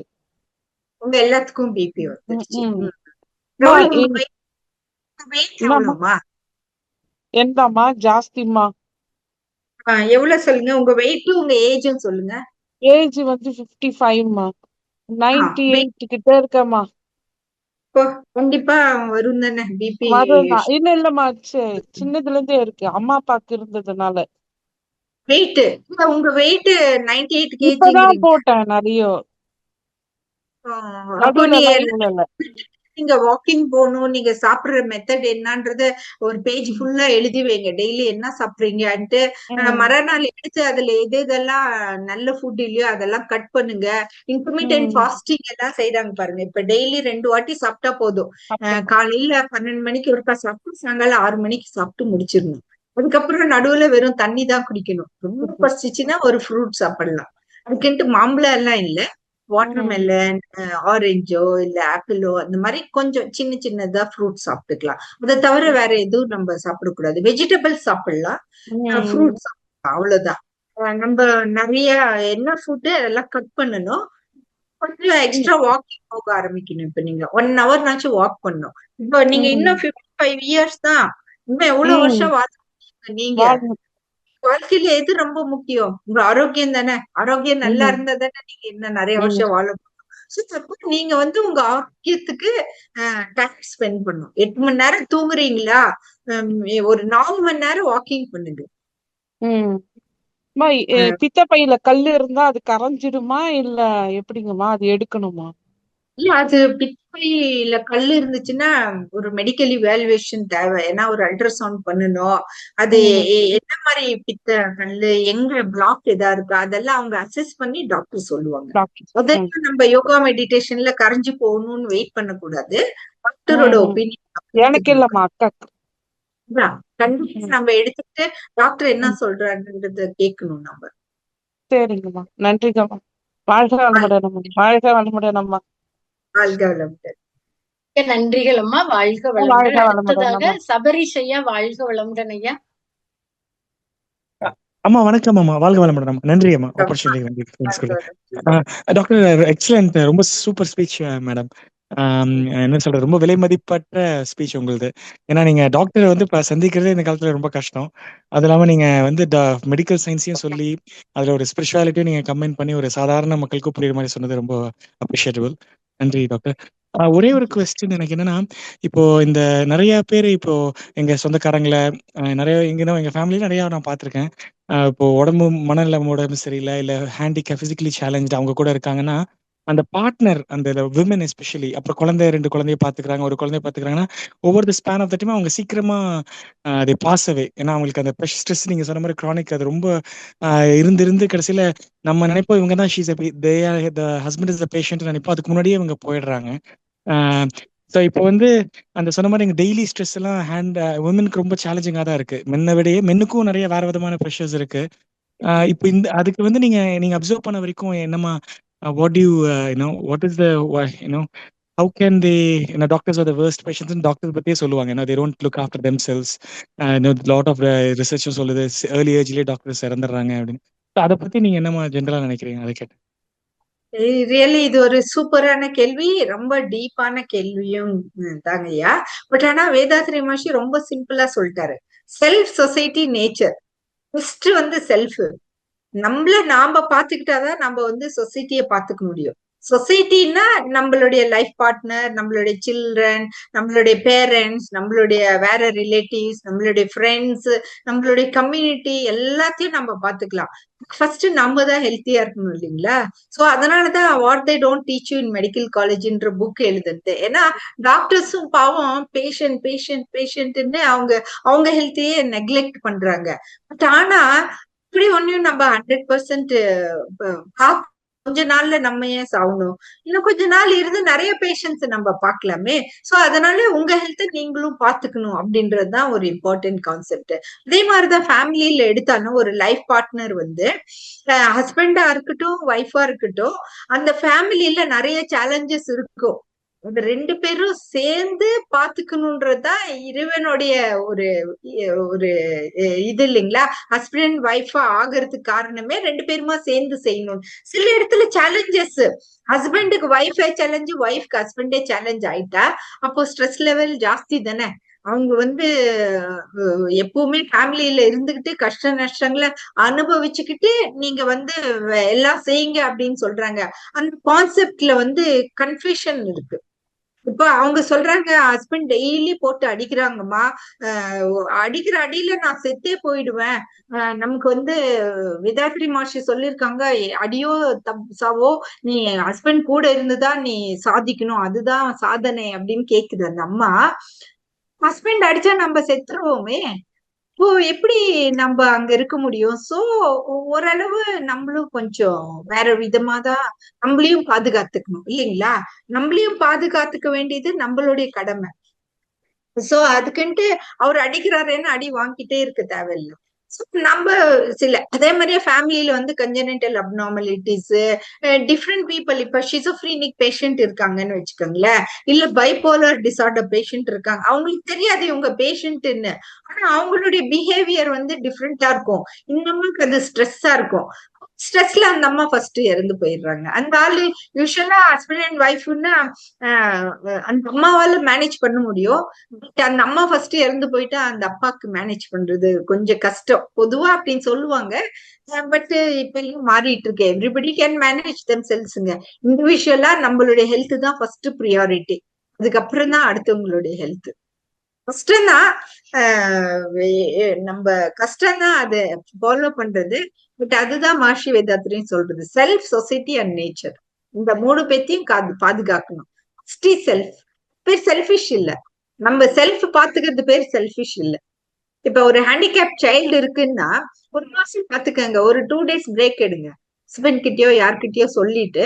உங்க எல்லாத்துக்கும் பிபி வந்துருச்சு. எந்தம்மா ஜாஸ்திமா? எவ்வளவு சொல்லுங்க உங்க வெயிட், உங்க ஏஜும் சொல்லுங்க. ஏஜ் வந்து 55மா. 98 கிட்ட இருக்கமா. கண்டிப்பா வரும் தானே பிபி? இல்ல இல்லம்மா, சின்னதுல இருந்தே இருக்கு. அம்மா அப்பாக்கு இருந்ததுனால. வெயிட் உங்க வெயிட் 98 kg. இப்பதான் போட்டேன் நிறைய. நீங்க வாக்கிங் போகணும். நீங்க சாப்பிடுற மெத்தட் என்னன்றத ஒரு பேஜ் ஃபுல்லா எழுதி வைங்க. டெய்லி என்ன சாப்பிடுறீங்கன்ட்டு. மறுநாள் எடுத்து அதுல எது இதெல்லாம் நல்ல ஃபுட் இல்லையோ அதெல்லாம் கட் பண்ணுங்க. இன்டர்மீடியன்ட் ஃபாஸ்டிங் எல்லாம் செய்யறாங்க பாருங்க. இப்ப டெய்லி 2 வாட்டி சாப்பிட்டா போதும். காலையில 12 மணிக்கு ஒருக்கா சாப்பிட்டு சாயங்காலம் 6 மணிக்கு சாப்பிட்டு முடிச்சிடணும். அதுக்கப்புறம் நடுவுல வெறும் தண்ணி தான் குடிக்கணும். ரொம்ப பசிச்சுன்னா ஒரு ஃப்ரூட் சாப்பிடலாம். அதுக்குன்ட்டு மாம்பழம் எல்லாம் இல்ல. வாட்டர்மெலன், ஆரஞ்சோ இல்ல ஆப்பிளோ அந்த மாதிரி கொஞ்சம் சின்ன சின்னதா ஃப்ரூட் சாப்பிட்டுக்கலாம். அதை தவிர வேற எதுவும் நம்ம சாப்பிடக்கூடாது. வெஜிடபிள்ஸ் சாப்பிடலாம், ஃப்ரூட் சாப்பிடலாம். அவ்வளவுதான். நம்ம நிறைய என்ன ஃபுட்டு அதெல்லாம் கட் பண்ணணும். கொஞ்சம் எக்ஸ்ட்ரா வாக்கிங் போக ஆரம்பிக்கணும். இப்ப நீங்க 1 hour வாக் பண்ணணும். இப்போ நீங்க இன்னும் 55 இயர்ஸ் தான். இன்னும் எவ்வளவு வருஷம் வாழ்க்கை நீங்க? வாழ்க்கையில எது ரொம்ப முக்கியம்? உங்க ஆரோக்கியம் தானே. ஆரோக்கியம் நல்லா இருந்தா தானே நீங்க இன்னும் நிறைய வருஷம் வாழ முடியும். நீங்க வந்து உங்க ஆரோக்கியத்துக்கு டைம் ஸ்பெண்ட் பண்ணும். 8 மணி நேரம் தூங்குறீங்களா? ஒரு 4 மணி நேரம் வாக்கிங் பண்ணுங்க. பித்தப்பையில கல்லு இருந்தா அது கரைஞ்சிடுமா இல்ல எப்படிங்கம்மா? அது எடுக்கணுமா? இல்ல அது பித்தப்பையில கல் இருந்துச்சுன்னா ஒரு மெடிக்கல் இவாலுவேஷன் தேவை. ஏன்னா ஒரு அல்ட்ராசவுண்ட் பண்ணணும். அது என்ன மாதிரி பித்த கல்லு, எங்க பிளாக் இதா இருக்கு, அதெல்லாம் அவங்க அசஸ் பண்ணி டாக்டர் சொல்லுவாங்க. அதெல்லாம் நம்ம யோகா மெடிடேஷன்ல கரைஞ்சு போகணும்னு வெயிட் பண்ணக்கூடாது. டாக்டரோட எனக்கு இல்லம்மா ஒப்பீனியன் அக்காக்கு. கண்டிப்பா நம்ம எடுத்துட்டு டாக்டர் என்ன சொல்றாருன்றத கேட்கணும் நம்ம. சரிங்கம்மா, நன்றிங்கம்மா. வாழ்க வளமுடன் அம்மா. வாழ்க வளமுடன் அம்மா. வாழ்க வளமுடன். நன்றிகள் அம்மா. வாழ்க வாழ்க வளமுடன். வளமுடன் அடுத்ததாக அம்மா. சபரீஷ் ஐயா, வாழ்க வளமுடன் ஐயா. அம்மா வணக்கம் அம்மா, வாழ்க வளமுடன் அம்மா. நன்றி அம்மா, ஆப்பர்ச்சுனிட்டி. டாக்டர் எக்ஸலண்ட், ரொம்ப சூப்பர் ஸ்பீச் மேடம். என்ன சொல்றது, ரொம்ப விலை மதிப்பற்ற ஸ்பீச் உங்களுது. ஏன்னா நீங்க டாக்டரை வந்து இப்ப சந்திக்கிறதே இந்த காலத்துல ரொம்ப கஷ்டம். அது இல்லாம நீங்க வந்து மெடிக்கல் சயின்ஸையும் சொல்லி அதுல ஒரு ஸ்பிரிச்சுவாலிட்டியும் நீங்க கம்பைன் பண்ணி ஒரு சாதாரண மக்களுக்கும் புரியுற மாதிரி சொன்னது ரொம்ப அப்ரிஷியேட்டபிள். நன்றி டாக்டர். ஒரே ஒரு கொஸ்டின் எனக்கு என்னன்னா, இப்போ இந்த நிறைய பேர் இப்போ எங்க சொந்தக்காரங்களை நிறைய எங்க ஃபேமிலியில நிறைய நான் பார்த்திருக்கேன். இப்போ மனநலம் உடம்பு சரியில்லை, இல்ல ஹேண்டிகேப், பிசிக்கலி சேலஞ்ச் அவங்க கூட இருக்காங்கன்னா, அந்த பார்ட்னர், அந்த விமன் எஸ்பெஷலி, அப்புறம் ரெண்டு குழந்தைய பாத்துக்கிறாங்க, ஒரு குழந்தைய பாத்துக்கிறாங்கன்னா, ஒவ்வொரு ஸ்பேன் ஆஃப் த டைம் அவங்க சீக்கிரமா அதை பாசவே. ஏன்னா அவங்களுக்கு அந்த ஸ்ட்ரெஸ், நீங்க சொன்ன மாதிரி கிரானிக், அது ரொம்ப இருந்து கடைசியில நம்ம நினைப்போம் இவங்க தான் ஹஸ்பண்ட் இஸ் த பேஷண்ட் நினைப்போம், அதுக்கு முன்னாடியே இவங்க போயிடுறாங்க. ஸோ இப்போ வந்து அந்த சொன்ன மாதிரி எங்க டெய்லி ஸ்ட்ரெஸ் எல்லாம் உமனுக்கு ரொம்ப சேலஞ்சிங்கா தான் இருக்கு. மென்னுக்கும் நிறைய வேற விதமான ப்ரெஷர்ஸ் இருக்கு. இப்போ அதுக்கு வந்து நீங்க அப்சர்வ் பண்ண வரைக்கும் என்னமா, what you you know what is the you know how can they, doctors are the worst patients doctor பத்தியே சொல்லுவாங்க. They don't look after themselves. Lot of ரிசர்ச்சும் சொல்லுது ஏர்லி ஏஜ்லயே டாக்டர்ஸ் இறந்துடுறாங்க அப்படின்னு. அதை பத்தி நீங்க என்னமா ஜென்ரலா நினைக்கிறீங்க? அதை கேட்டேன். ரியலி இது ஒரு சூப்பரான கேள்வி, ரொம்ப டீப்பான கேள்வியும் தாங்கய்யா. பட் ஆனா வேதாத்ரி மகர்ஷி ரொம்ப சிம்பிளா சொல்லிட்டாரு. Self, society, nature. ஃபர்ஸ்ட் வந்து செல்ஃப். நாம பாத்துக்கிட்டாதான் நம்ம வந்து சொசைட்டிய பாத்துக்க முடியும். சொசைட்டின்னா நம்மளுடைய லைஃப் பார்ட்னர், நம்மளுடைய சில்ட்ரன், நம்மளுடைய பேரண்ட்ஸ், நம்மளுடைய வேற ரிலேட்டிவ்ஸ், நம்மளுடைய ஃப்ரெண்ட்ஸ், நம்மளுடைய கம்யூனிட்டி எல்லாத்தையும் நம்ம பாத்துக்கலாம். ஃபர்ஸ்ட் நம்ம தான் ஹெல்த்தியா இருக்கணும் இல்லைங்களா? சோ அதனாலதான் what they don't teach you in medical காலேஜ்ன்ற புக் எழுதுறது. ஏன்னா டாக்டர்ஸும் பாவம் பேஷண்ட் பேஷண்ட் பேஷண்ட்னு அவங்க ஹெல்த்தையே நெக்லெக்ட் பண்றாங்க. பட் ஆனா இப்படி ஒன்னும் நம்ம 100% கொஞ்ச நாள்ல நம்ம ஏன் சாகணும்? இன்னும் கொஞ்ச நாள் இருந்து நிறைய பேஷண்ட்ஸ் நம்ம பார்க்கலாமே. சோ அதனால உங்க ஹெல்த் நீங்களும் பாத்துக்கணும் அப்படின்றதுதான் ஒரு இம்பார்ட்டன்ட் கான்செப்ட். அதே மாதிரிதான் ஃபேமிலியில எடுத்தாலும் ஒரு லைஃப் பார்ட்னர் வந்து ஹஸ்பண்டா இருக்கட்டும், ஒய்ஃபா இருக்கட்டும், அந்த ஃபேமிலியில நிறைய சேலஞ்சஸ் இருக்கும். அந்த ரெண்டு பேரும் சேர்ந்து பாத்துக்கணும்ன்றதுதான் இறைவனுடைய ஒரு ஒரு இது இல்லைங்களா? ஹஸ்பண்ட் அண்ட் ஒய்ஃபா ஆகிறதுக்கு காரணமே ரெண்டு பேருமா சேர்ந்து செய்யணும். சில இடத்துல சேலஞ்சஸ் ஹஸ்பண்டுக்கு ஒய்ஃபே சேலஞ்சு, ஒய்ஃப்க்கு ஹஸ்பண்டே சேலஞ்ச் ஆயிட்டா அப்போ ஸ்ட்ரெஸ் லெவல் ஜாஸ்தி தானே. அவங்க வந்து எப்பவுமே ஃபேமிலியில இருந்துகிட்டு கஷ்ட நஷ்டங்களை அனுபவிச்சுக்கிட்டு நீங்க வந்து எல்லாம் செய்யுங்க அப்படின்னு சொல்றாங்க. அந்த கான்செப்ட்ல வந்து கன்ஃபியூஷன் இருக்கு. இப்போ அவங்க சொல்றாங்க ஹஸ்பண்ட் டெய்லி போட்டு அடிக்கிறாங்கம்மா, அடிக்கிற அடியில நான் செத்தே போயிடுவேன். நமக்கு வந்து வேதாத்ரி மகர்ஷி சொல்லியிருக்காங்க, அடியோ சாவோ நீ ஹஸ்பண்ட் கூட இருந்துதான் நீ சாதிக்கணும், அதுதான் சாதனை அப்படின்னு கேக்குது அந்த அம்மா. ஹஸ்பண்ட் அடிச்சா நம்ம செத்துருவோமே, இப்போ எப்படி நம்ம அங்க இருக்க முடியும்? சோ ஓரளவு நம்மளும் கொஞ்சம் வேற விதமாதான் நம்மளையும் பாதுகாத்துக்கணும் இல்லைங்களா? நம்மளையும் பாதுகாத்துக்க வேண்டியது நம்மளுடைய கடமை. சோ அதுக்குன்ட்டு அவர் அடிக்கிறாருன்னு அடி வாங்கிட்டே இருக்க தேவையில்லை. நம்ம அதே மாதிரியே ஃபேமிலியில வந்து கன்ஜெனிட்டல் அப்நார்மலிட்டிஸ், டிஃப்ரெண்ட் பீப்புள், இப்ப ஷிசோஃப்ரீனிக் பேஷண்ட் இருக்காங்கன்னு வச்சுக்கோங்களேன், இல்ல பைபோலர் டிசார்டர் பேஷண்ட் இருக்காங்க. அவங்களுக்கு தெரியாது இவங்க பேஷண்ட்னு, ஆனா அவங்களுடைய பிஹேவியர் வந்து டிஃப்ரெண்டா இருக்கும். இன்னமும் அது ஸ்ட்ரெஸ்ஸா இருக்கும். ஸ்ட்ரெஸ்ல அந்த அம்மா ஃபர்ஸ்ட் இறந்து போயிடுறாங்க. அந்த ஆளு யூஸ்வலா ஹஸ்பண்ட் அண்ட் ஒய்ஃப்னா அந்த அம்மாவால மேனேஜ் பண்ண முடியும். பட் அந்த அம்மா ஃபர்ஸ்ட் இறந்து போயிட்டா அந்த அப்பாக்கு மேனேஜ் பண்றது கொஞ்சம் கஷ்டம் பொதுவா அப்படின்னு சொல்லுவாங்க. பட் இப்ப மாறிட்டு இருக்கு. எவ்ரிபடி கேன் மேனேஜ் தெம் செல்ஸ்ங்க. இண்டிவிஜுவலா நம்மளுடைய ஹெல்த் தான் ஃபர்ஸ்ட் ப்ரியாரிட்டி, அதுக்கப்புறம் தான் அடுத்தவங்களுடைய ஹெல்த். கஷ்டம்தான், நம்ம கஷ்டம்தான் அதை ஃபாலோ பண்றது. பட் அதுதான் மகர்ஷி வேதாத்ரியும் சொல்றது, செல்ஃப், சொசைட்டி அண்ட் நேச்சர். இந்த 3 பேத்தையும் பாதுகாக்கணும். செல்ஃப் பேர் செல்ஃபிஷ் இல்ல, நம்ம செல்ஃப் பாத்துக்கிறது பேர் செல்ஃபிஷ் இல்ல. இப்ப ஒரு ஹேண்டிகேப் சைல்டு இருக்குன்னா ஒரு மாசம் பாத்துக்கங்க, ஒரு 2 days பிரேக் எடுங்க. ஹஸ்பண்ட் கிட்டயோ யார்கிட்டயோ சொல்லிட்டு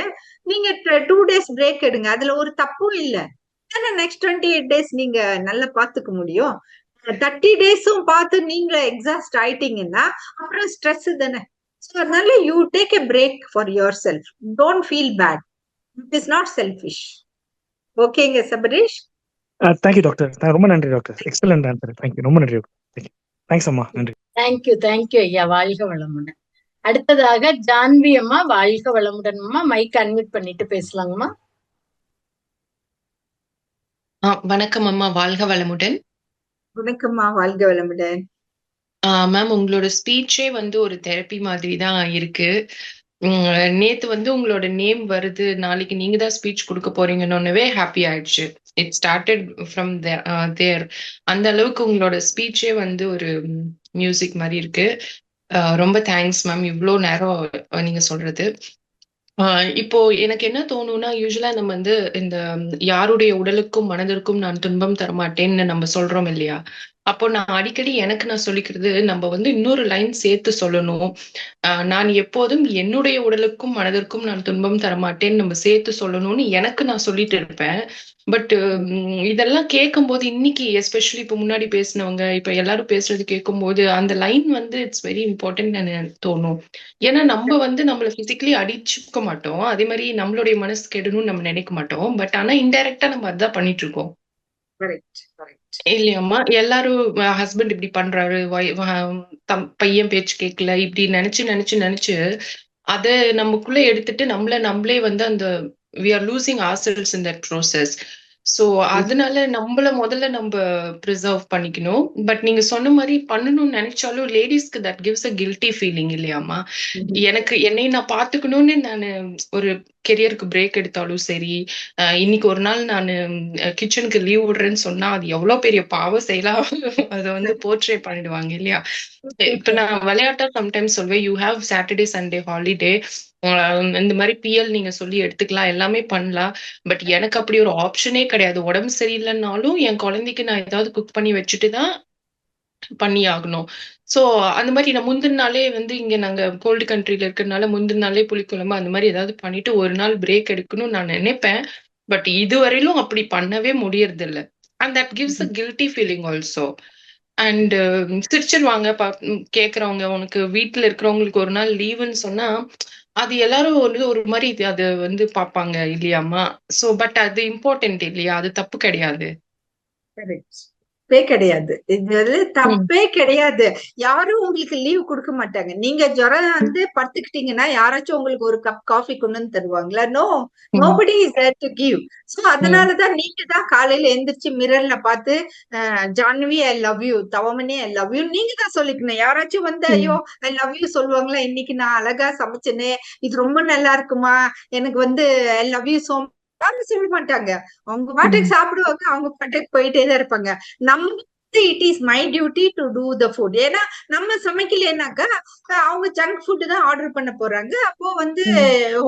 நீங்க 2 days பிரேக் எடுங்க. அதுல ஒரு தப்பும் இல்ல. ஆனா நெக்ஸ்ட் 28 days நீங்க நல்லா பாத்துக்க முடியும். 30 days-உம் பார்த்து நீங்க எக்ஸாஸ்ட் ஆயிட்டீங்கன்னா அப்புறம் ஸ்ட்ரெஸ் தானே. ஸோ அதனால you take a break for your self. Don't feel bad. It is not selfish. ஓகேங்க சபரீஷ்? Thank you doctor. ரொம்ப நன்றி டாக்டர். Excellent answer. தேங்க்யூ. ரொம்ப நன்றி. தேங்க்ஸ் அம்மா. நன்றி. தேங்க்யூ ஐயா. வாழ்க வளமுடன். அடுத்ததாக ஜான்வி அம்மா, வாழ்க வளமுடன் அம்மா. மைக் அன்மியூட் பண்ணிட்டு பேசலாங்கம்மா. வணக்கம் அம்மா, வாழ்க வளமுடன். வணக்கம்மா, வாழ்க வளமுடன். மேம், உங்களோட ஸ்பீச்சே வந்து ஒரு தெரப்பி மாதிரி தான் இருக்கு. நேத்து வந்து உங்களோட நேம் வருது, நாளைக்கு நீங்க தான் ஸ்பீச் கொடுக்க போறீங்கன்னொன்னவே ஹாப்பி ஆயிடுச்சு. இட் ஸ்டார்டட் ஃப்ரம் தேர். அந்த அளவுக்கு உங்களோட ஸ்பீச்சே வந்து ஒரு மியூசிக் மாதிரி இருக்கு. ரொம்ப தேங்க்ஸ் மேம், இவ்வளோ நேரம் நீங்க சொல்றது. இப்போ எனக்கு என்ன தோணும்னா, யூஸ்வலா நம்ம வந்து இந்த யாருடைய உடலுக்கும் மனதிற்கும் நான் துன்பம் தரமாட்டேன்னு நம்ம சொல்றோம் இல்லையா? அப்போ நான் அடிக்கடி நான் சொல்லிக்கிறது, நம்ம வந்து இன்னொரு லைன் சேர்த்து சொல்லணும். நான் எப்போதும் என்னுடைய உடலுக்கும் மனதிற்கும் நான் துன்பம் தரமாட்டேன்னு நம்ம சேர்த்து சொல்லணும்னு நான் சொல்லிட்டு இருப்பேன். பட் இதெல்லாம் கேட்கும்போது இன்னைக்கு எஸ்பெஷலி இப்போ முன்னாடி பேசினவங்க இப்ப எல்லாரும் பேசுறது கேட்கும்போது அந்த லைன் வந்து இட்ஸ் வெரி இம்பார்ட்டன்ட் தோணும். ஏன்னா நம்ம வந்து நம்மளை பிசிக்கலி அடிச்சுக்க மாட்டோம், அதே மாதிரி நம்மளுடைய மனசு கெடணும்னு நம்ம நினைக்க மாட்டோம். பட் ஆனா இன்டைரக்டா நம்ம அதான் பண்ணிட்டு இருக்கோம் இல்லையாம்மா? எல்லாரும் ஹஸ்பண்ட் இப்படி பண்றாரு, பையன் பேச்சு கேட்கல, இப்படி நினைச்சு நினைச்சு நினைச்சு அத நமக்குள்ள எடுத்துட்டு நம்மளே வந்து அந்த we are losing ourselves in that process. So அதனால முதல்ல நம்ம ப்ரிசர்வ் பண்ணிக்கணும். பட் நீங்க சொன்ன மாதிரி பண்ணணும்னு நினைச்சாலும் லேடிஸ்க்கு that gives a guilty feeling இல்லையாமா? என்னை நான் பாத்துக்கணும்னு நான் ஒரு கெரியருக்கு பிரேக் எடுத்தாலும் சரி, இன்னைக்கு ஒரு நாள் நான் கிச்சனுக்கு லீவ் விடுறேன்னு சொன்னா அது எவ்வளவு பெரிய பாவம் செய்யலாம், அதை வந்து போர்ட்ரே பண்ணிடுவாங்க இல்லையா? இப்ப நான் விளையாட்டா சம்டைம்ஸ் சொல்வேன், you have Saturday Sunday holiday, இந்த மாதிரி பிஎல் நீங்க சொல்லி எடுத்துக்கலாம், எல்லாமே பண்ணலாம். பட் எனக்கு அப்படி ஒரு ஆப்ஷனே கிடையாது. உடம்பு சரியில்லைன்னாலும் என் குழந்தைக்கு நான் ஏதாவது குக் பண்ணி வச்சுட்டு தான் பண்ணி ஆகணும். சோ அந்த மாதிரி நான் முந்தின நாளே வந்து இங்க நாங்க கோல்டு கண்ட்ரில இருக்கிறதுனால முந்தின நாளே புளிக்குழம்பு அந்த மாதிரி ஏதாவது பண்ணிட்டு ஒரு நாள் பிரேக் எடுக்கணும்னு நான் நினைப்பேன். பட் இதுவரையிலும் அப்படி பண்ணவே முடியறது இல்ல. And that gives a guilty feeling also. And சிரிச்சிருவாங்க கேக்குறவங்க, உனக்கு வீட்டுல இருக்கிறவங்களுக்கு ஒரு நாள் லீவுன்னு சொன்னா அது எல்லாரும் வந்து ஒரு மாதிரி அது வந்து பாப்பாங்க இல்லையாமா? சோ பட் அது இம்பார்ட்டன்ட் இல்லையா? அது தப்பு கிடையாது. கிடையாது, இது தப்பே கிடையாது. யாரும் உங்களுக்கு லீவ் கொடுக்க மாட்டாங்க. நீங்க ஜுரம் வந்து படுத்துக்கிட்டீங்கன்னா யாராச்சும் உங்களுக்கு ஒரு கப் காஃபி கொண்டு வந்து தருவாங்களா? Nobody is there to give. So அதனாலதான் நீங்க தான் காலையில எந்திரிச்சு மிரர்ல பார்த்து Janvi I love you, Thavamani I love you நீங்க தான் சொல்லிக்கணும். யாராச்சும் வந்து ஐயோ ஐ லவ் யூ சொல்லுவாங்களா? இன்னைக்கு நான் அழகா சமைச்சேனே, இது ரொம்ப நல்லா இருக்குமா, எனக்கு வந்து ஐ லவ் யூ சோ சொல்ல மாட்டாங்க. அவங்க பாட்டுக்கு சாப்பிடுவாங்க, அவங்க பாட்டுக்கு போயிட்டே தான் இருப்பாங்க. நம்ம it is my duty to do the food. ஏன்னா நம்ம சமைக்கலனாக்கா அவங்க ஜங்க் ஃபுட் தான் ஆர்டர் பண்ண போறாங்க. அப்போ வந்து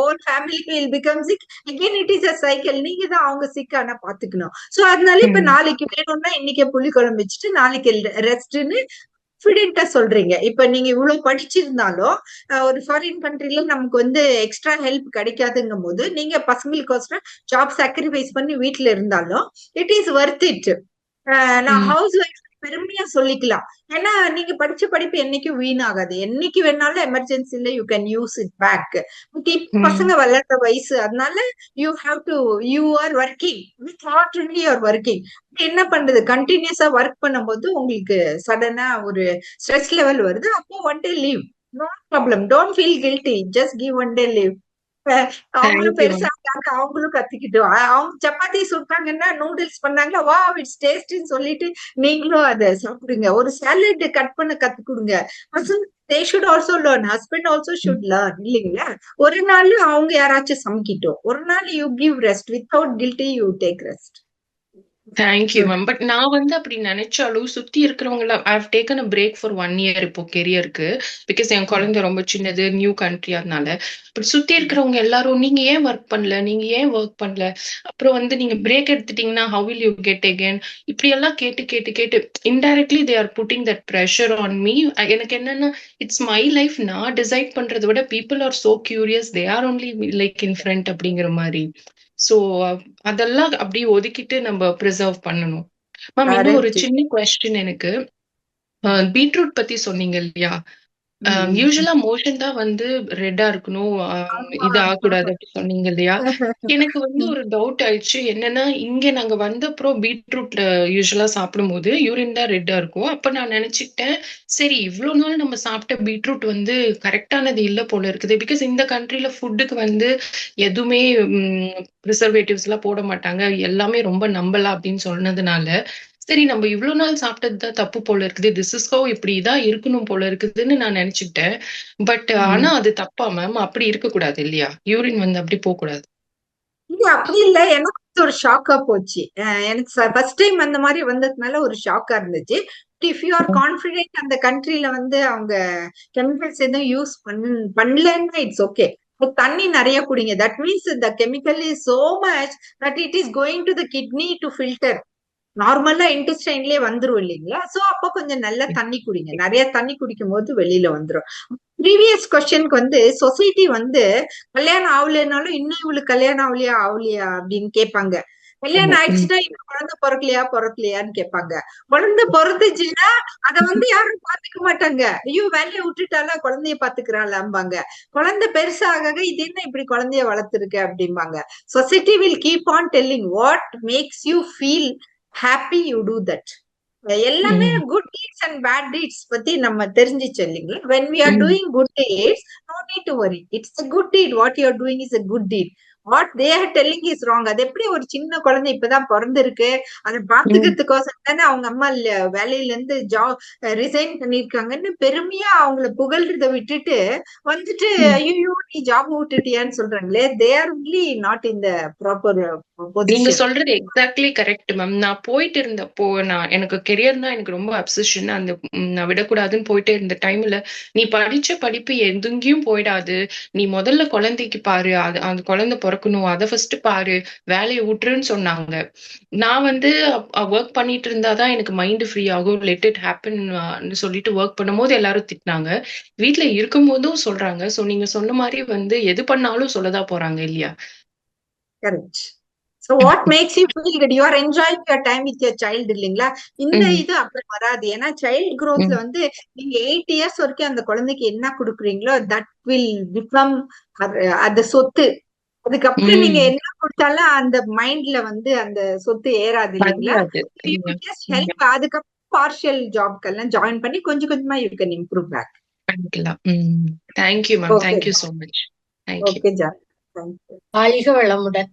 whole family will become sick. Again it is a cycle. நீங்க தான் அவங்க சிக்கான பாத்துக்கணும். சோ அதனால இப்ப நாளைக்கு வேணும்னா இன்னைக்கு புளி குழம்பு வச்சுட்டு நாளைக்கு ரெஸ்ட்னு கான்ஃபிடென்ட்டா சொல்றீங்க. இப்ப நீங்க இவ்வளவு படிச்சிருந்தாலும் ஒரு ஃபாரின் கண்ட்ரில நமக்கு வந்து எக்ஸ்ட்ரா ஹெல்ப் கிடைக்காதுங்கும் போது நீங்க பசங்களுக்கோசரம் ஜாப் சாக்ரிஃபைஸ் பண்ணி வீட்டுல இருந்தாலும் இட் இஸ் வர்த் இட். நான் ஹவுஸ் ஒய்ஃப் பெருமையா சொல்லிக்கலாம். ஏன்னா நீங்க படிச்ச படிப்பு என்னைக்கும் வீணாகாது. என்னைக்கு வேணாலும் எமர்ஜென்சில you can use it back. பசங்க வளர்ற வயசு, அதனால you are working with heart only you are working. என்ன பண்றது, கண்டினியூஸா ஒர்க் பண்ணும்போது உங்களுக்கு சடனா ஒரு ஸ்ட்ரெஸ் லெவல் வருது. அப்போ one day leave, no problem, don't feel guilty, just give one day leave. அவங்களும் பெருசா அவங்களும் கத்திக்கிட்டோம். அவங்க சப்பாத்தி சுட்டாங்கன்னா நூடுல்ஸ் பண்ணாங்களா, வா இட்ஸ் டேஸ்டின்னு சொல்லிட்டு நீங்களும் அதை சாப்பிடுங்க. ஒரு சாலட் கட் பண்ண கத்து கொடுங்க. they should also learn, husband also should learn இல்லைங்களா? ஒரு நாள் அவங்க யாராச்சும் சமைக்கிட்டோம், ஒரு நாள் you give rest, without guilty you take rest. Thank you ma'am. But நான் வந்து அப்படி நினைச்சாலும் சுத்தி இருக்கிறவங்கள I have taken a break for 1 year இப்போ கெரியருக்கு. பிகாஸ் என் குழந்தை ரொம்ப சின்னது, நியூ கண்ட்ரி. அதனால பட் சுத்தி இருக்கிறவங்க எல்லாரும் நீங்க ஏன் ஒர்க் பண்ணல, நீங்க ஏன் ஒர்க் பண்ணல, அப்புறம் வந்து நீங்க பிரேக் எடுத்துட்டீங்கன்னா how will you get again, இப்படி எல்லாம் கேட்டு கேட்டு கேட்டு indirectly they are putting that pressure on me. எனக்கு என்னன்னா இட்ஸ் மை லைஃப், நான் டிசைட் பண்றதை விட people are so curious, they are only like in front அப்படிங்கிற மாதிரி. சோ அதெல்லாம் அப்படியே ஒதுக்கிட்டு நம்ம ப்ரிசர்வ் பண்ணணும். மேம் இன்னும் ஒரு கரெக்ட். சின்ன கொஸ்டின் எனக்கு. பீட்ரூட் பத்தி சொன்னீங்க இல்லையா? யூசுவலா மோஷன் தான் வந்து ரெட்டா இருக்கணும், இது ஆகக்கூடாது அப்படி சொன்னீங்க இல்லையா? எனக்கு வந்து ஒரு டவுட் ஆயிடுச்சு. என்னன்னா இங்க நாங்க வந்த அப்புறம் பீட்ரூட்ல யூசுவலா சாப்பிடும்போது யூரின் தான் ரெட்டா இருக்கும். அப்ப நான் நினைச்சுக்கிட்டேன், சரி இவ்வளவு நாள் நம்ம சாப்பிட்ட பீட்ரூட் வந்து கரெக்டானது இல்ல போல இருக்குது. பிகாஸ் இந்த கண்ட்ரில ஃபுட்டுக்கு வந்து எதுவுமே ப்ரிசர்வேட்டிவ்ஸ் எல்லாம் போட மாட்டாங்க, எல்லாமே ரொம்ப நம்பலாம் அப்படின்னு சொன்னதுனால சரி நம்ம இவ்வளவு நாள் சாப்பிட்டதுதான் தப்பு போல இருக்குது, திஸ் இஸ் ஹவ் இப்படிதான் இருக்கணும் போல இருக்குதுன்னு நான் நினைச்சுக்கிட்டேன். பட் ஆனா அது தப்பா மேம்? அப்படி இருக்க கூடாது இல்லையா? யூரின் வந்து அப்படி போக கூடாது. இல்ல அப்படி இல்ல. எனக்கு ஒரு ஷாக்கா போச்சு. எனக்கு ஃபர்ஸ்ட் டைம் அந்த மாதிரி வந்ததுனால ஒரு ஷாக்கா இருந்துச்சு. இஃப் யூ ஆர் கான்பிடென்ட் அந்த கண்ட்ரில வந்து அவங்க கெமிக்கல்ஸ் எதுவும் யூஸ் பண்ணலன்னா இட்ஸ் ஓகே. தண்ணி நிறைய குடிங்க. That means the chemical is so much that it is going to the kidney to filter. நார்மலா இன்டெஸ்டைன்லயே வந்துரும் இல்லைங்களா? சோ அப்ப கொஞ்சம் நல்லா தண்ணி குடிங்க. நிறைய தண்ணி குடிக்கும் போது வெளியில வந்துரும். ப்ரீவியஸ் கொஸ்டினுக்கு வந்து சொசைட்டி வந்து கல்யாணம் ஆகலைனாலும் இன்னும் இவளுக்கு கல்யாணம் ஆகலையா அப்படின்னு கேட்பாங்க. கல்யாணம் ஆயிடுச்சுன்னா இன்னும் குழந்தை பிறக்கலையான்னு கேட்பாங்க. குழந்தை பிறந்துச்சுன்னா அதை வந்து யாரும் பாத்துக்க மாட்டாங்க. ஐயோ வேலையை விட்டுட்டால குழந்தைய பாத்துக்கிறாளாம்பாங்க. குழந்தை பெருசாக இது என்ன இப்படி குழந்தைய வளர்த்துருக்க அப்படிம்பாங்க. Society will keep on telling what makes you feel happy, you do that. எல்லாமே good deeds and bad deeds பத்தி நம்ம தெரிஞ்சிச்சு இல்லைங்களா? when we are doing good deeds, no need to worry. It's a good deed. What you are doing is a good deed. What they are telling is wrong. அது எப்படி ஒரு சின்ன குழந்தை இப்பதான் பிறந்திருக்கு, அதை பாத்துக்கிறதுக்கோசம் தானே அவங்க அம்மா வேலையில இருந்து ரிசைன் பண்ணிருக்காங்கன்னு பெருமையா அவங்கள புகழ்றத விட்டுட்டு வந்துட்டு ஐயோ நீ ஜாப் விட்டுட்டியான்னு சொல்றாங்களே. they are really not in the proper நீங்க position. சொல்றது எக்ஸாக்ட்லி கரெக்ட் மேம். நான் போயிட்டு இருந்தப்போ எனக்கு கெரியர் தான் எனக்கு ரொம்ப அப்சஷன். அந்த நான் விடக்கூடாதுன்னு போயிட்டே இருந்த டைம்ல நீ படிச்ச படிப்பு எங்கேயும் போயிடாது, நீ முதல்ல குழந்தைக்கு பாரு, அந்த குழந்தை பிறக்கணும், அதை ஃபர்ஸ்ட் பாரு, வேலையை விட்டுருன்னு சொன்னாங்க. நான் வந்து ஒர்க் பண்ணிட்டு இருந்தாதான் எனக்கு மைண்ட் ஃப்ரீ ஆகும், லெட் இட் ஹேப்பன் சொல்லிட்டு ஒர்க் பண்ணும்போது எல்லாரும் திட்டினாங்க, வீட்டுல இருக்கும் போதும் சொல்றாங்க. சோ நீங்க சொன்ன மாதிரி வந்து எது பண்ணாலும் சொல்லதான் போறாங்க இல்லையா? Correct. So what makes you feel good? You are enjoying your time with your child இல்லைங்களா? இந்த இது அப்படி வராது. ஏன்னா சைல்ட் growthல வந்து நீங்க 8 years வரைக்கும் அந்த குழந்தைக்கு என்ன கொடுக்குறீங்களோ that will become அந்த சொத்து. அதுக்கப்புறம் நீங்க என்ன கொடுத்தாலும் அந்த மைண்ட்ல வந்து அந்த சொத்து ஏறாது இல்லைங்களா? Just help. அதுக்கப்புறம் பார்ஷியல் ஜாப்க்கெல்லாம் ஜாயின் பண்ணி கொஞ்சம் கொஞ்சமா you can improve back. Thank you ma'am. Thank you so much. Okay ஜா, தேங்க்யூ. வாழ்க வளமுடன்.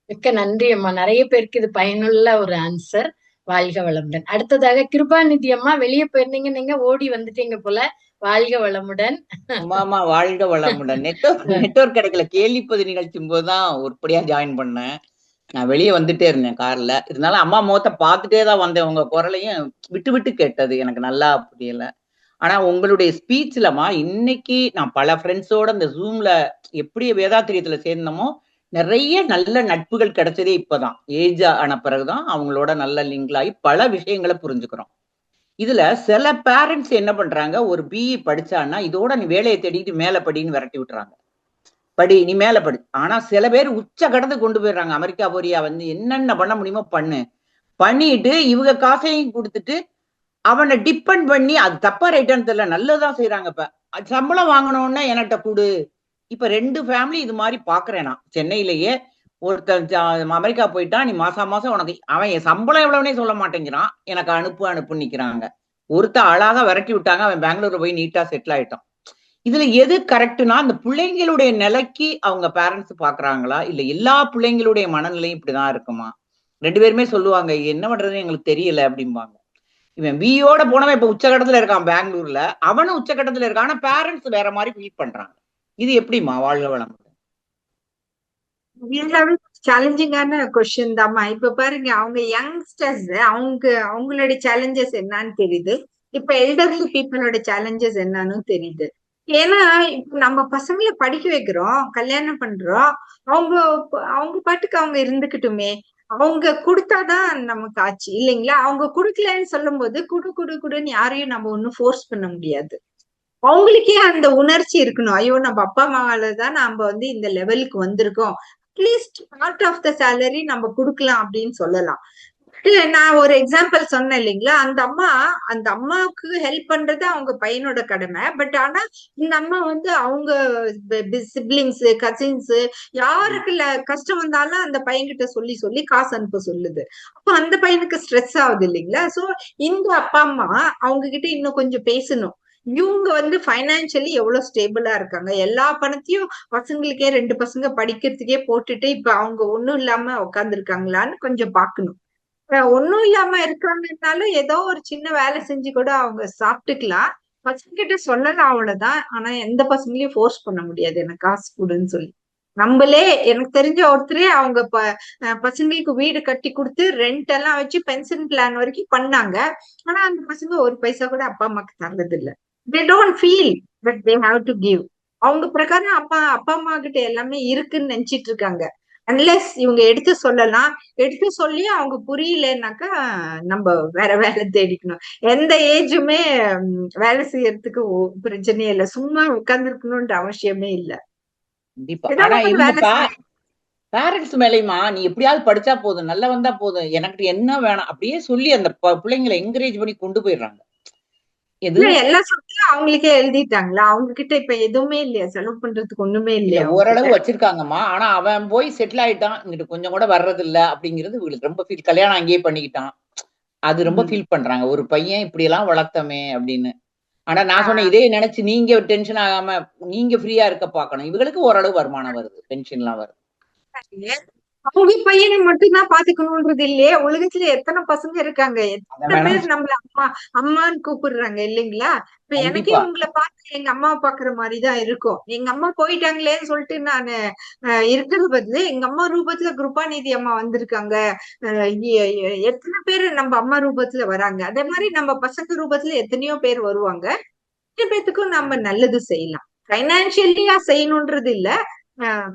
மிக்க நன்றி அம்மா. நிறைய பேருக்கு இது பயனுள்ள ஒரு ஆன்சர். வாழ்க வளமுடன். அடுத்ததாக கிருபாநிதி அம்மா, வெளியே போயிருந்தீங்க, நீங்க ஓடி வந்துட்டீங்க போல. வாழ்க வளமுடன். ஆமா வாழ்க வளமுடன். நெட்வொர்க் கிடைக்கல. கேள்விப்பது நிகழ்ச்சியும் போதுதான் உருப்படியா ஜாயின் பண்ணேன். நான் வெளியே வந்துட்டே இருந்தேன் கார்ல. இருந்தாலும் அம்மா முகத்தை பார்த்துட்டே தான் வந்தேன். உங்க குரலையும் விட்டு விட்டு கேட்டது, எனக்கு நல்லா புரியல. ஆனா உங்களுடைய ஸ்பீச்லமா இன்னைக்கு நான் பல ஃப்ரெண்ட்ஸோட இந்த ஜூம்ல எப்படி வேதாத்திரியத்துல சேர்ந்தோமோ நிறைய நல்ல நட்புகள் கிடைச்சதே இப்பதான். ஏஜ் ஆன பிறகுதான் அவங்களோட நல்ல லிங்க் ஆகி பல விஷயங்களை புரிஞ்சுக்கிறோம். இதுல சில பேரண்ட்ஸ் என்ன பண்றாங்க, ஒரு பிஇ படிச்சான்னா இதோட நீ வேலையை தேடிட்டு மேல படின்னு விரட்டி விட்டுறாங்க. படி, நீ மேல படி. ஆனா சில பேர் உச்ச கடத்துக்கு கொண்டு போயிடுறாங்க. அமெரிக்கா போறியா, வந்து என்னென்ன பண்ண முடியுமோ பண்ணிட்டு இவங்க காசையும் கொடுத்துட்டு அவனை டிபெண்ட் பண்ணி, அது தப்பா ரைட்டான்னு தெரியல, நல்லதான் செய்யறாங்க. இப்ப சம்பளம் வாங்கணும்னா என்கிட்ட கூடு. இப்ப 2 ஃபேமிலி இது மாதிரி பாக்குறேன் நான் சென்னையிலேயே. ஒருத்தன் அமெரிக்கா போயிட்டான், நீ மாசம் உனக்கு அவன் என் சம்பளம் எவ்வளவுனே சொல்ல மாட்டேங்கிறான், எனக்கு அனுப்பு நிக்கிறாங்க. ஒருத்த அழகா விரட்டி விட்டாங்க, அவன் பெங்களூர்ல போய் நீட்டா செட்டில் ஆயிட்டான். இதுல எது கரெக்ட்னா, அந்த பிள்ளைங்களுடைய நிலைக்கு அவங்க பேரண்ட்ஸ் பாக்குறாங்களா, இல்ல எல்லா பிள்ளைங்களுடைய மனநிலையும் இப்படிதான் இருக்குமா? 2 பேருமே சொல்லுவாங்க என்ன பண்றதுன்னு எங்களுக்கு தெரியல அப்படிம்பாங்க. இவன் பியோட போனவன் இப்ப உச்சகட்டத்துல இருக்கான் பெங்களூர்ல, அவனும் உச்சகட்டத்துல இருக்கான். ஆனா பேரண்ட்ஸ் வேற மாதிரி ஃபீல் பண்றாங்க. இது எப்படிமா? வாழ்க வளமுடன். We have சேலஞ்சிங்கான கொஸ்டின் தாம்மா. இப்ப பாருங்க, அவங்க யங்ஸ்டர்ஸ் அவங்களுடைய சேலஞ்சஸ் என்னன்னு தெரியுது. இப்ப எல்டர்லி பீப்புளோட சேலஞ்சஸ் என்னன்னு தெரியுது. ஏன்னா இப்ப நம்ம பசங்களை படிக்க வைக்கிறோம், கல்யாணம் பண்றோம், அவங்க அவங்க பாட்டுக்கு அவங்க இருந்துக்கிட்டுமே. அவங்க கொடுத்தாதான் நமக்கு ஆச்சு இல்லைங்களா? அவங்க குடுக்கலன்னு சொல்லும் போது குடுன்னு யாரையும் நம்ம ஒண்ணும் ஃபோர்ஸ் பண்ண முடியாது. அவங்களுக்கே அந்த உணர்ச்சி இருக்கணும். ஐயோ, நம்ம அப்பா அம்மாவாலதான் நம்ம வந்து இந்த லெவலுக்கு வந்திருக்கோம், at least part of the salary நம்ம கொடுக்கலாம் அப்படின்னு சொல்லலாம். நான் ஒரு எக்ஸாம்பிள் சொன்னேன் இல்லைங்களா? அந்த அம்மாவுக்கு ஹெல்ப் பண்றது அவங்க பையனோட கடமை. பட் ஆனா இந்த அம்மா வந்து அவங்க சிப்லிங்ஸ், கசின்ஸ் யாருக்கு கஷ்டம் வந்தாலும் அந்த பையன்கிட்ட சொல்லி சொல்லி காசு அனுப்ப சொல்லுது. அப்ப அந்த பையனுக்கு ஸ்ட்ரெஸ் ஆகுது இல்லைங்களா? சோ இந்த அப்பா அம்மா அவங்க கிட்ட இன்னும் கொஞ்சம் பேசணும். இவங்க வந்து பைனான்சியலி எவ்வளவு ஸ்டேபிளா இருக்காங்க, எல்லா பணத்தையும் பசங்களுக்கே 2 பசங்க படிக்கிறதுக்கே போட்டுட்டு இப்ப அவங்க ஒண்ணும் இல்லாம உட்கார்ந்துருக்காங்களான்னு கொஞ்சம் பாக்கணும். ஒண்ணும் இல்லாம இருக்காங்கன்னாலும் ஏதோ ஒரு சின்ன வேலை செஞ்சு கூட அவங்க சாப்பிட்டுக்கலாம். பசங்க கிட்ட சொல்லலாம், அவ்வளவுதான். ஆனா எந்த பசங்களையும் ஃபோர்ஸ் பண்ண முடியாது எனக்கு காசு கொடுன்னு சொல்லி. நம்மளே, எனக்கு தெரிஞ்ச ஒருத்தரே அவங்க பசங்களுக்கு வீடு கட்டி கொடுத்து ரெண்ட் எல்லாம் வச்சு பென்ஷன் பிளான் வரைக்கும் பண்ணாங்க. ஆனா அந்த பசங்க ஒரு பைசா கூட அப்பா அம்மாக்கு தர்றது இல்ல. They don't feel but they have to give. அவங்க பிரகாரம் அப்பா அம்மா கிட்ட எல்லாமே இருக்குன்னு நினைச்சிட்டு இருக்காங்க. அன்லெஸ் இவங்க எடுத்து சொல்லலாம். எடுத்து சொல்லி அவங்க புரியலன்னாக்கா நம்ம வேற வேலை தேடிக்கணும். எந்த ஏஜுமே வேலை செய்யறதுக்கு பிரச்சனையே இல்லை. சும்மா உட்கார்ந்து இருக்கணும்ன்ற அவசியமே இல்லை. கண்டிப்பா. ஆனா இருந்துப்பா, பேரண்ட்ஸ் மேலயுமா நீ எப்படியாவது படிச்சா போதும், நல்லா வந்தா போதும், எனக்கு என்ன வேணாம் அப்படியே சொல்லி அந்த பிள்ளைங்களை என்கரேஜ் பண்ணி கொண்டு போயிடுறாங்க. எல்லா சொத்தையும் அவங்களுக்கே எழுதிட்டாங்களா? அவங்க கிட்ட இப்ப எதுவுமே இல்லையா? செலவு பண்றதுக்கு ஒண்ணுமே இல்லையா? ஓரளவு வச்சிருக்காங்கம்மா. ஆனா அவன் போய் செட்டில் ஆயிட்டான், இங்கிட்டு கொஞ்சம் கூட வர்றது இல்ல அப்படிங்கிறது இவங்களுக்கு ரொம்ப ஃபீல். கல்யாணம் அங்கேயே பண்ணிக்கிட்டான், அது ரொம்ப ஃபீல் பண்றாங்க. ஒரு பையன் இப்படி எல்லாம் வளர்த்தமே அப்படின்னு. ஆனா நான் சொன்னேன், இதே நினைச்சு நீங்க டென்ஷன் ஆகாம நீங்க ஃப்ரீயா இருக்க பாக்கணும். இவங்களுக்கு ஓரளவு வருமானம் வருது, பென்ஷன் எல்லாம் வருது. அவங்க பையனை மட்டும்தான் பாத்துக்கணும்ன்றது இல்லையே. உலகத்துல எத்தனை பசங்க இருக்காங்க, எத்தனை பேர் நம்மள அம்மான்னு கூப்பிடுறாங்க இல்லைங்களா? இப்ப எனக்கே உங்களை பார்த்து எங்க அம்மாவை பாக்குற மாதிரிதான் இருக்கும். எங்க அம்மா போயிட்டாங்களேன்னு சொல்லிட்டு நான் இருக்கிறது பதிலு எங்க அம்மா ரூபத்துல கிருபாநிதி அம்மா வந்திருக்காங்க. எத்தனை பேர் நம்ம அம்மா ரூபத்துல வராங்க. அதே மாதிரி நம்ம பசங்க ரூபத்துல எத்தனையோ பேர் வருவாங்க. எத்தனை பேத்துக்கும் நம்ம நல்லது செய்யலாம். பைனான்சியலியா செய்யணும்ன்றது இல்ல,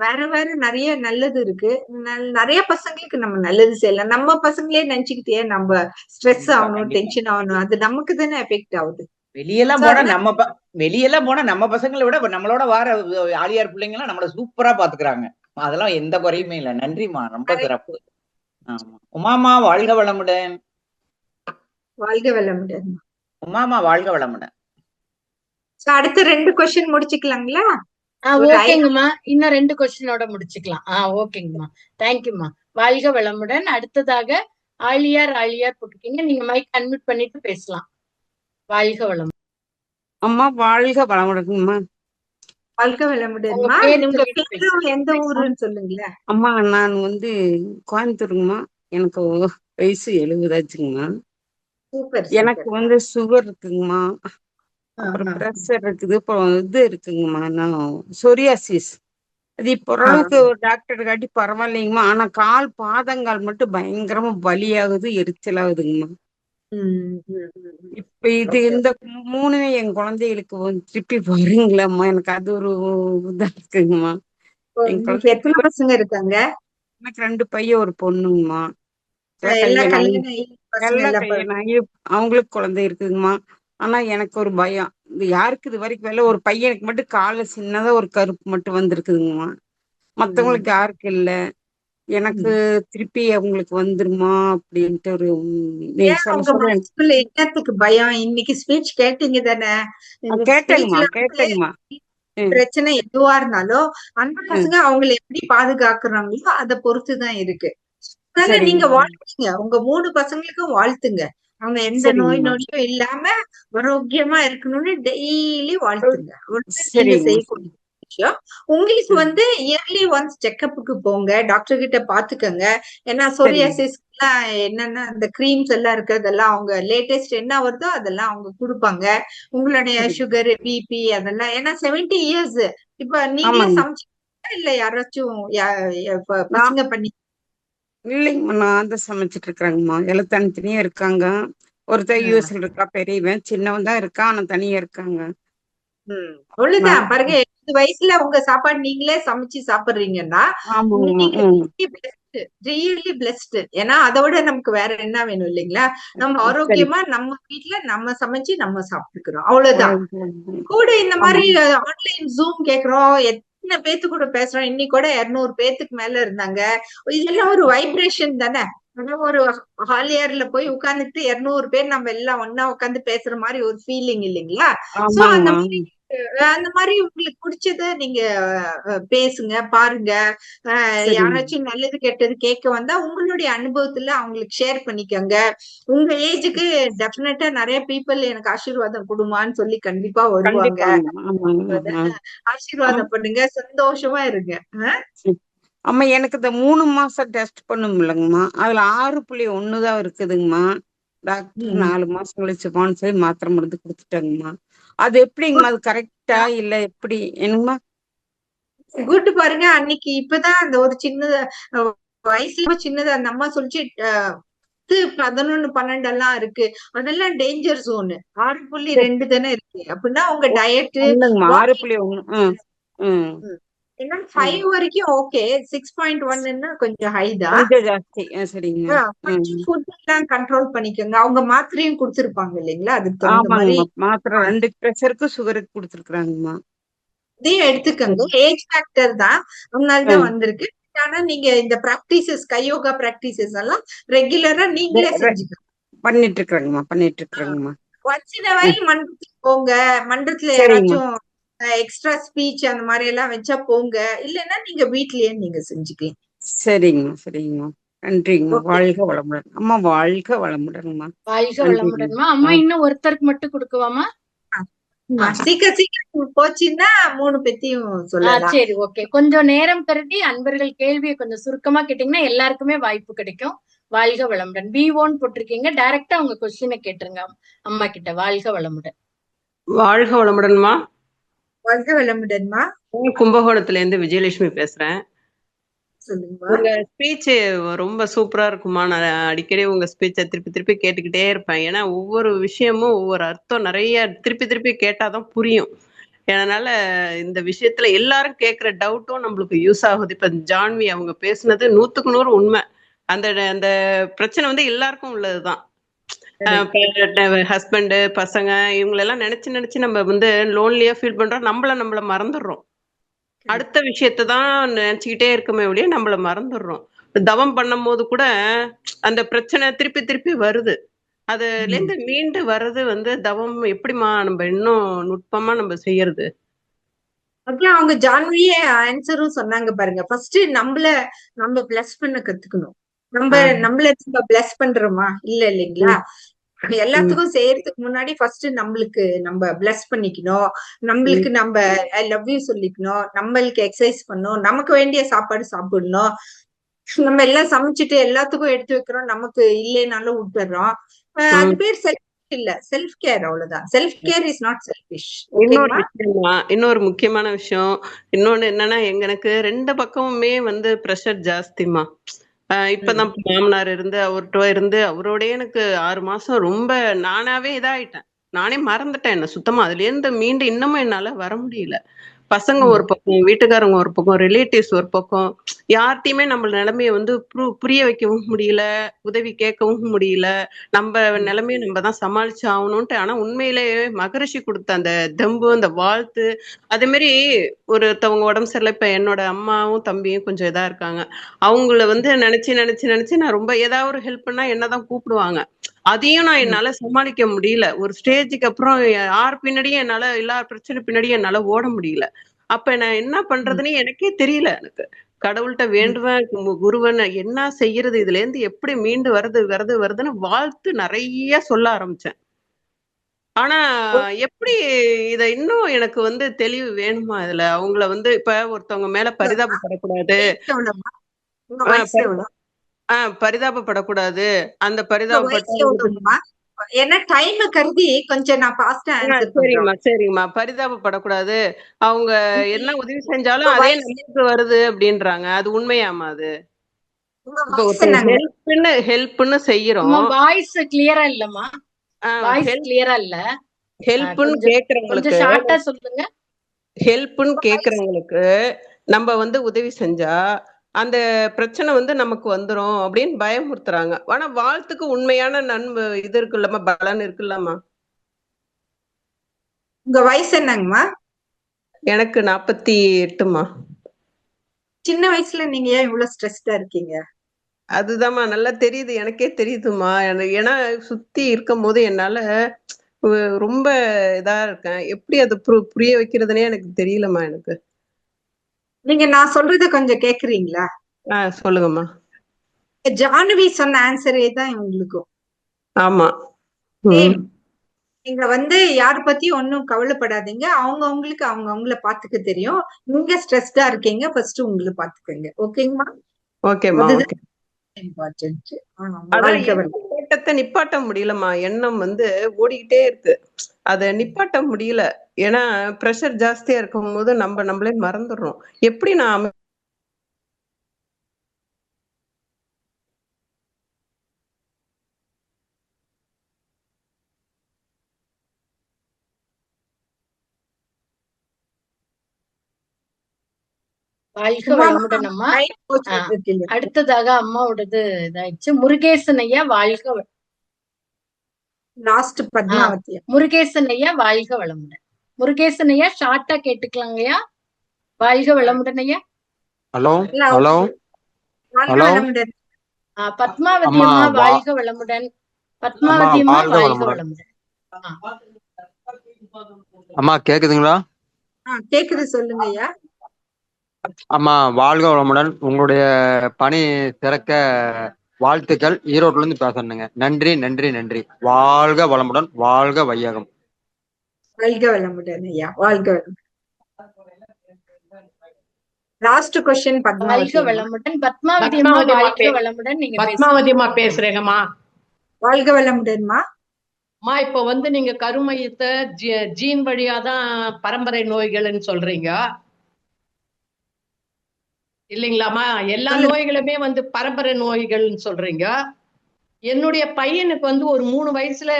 வேற வேற நிறைய நல்லது இருக்கு. நிறைய பசங்களுக்கு நம்ம நல்லது செய்யலாம். நம்ம பசங்களே நினைச்சுக்கிட்டே நம்ம ஸ்ட்ரெஸ் ஆகணும், டென்ஷன் ஆகணும், அது நமக்கு தானே எஃபெக்ட் ஆகுது. வெளியெல்லாம் போனா நம்ம பசங்களை விட நம்மளோட வார ஆலியார் பிள்ளைங்க எல்லாம் நம்மள சூப்பரா பாத்துக்கிறாங்க. அதெல்லாம் எந்த குறையுமே இல்ல. நன்றிமா, ரொம்ப சிறப்பு. ஆமா. உமாமா வாழ்க வளமுடன். வாழ்க வளமுடன். உமாமா வாழ்க வளமுடன். அடுத்த 2 கொஸ்டின் முடிச்சுக்கலாங்களா? ஓகேங்கம்மா, இன்னும் 2 கொஸ்டினோட முடிச்சுக்கலாம். ஓகேங்கம்மா, தேங்க்யூம்மா. வாழ்க வளமுடன். அடுத்ததாக ஆலியார் போட்டிருக்கீங்க, நீங்க மைக் அன்மியூட் பண்ணிட்டு பேசலாம். வாழ்க வளமுடன் அம்மா. வாழ்க வளமுடன்மா. வாழ்க வளமுடன்மா. எந்த ஊருன்னு சொல்லுங்களேன். அம்மா நான் வந்து கோயம்புத்தூருங்கம்மா. எனக்கு வயசு 70 ஆச்சுங்கம்மா. எனக்கு வந்து சுகர் இருக்குங்கம்மா, அப்புறம் பிரஷர் இருக்குது, அப்புறம் இது இருக்குங்கம்மா, நான் சொரியாசிஸ். அது இப்போ ஓரளவுக்கு டாக்டர் காட்டி பரவாயில்லைங்கம்மா. ஆனா கால் பாதங்கால் மட்டும் பயங்கரமா வலியாகுது, எரிச்சலாகுதுங்கம்மா. இப்ப இது இந்த 3 என் குழந்தைகளுக்கு திருப்பி வருங்களாம்மா? எனக்கு அது ஒரு இதா இருக்குங்கம்மா. எத்தனை பசங்க இருக்காங்க? எனக்கு 2 பையன், ஒரு பொண்ணுங்கம்மா. அவங்களுக்கு குழந்தை இருக்குங்கம்மா. ஆனா எனக்கு ஒரு பயம், இது யாருக்கு இது வரைக்கும் வேலை, ஒரு பையனுக்கு மட்டும் கால சின்னதா ஒரு கருப்பு மட்டும் வந்திருக்குதுங்கம்மா. மத்தவங்களுக்கு யாருக்கு இல்ல. எனக்கு திருப்பி அவங்களுக்கு வந்துருமா அப்படின்ட்டு ஒரு என்னத்துக்கு பயம்? இன்னைக்கு ஸ்பீச் கேட்டீங்க தானே? கேட்டேங்கம்மா. பிரச்சனை எதுவா இருந்தாலும் அந்த பசங்க அவங்களை எப்படி பாதுகாக்குறாங்களோ அதை பொறுத்துதான் இருக்கு. அதனால நீங்க வாழ்த்துங்க, உங்க 3 பசங்களுக்கும் வாழ்த்துங்க. அவங்க எந்த நோயும் இல்லாம ஆரோக்கியமா இருக்கணும்னு டெய்லி வாழ்த்துங்க. செய்யக்கூடிய விஷயம். உங்களுக்கு வந்து இயர்லி ஒன்ஸ் செக்அப்புக்கு போங்க, டாக்டர் கிட்ட பாத்துக்கங்க. ஏன்னா சொரியாசிஸ் எல்லாம் என்னன்னா அந்த கிரீம்ஸ் எல்லாம் இருக்கு, அதெல்லாம் அவங்க லேட்டஸ்ட் என்ன வருதோ அதெல்லாம் அவங்க கொடுப்பாங்க. உங்களுடைய சுகர், பிபி அதெல்லாம், ஏன்னா 70 இயர்ஸ் இப்ப நீங்களே சமைச்சு இல்ல யாராச்சும் பசங்க பண்ணி இல்லைங்கம்மா, நான் தான் சமைச்சிட்டு இருக்கிறேங்கம்மா. எல்லாம் தனித்தனியா இருக்காங்க. ஒருத்தன் யூஎஸ்ல இருக்கா, பெரியவன். சின்னவன் தான் இருக்கான், ஆனா தனியா இருக்காங்க. அவ்வளவுதான் பாருங்க. 8 வயசுல உங்க சாப்பாடு நீங்களே சமைச்சு சாப்பிடுறீங்கன்னா ஆமாங்கம்மா. நீங்க ரியலி பிளெஸ்ட். ஏன்னா அதை விட நமக்கு வேற என்ன வேணும் இல்லைங்களா? நம்ம சரி. ஆரோக்கியமா நம்ம வீட்டுல நம்ம சமைச்சு நம்ம சாப்பிட்டுக்கிறோம், அவ்வளவுதான். கூட இந்த மாதிரி ஆன்லைன் ஜூம் கேக்குறோம், எத்தனை பேத்து கூட பேசுறோம். இன்னைக்கு கூட 200 பேத்துக்கு மேல இருந்தாங்க. இதெல்லாம் ஒரு வைப்ரேஷன் தானே. ஆனா ஒரு ஹாலியர்ல போய் உட்கார்ந்துட்டு 200 பேர் நம்ம எல்லாம் ஒன்னா உட்கார்ந்து பேசுற மாதிரி ஒரு ஃபீலிங் இல்லைங்களா? சோ அந்த ஆமாங்கம்மா. மாதிரி உங்களுக்கு பிடிச்சத நீங்க பேசுங்க, பாருங்க. சரிங்க. யாராச்சும் நல்லது கெட்டது கேட்க வந்தா உங்களுடைய அனுபவத்துல அவங்களுக்கு ஷேர் பண்ணிக்கோங்க. உங்க ஏஜுக்கு டெஃபினட்டா நிறைய பீப்புள் எனக்கு ஆசீர்வாதம் கொடுமான்னு சொல்லி கண்டிப்பா வருவாங்க. கண்டிப்பாங்கம்மா. ஆமாங்கம்மா. ஆசீர்வாதம் பண்ணுங்க, சந்தோஷமா இருங்க. சரி. அம்மா, எனக்கு இந்த 3 மாசம் டெஸ்ட் பண்ணுமில்லங்கம்மா, அதுல 6.1 தான் இருக்குதுங்கம்மா. டாக்டர் 4 மாசம் கழிச்சு போன்னு சொல்லி மாத்திரை மருந்து கொடுத்துட்டாங்கம்மா. அது எப்படிங்கம்மா, அது கரெக்டா இல்ல எப்படி என்னங்கம்மா? குட் பாருங்க. அன்னைக்கு இப்பதான் அந்த ஒரு சின்னத வயசுல சின்னதா அந்த அம்மா சொல்லிச்சு 11, 12 எல்லாம் இருக்கு. அதெல்லாம் டேஞ்சர் ஜோனு. 6.2 தானே இருக்கு. அப்படின்னா உங்க டயட் இல்லங்கம்மா, 6.1. ஏன்னா 5 வரைக்கும் ஓகே. 6.1 கொஞ்சம் ஹை தான். கொஞ்சம் ஜாஸ்தி. சரிங்கம்மா. கொஞ்சம் ஃபுட் எல்லாம் கண்ட்ரோல் பண்ணிக்கோங்க. அவங்க மாத்திரையும் கொடுத்திருப்பாங்க இல்லைங்களா? அதுக்கு தகுந்த மாதிரி ஆமாங்கம்மா, மாத்திரை 2 ப்ரெஷருக்கு சுகருக்கு கொடுத்துருக்காங்கம்மா. இதையும் எடுத்துக்கோங்க. ஏஜ் ஃபேக்டர் தான், அதனாலதான் வந்திருக்கு. ஆனா நீங்க இந்த பிராக்டிசஸ், கையோகா பிராக்டிசஸ் எல்லாம் ரெகுலரா நீங்களே செஞ்சுக்கணும். பண்ணிட்டு இருக்கிறேங்கம்மா. ஒன்ஸ் இன் வைல் மன்றத்துக்கு போங்க. மன்றத்துல சரிங்கம்மா. யாராச்சும் எக்ஸ்ட்ரா ஸ்பீச் அந்த மாதிரி எல்லாம் வச்சா போங்க. இல்லைன்னா நீங்க வீட்லயே நீங்க செஞ்சுக்கலாம். சரிங்கம்மா. நன்றிங்கம்மா. வாழ்க வளமுடன் அம்மா. வாழ்க வளமுடன்மா. வாழ்க வளமுடன்மா. அம்மா இன்னும் ஒருத்தருக்கு மட்டும் கொடுக்குவாமா? சீக்கிரம் போச்சுன்னா 3 பேத்தையும் சொல்லலாம். சரி, ஓகே. கொஞ்சம் நேரம் கருதி அன்பர்கள் கேள்வியை கொஞ்சம் சுருக்கமா கேட்டீங்கன்னா எல்லாருக்குமே வாய்ப்பு கிடைக்கும். வாழ்க வளமுடன். B1 போட்டிருக்கீங்க, டைரக்டா உங்க கொஸ்டினை கேட்டுருங்க அம்மா கிட்ட. வாழ்க வளமுடன். வாழ்க வளமுடன்மா. வாழ்க வளமுடன்மா. கும்பகோணத்துல இருந்து விஜயலட்சுமி பேசுறேன். சொல்லுங்க. உங்க ஸ்பீச் ரொம்ப சூப்பரா இருக்குமா. நான் அடிக்கடி உங்க ஸ்பீச்சை திருப்பி திருப்பி கேட்டுக்கிட்டே இருப்பேன். ஏன்னா ஒவ்வொரு விஷயமும் ஒவ்வொரு அர்த்தம் நிறைய திருப்பி திருப்பி கேட்டாதான் புரியும். அதனால இந்த விஷயத்துல எல்லாரும் கேட்கிற டவுட்டும் நம்மளுக்கு யூஸ் ஆகுது. இப்ப ஜான்வி அவங்க பேசுனது 100க்கு 100 உண்மை. அந்த அந்த பிரச்சனை வந்து எல்லாருக்கும் உள்ளதுதான். ஹஸ்பண்ட், பசங்க இவங்களெல்லாம் நினைச்சு நினைச்சு நம்ம வந்து லோன்லியா ஃபீல் பண்றோம். நம்மள மறந்துடுறோம். அடுத்த விஷயத்தை தான் நினைச்சுக்கிட்டே இருக்கமே ஒழிய நம்மள மறந்துடுறோம். தவம் பண்ணும் போது கூட அந்த பிரச்சனை திருப்பி திருப்பி வருது. அதுல இருந்து மீண்டு வர்றது வந்து தவம் எப்படிமா நம்ம இன்னும் நுட்பமா நம்ம செய்யறது? அப்புறம் அவங்க ஜான்வியே ஆன்சரும் சொன்னாங்க பாருங்க. ஃபர்ஸ்ட் நம்ம பிளஸ் பண்ண கத்துக்கணும். நம்மள பிளஸ் பண்றோமா இல்ல இல்லைங்களா? எல்லாத்துக்கும் செய்யறதுக்கு முன்னாடி ஃபர்ஸ்ட் நம்மளுக்கு நம்ம பிளஸ் பண்ணிக்கணும். நம்மளுக்கு நம்ம ஐ லவ் யூ சொல்லிக்கணும். நம்மளுக்கு எக்ஸசைஸ் பண்ணணும். நமக்கு வேண்டிய சாப்பாடு சாப்பிடணும். நம்ம எல்லாம் சமைச்சிட்டு எல்லாத்துக்கும் எடுத்து வைக்கிறோம், நமக்கு இல்லைனாலும் விட்டுறோம். அது பேர் செல்ஃப் இல்ல, செல்ஃப் கேர். அவ்வளவுதான். Self care is not selfish. இன்னொரு முக்கியமான விஷயம் இன்னொன்னு என்னன்னா, எனக்கு 2 பக்கமுமே வந்து பிரஷர் ஜாஸ்திமா. இப்பதான் மாமனார் இருந்து அவர்கிட்ட இருந்து அவரோடய எனக்கு 6 மாசம் ரொம்ப நானாவே இதாயிட்டேன். நானே மறந்துட்டேன் என்ன சுத்தமா. அதுல இருந்து மீண்டு இன்னமும் என்னால வர முடியல. பசங்க ஒரு பக்கம், வீட்டுக்காரங்க ஒரு பக்கம், ரிலேட்டிவ்ஸ் ஒரு பக்கம், யார்கிட்டயுமே நம்ம நிலைமைய வந்து புரிய வைக்கவும் முடியல, உதவி கேட்கவும் முடியல. நம்ம நிலைமையை நம்ம தான் சமாளிச்சு ஆகணும்ட்டு. ஆனா உண்மையிலேயே மகரிஷி கொடுத்த அந்த தெம்பு, அந்த வாழ்த்து, அதே மாதிரி ஒருத்தவங்க உடம்பு சரியில்லை. இப்ப என்னோட அம்மாவும் தம்பியும் கொஞ்சம் இதா இருக்காங்க. அவங்கள வந்து நினைச்சு நான் ரொம்ப ஏதாவது ஒரு ஹெல்ப் பண்ணா என்னதான் கூப்பிடுவாங்க. அதையும் நான் என்னால சமாளிக்க முடியல. ஒரு ஸ்டேஜுக்கு அப்புறம் யார் பின்னாடியும் என்னால, எல்லா பிரச்சனை பின்னாடியும் என்னால ஓட முடியல. அப்ப நான் என்ன பண்றதுன்னு எனக்கே தெரியல. எனக்கு கடவுள்கிட்ட வேண்டுவேன், குருவன் என்ன செய்யறது, இதுல இருந்து எப்படி மீண்டு வருதுன்னு வாழ்த்து நிறைய சொல்ல ஆரம்பிச்சேன். ஆனா எப்படி இத இன்னும் எனக்கு வந்து தெளிவு வேணுமா இதுல? அவங்கள வந்து இப்ப ஒருத்தவங்க மேல பரிதாபப்படக்கூடாது. பரிதாபப்படக்கூடாது. அந்த பரிதாபப்பட்ட ஏன்னா டைம் கருதி கொஞ்சம் நான் ஃபாஸ்டா ஆன்சர் பண்றேன். சரிங்கம்மா. பரிதாபப்படக்கூடாது. அவங்க என்ன உதவி செஞ்சாலும் அதே நமக்கு வருது அப்படின்றாங்க. அது உண்மையாமா அது? உங்க இப்போ வாய்ஸ் ஒருத்தர் என்னங்க? ஹெல்ப்னு அம்மா செய்யறோம். வாய்ஸ் கிளியரா இல்லம்மா, வாய்ஸ் கிளியரா இல்ல. ஹெல்ப்னு கொஞ்சம் கேக்குறவங்களுக்கு ஷார்ட்டா சொல்லுங்க. ஹெல்ப்னு வாய்ஸ் கேக்குறவங்களுக்கு நம்ம உதவி செஞ்சா அந்த பிரச்சனை நமக்கு வந்துரும் அப்படின்னு பயமுறுத்துறாங்க. ஆனா வாழ்த்துக்கு உண்மையான நன்மை இது இருக்குல்லம்மா, பலன் இருக்குல்லம்மா. உங்க வயசு என்னங்கம்மா? எனக்கு 48ம்மா. சின்ன வயசுல நீங்க ஏன் இவ்வளவு ஸ்ட்ரெஸ்டா இருக்கீங்க? அதுதாம்மா நல்லா தெரியுது, எனக்கே தெரியுதுமா. ஏன்னா சுத்தி இருக்கும் போது என்னால ரொம்ப இதா இருக்கேன். எப்படி அது புரிய வைக்கிறதுனே எனக்கு தெரியலம்மா எனக்கு. நீங்க நான் சொல்றத கொஞ்சம் கேக்குறீங்களா? சொல்லுங்கம்மா. ஜானவி சொன்ன ஆன்சரே தான் உங்களுக்கும். ஆமா. சேம். நீங்க யார பத்தியும் ஒன்னும் கவலைப்படாதீங்க. அவங்களுக்கு அவங்கள பாத்துக்க தெரியும். நீங்க ஸ்ட்ரெஸ்டா இருக்கீங்க, ஃபர்ஸ்ட் உங்களை பாத்துக்கங்க. ஓகேங்கம்மா? ஓகேம்மா. அதுதான் இம்பார்ட்டன்ட். ஆனா வாழ்க்கை ஓட்டத்தை நிப்பாட்ட முடியலம்மா. எண்ணம் ஓடிக்கிட்டே இருக்கு. அத நிப்பாட்ட முடியல. ஏன்னா பிரஷர் ஜாஸ்தியா இருக்கும் போது நம்மளே மறந்துடுறோம். எப்படி நான் வாழ்க சும்மா வளமுடன் அம்மா. லைன் கோச்சிட்டு இருக்கீங்க. அடுத்ததாக அம்மாவோடது இதாயிடுச்சு. முருகேசன் ஐயா வாழ்க லாஸ்ட் பத்மாவதி. முருகேசன் ஐயா வாழ்க வளமுடன். முருகேசன் ஐயா ஷார்ட்டா கேட்டுக்கலாங்கய்யா. வாழ்க வளமுடன் ஐயா. ஹலோ இல்ல, ஹலோ வாழ்க ஹலோ வளமுடன். பத்மாவதி அம்மா அம்மா வாழ்க வளமுடன். பத்மாவதி அம்மா வாழ்க வாழ்க வளமுடன். வளமுடன். அம்மா கேக்குதுங்களா? கேக்குது, சொல்லுங்க ஐயா. அம்மா வாழ்க வளமுடன். உங்களுடைய பணி சிறக்க வாழ்த்துக்கள். ஈரோட்ல இருந்து பேசணுங்க. நன்றி நன்றி நன்றி. வாழ்க வளமுடன், வாழ்க வையகம். வாழ்க வளமுடன் ஐயா, வாழ்க வளமுடன். லாஸ்ட் கொஸ்டின் வாழ்க பத்மாவதி. வளமுடன். பத்மாவதி அம்மா வாழ்க வளமுடன். நீங்க பத்மாவதி அம்மா பேசுறேங்கம்மா. வாழ்க வளமுடன்மா. அம்மா இப்ப நீங்க கருமையத்தை ஜீன் வழியாதான் பரம்பரை நோய்கள்னு சொல்றீங்க இல்லைங்களாமா? எல்லா நோய்களுமே பரம்பரை நோய்கள்னு சொல்றீங்க. என்னுடைய பையனுக்கு ஒரு 3 வயசுல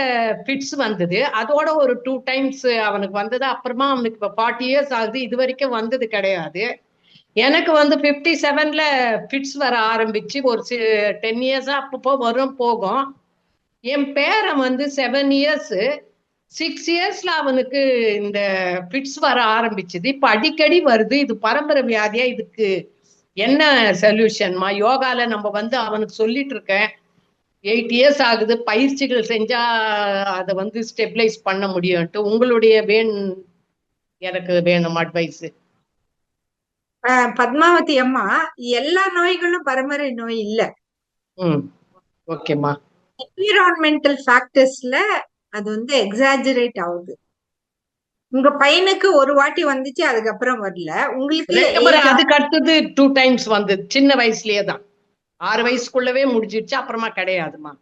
ஃபிட்ஸ் வந்தது. அதோட ஒரு 2 டைம்ஸ் அவனுக்கு வந்தது. அப்புறமா அவனுக்கு இப்ப 40 இயர்ஸ் ஆகுது. இது வரைக்கும் வந்தது கிடையாது. எனக்கு 57ல ஃபிட்ஸ் வர ஆரம்பிச்சு ஒரு 10 இயர்ஸா அப்பப்போ வரும் போகும். என் பேரன் 7 இயர்ஸ் 6 இயர்ஸ்ல அவனுக்கு இந்த ஃபிட்ஸ் வர ஆரம்பிச்சது. இப்ப அடிக்கடி வருது. இது பரம்பரை வியாதியா? இதுக்கு என்ன சொல்யூஷன்மா? யோகால நம்ம அவனுக்கு சொல்லிட்டு இருக்கேன். 8 இயர்ஸ் ஆகுது. பயிற்சிகள் செஞ்சா அதை ஸ்டெபிலைஸ் பண்ண முடியும்ட்டு உங்களுடைய எனக்கு வேணும் அட்வைஸ். பத்மாவதி அம்மா, எல்லா நோய்களும் பரம்பரை நோய் இல்ல. ஓகேமா. என்விரான்மெண்டல் ஃபேக்டர்ஸ்ல அது எக்ஸாஜரேட் ஆகுது. உங்க பையனுக்கு ஒரு வாட்டி வந்துச்சு, அதுக்கப்புறம் வரல. உங்களுக்கு அதுக்கு அடுத்தது 2 டைம்ஸ் வந்தது. சின்ன வயசுலயே தான், 6 வயசுக்குள்ளவே முடிஞ்சிருச்சு. அப்புறமா கிடையாதுமா.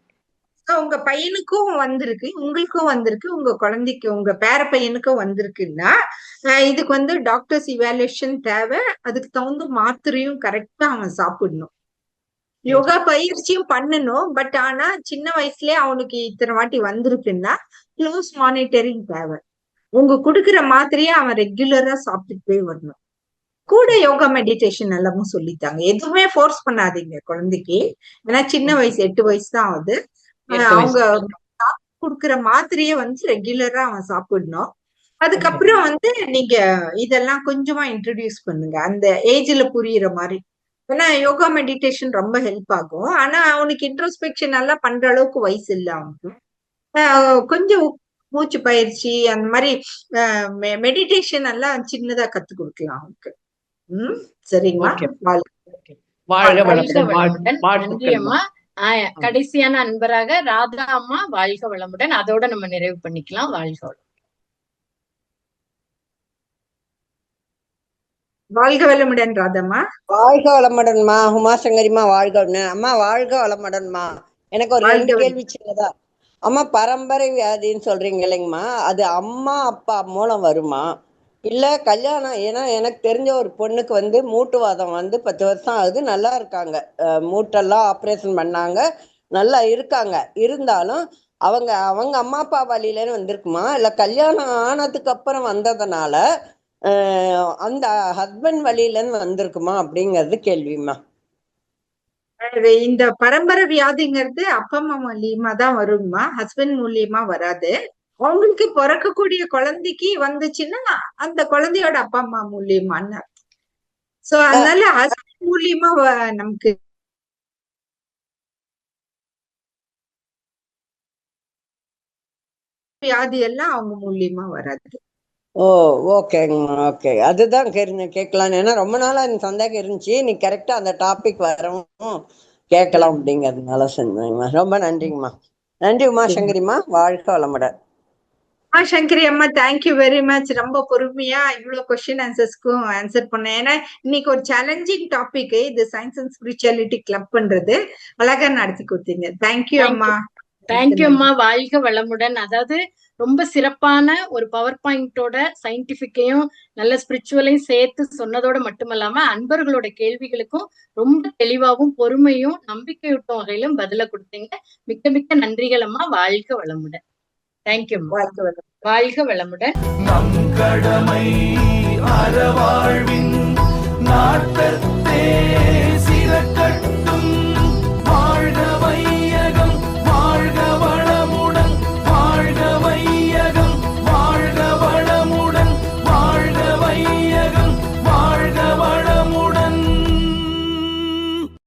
உங்க பையனுக்கும் வந்திருக்கு, உங்களுக்கும் வந்திருக்கு, உங்க குழந்தைக்கு, உங்க பேர பையனுக்கும் வந்திருக்குன்னா இதுக்கு டாக்டர்ஸ் இவாலுவேஷன் தேவை. அதுக்கு தகுந்த மாத்திரையும் கரெக்டா அவன் சாப்பிடணும். யோகா பயிற்சியும் பண்ணணும். பட் ஆனா சின்ன வயசுலயே அவனுக்கு இத்தனை வாட்டி வந்திருக்குன்னா க்ளோஸ் மானிட்டரிங் தேவை. உங்க குடுக்கிற மாத்திரையே அவன் ரெகுலரா சாப்பிட்டுட்டு போய் வரணும். கூட யோகா மெடிடேஷன் எல்லாமும் சொல்லித்தாங்க. எதுவுமே ஃபோர்ஸ் பண்ணாதீங்க குழந்தைக்கு. ஏன்னா சின்ன வயசு 8 வயசு தான் ஆகுது. அவங்க குடுக்கிற மாத்திரையே ரெகுலரா அவன் சாப்பிடணும். அதுக்கப்புறம் நீங்க இதெல்லாம் கொஞ்சமா இன்ட்ரடியூஸ் பண்ணுங்க, அந்த ஏஜ்ல புரியுற மாதிரி. ஏன்னா யோகா மெடிடேஷன் ரொம்ப ஹெல்ப் ஆகும். ஆனா அவனுக்கு இன்ட்ரோஸ்பெக்ஷன் எல்லாம் பண்ற அளவுக்கு வயசு இல்லை அவனுக்கு. கொஞ்சம் மூச்சு பயிற்சி அந்த மாதிரி மெடிடேஷன் எல்லாம் சின்னதா கத்து கொடுக்கலாம் அவனுக்கு. சரிங்களா? நன்றி அம்மா. கடைசியான அன்பராக ராதா அம்மா வாழ்க வளமுடன். அதோட நம்ம நிறைவு பண்ணிக்கலாம். வாழ்க வளம். வாழ்க வளமுடன் ராதாம்மா. வாழ்க வளமுடன்மா. உமாசங்கரிமா வாழ்க வளமுடன். அம்மா வாழ்க வளமுடன்மா. எனக்கு ஒரு 2 கேள்வி சின்னதா. அம்மா, பரம்பரை வியாதின்னு சொல்றீங்க இல்லைங்கம்மா, அது அம்மா அப்பா மூலம் வருமா? இல்ல கல்யாணம், ஏன்னா எனக்கு தெரிஞ்ச ஒரு பொண்ணுக்கு வந்து மூட்டுவாதம் வந்து 10 வருஷம் ஆகுது, நல்லா இருக்காங்க. மூட்டெல்லாம் ஆப்ரேஷன் பண்ணாங்க, நல்லா இருக்காங்க. இருந்தாலும் அவங்க அவங்க அம்மா அப்பா வழியிலேன்னு வந்திருக்குமா, இல்ல கல்யாணம் ஆனதுக்கு அப்புறம் வந்ததுனால அந்த ஹஸ்பண்ட் வழியிலேன்னு வந்திருக்குமா அப்படிங்கிறது கேள்விமா. இந்த பரம்பரை வியாதிங்கிறது அப்பா அம்மா மூலியமா தான் வருங்கம்மா, ஹஸ்பண்ட் மூலியமா வராது. அவங்களுக்கு பிறக்கக்கூடிய குழந்தைக்கு வந்துச்சுன்னா அந்த குழந்தையோட அப்பா அம்மா மூலியமான்னு. சோ அதனால ஹஸ்பண்ட் மூலியமா நமக்கு வியாதி எல்லாம் அவங்க மூலியமா வராது. ஓ ஓகேங்கம்மா, ஓகே. அதுதான் கேட்கலாம், ஏன்னா ரொம்ப நாளா எனக்கு சந்தேகம் இருந்துச்சு. நீ கரெக்டா அந்த டாபிக் வரவும் கேட்கலாம் அப்படிங்கிறதுனால செஞ்சேங்கம்மா. ரொம்ப நன்றிங்கம்மா. நன்றி உமாசங்கரிம்மா, வாழ்க வளமுடன். சங்கரி அம்மா, தேங்க்யூ வெரி மச். ரொம்ப பொறுமையா இவ்வளவு கொஸ்டின் ஆன்சர்ஸ்க்கும் ஆன்சர் பண்ணேன். ஏன்னா இன்னைக்கு ஒரு சேலஞ்சிங் டாபிக் இது, சயின்ஸ் அண்ட் ஸ்பிரிச்சுவாலிட்டி கிளப் பண்றது. அழகா நடத்தி கொடுத்தீங்க. தேங்க்யூ அம்மா. தேங்க்யூ அம்மா, வாழ்க வளமுடன். அதாவது ரொம்ப சிறப்பான ஒரு பவர் பாயிண்டோட சயின்டிபிக்கையும் நல்ல ஸ்பிரிச்சுவலையும் சேர்த்து சொன்னதோட மட்டுமல்லாம அன்பர்களோட கேள்விகளுக்கும் ரொம்ப தெளிவாகவும் பொறுமையும் நம்பிக்கையூட்டும் வகையிலும் பதில கொடுத்தீங்க. மிக்க மிக்க நன்றிகள் அம்மா. வாழ்க வளமுடன். தேங்க்யூ அம்மா. வாழ்க வளமுடன். நம் கடமை அறவாழ்வின் நாட்டத்தே சிறக்கட்டும்.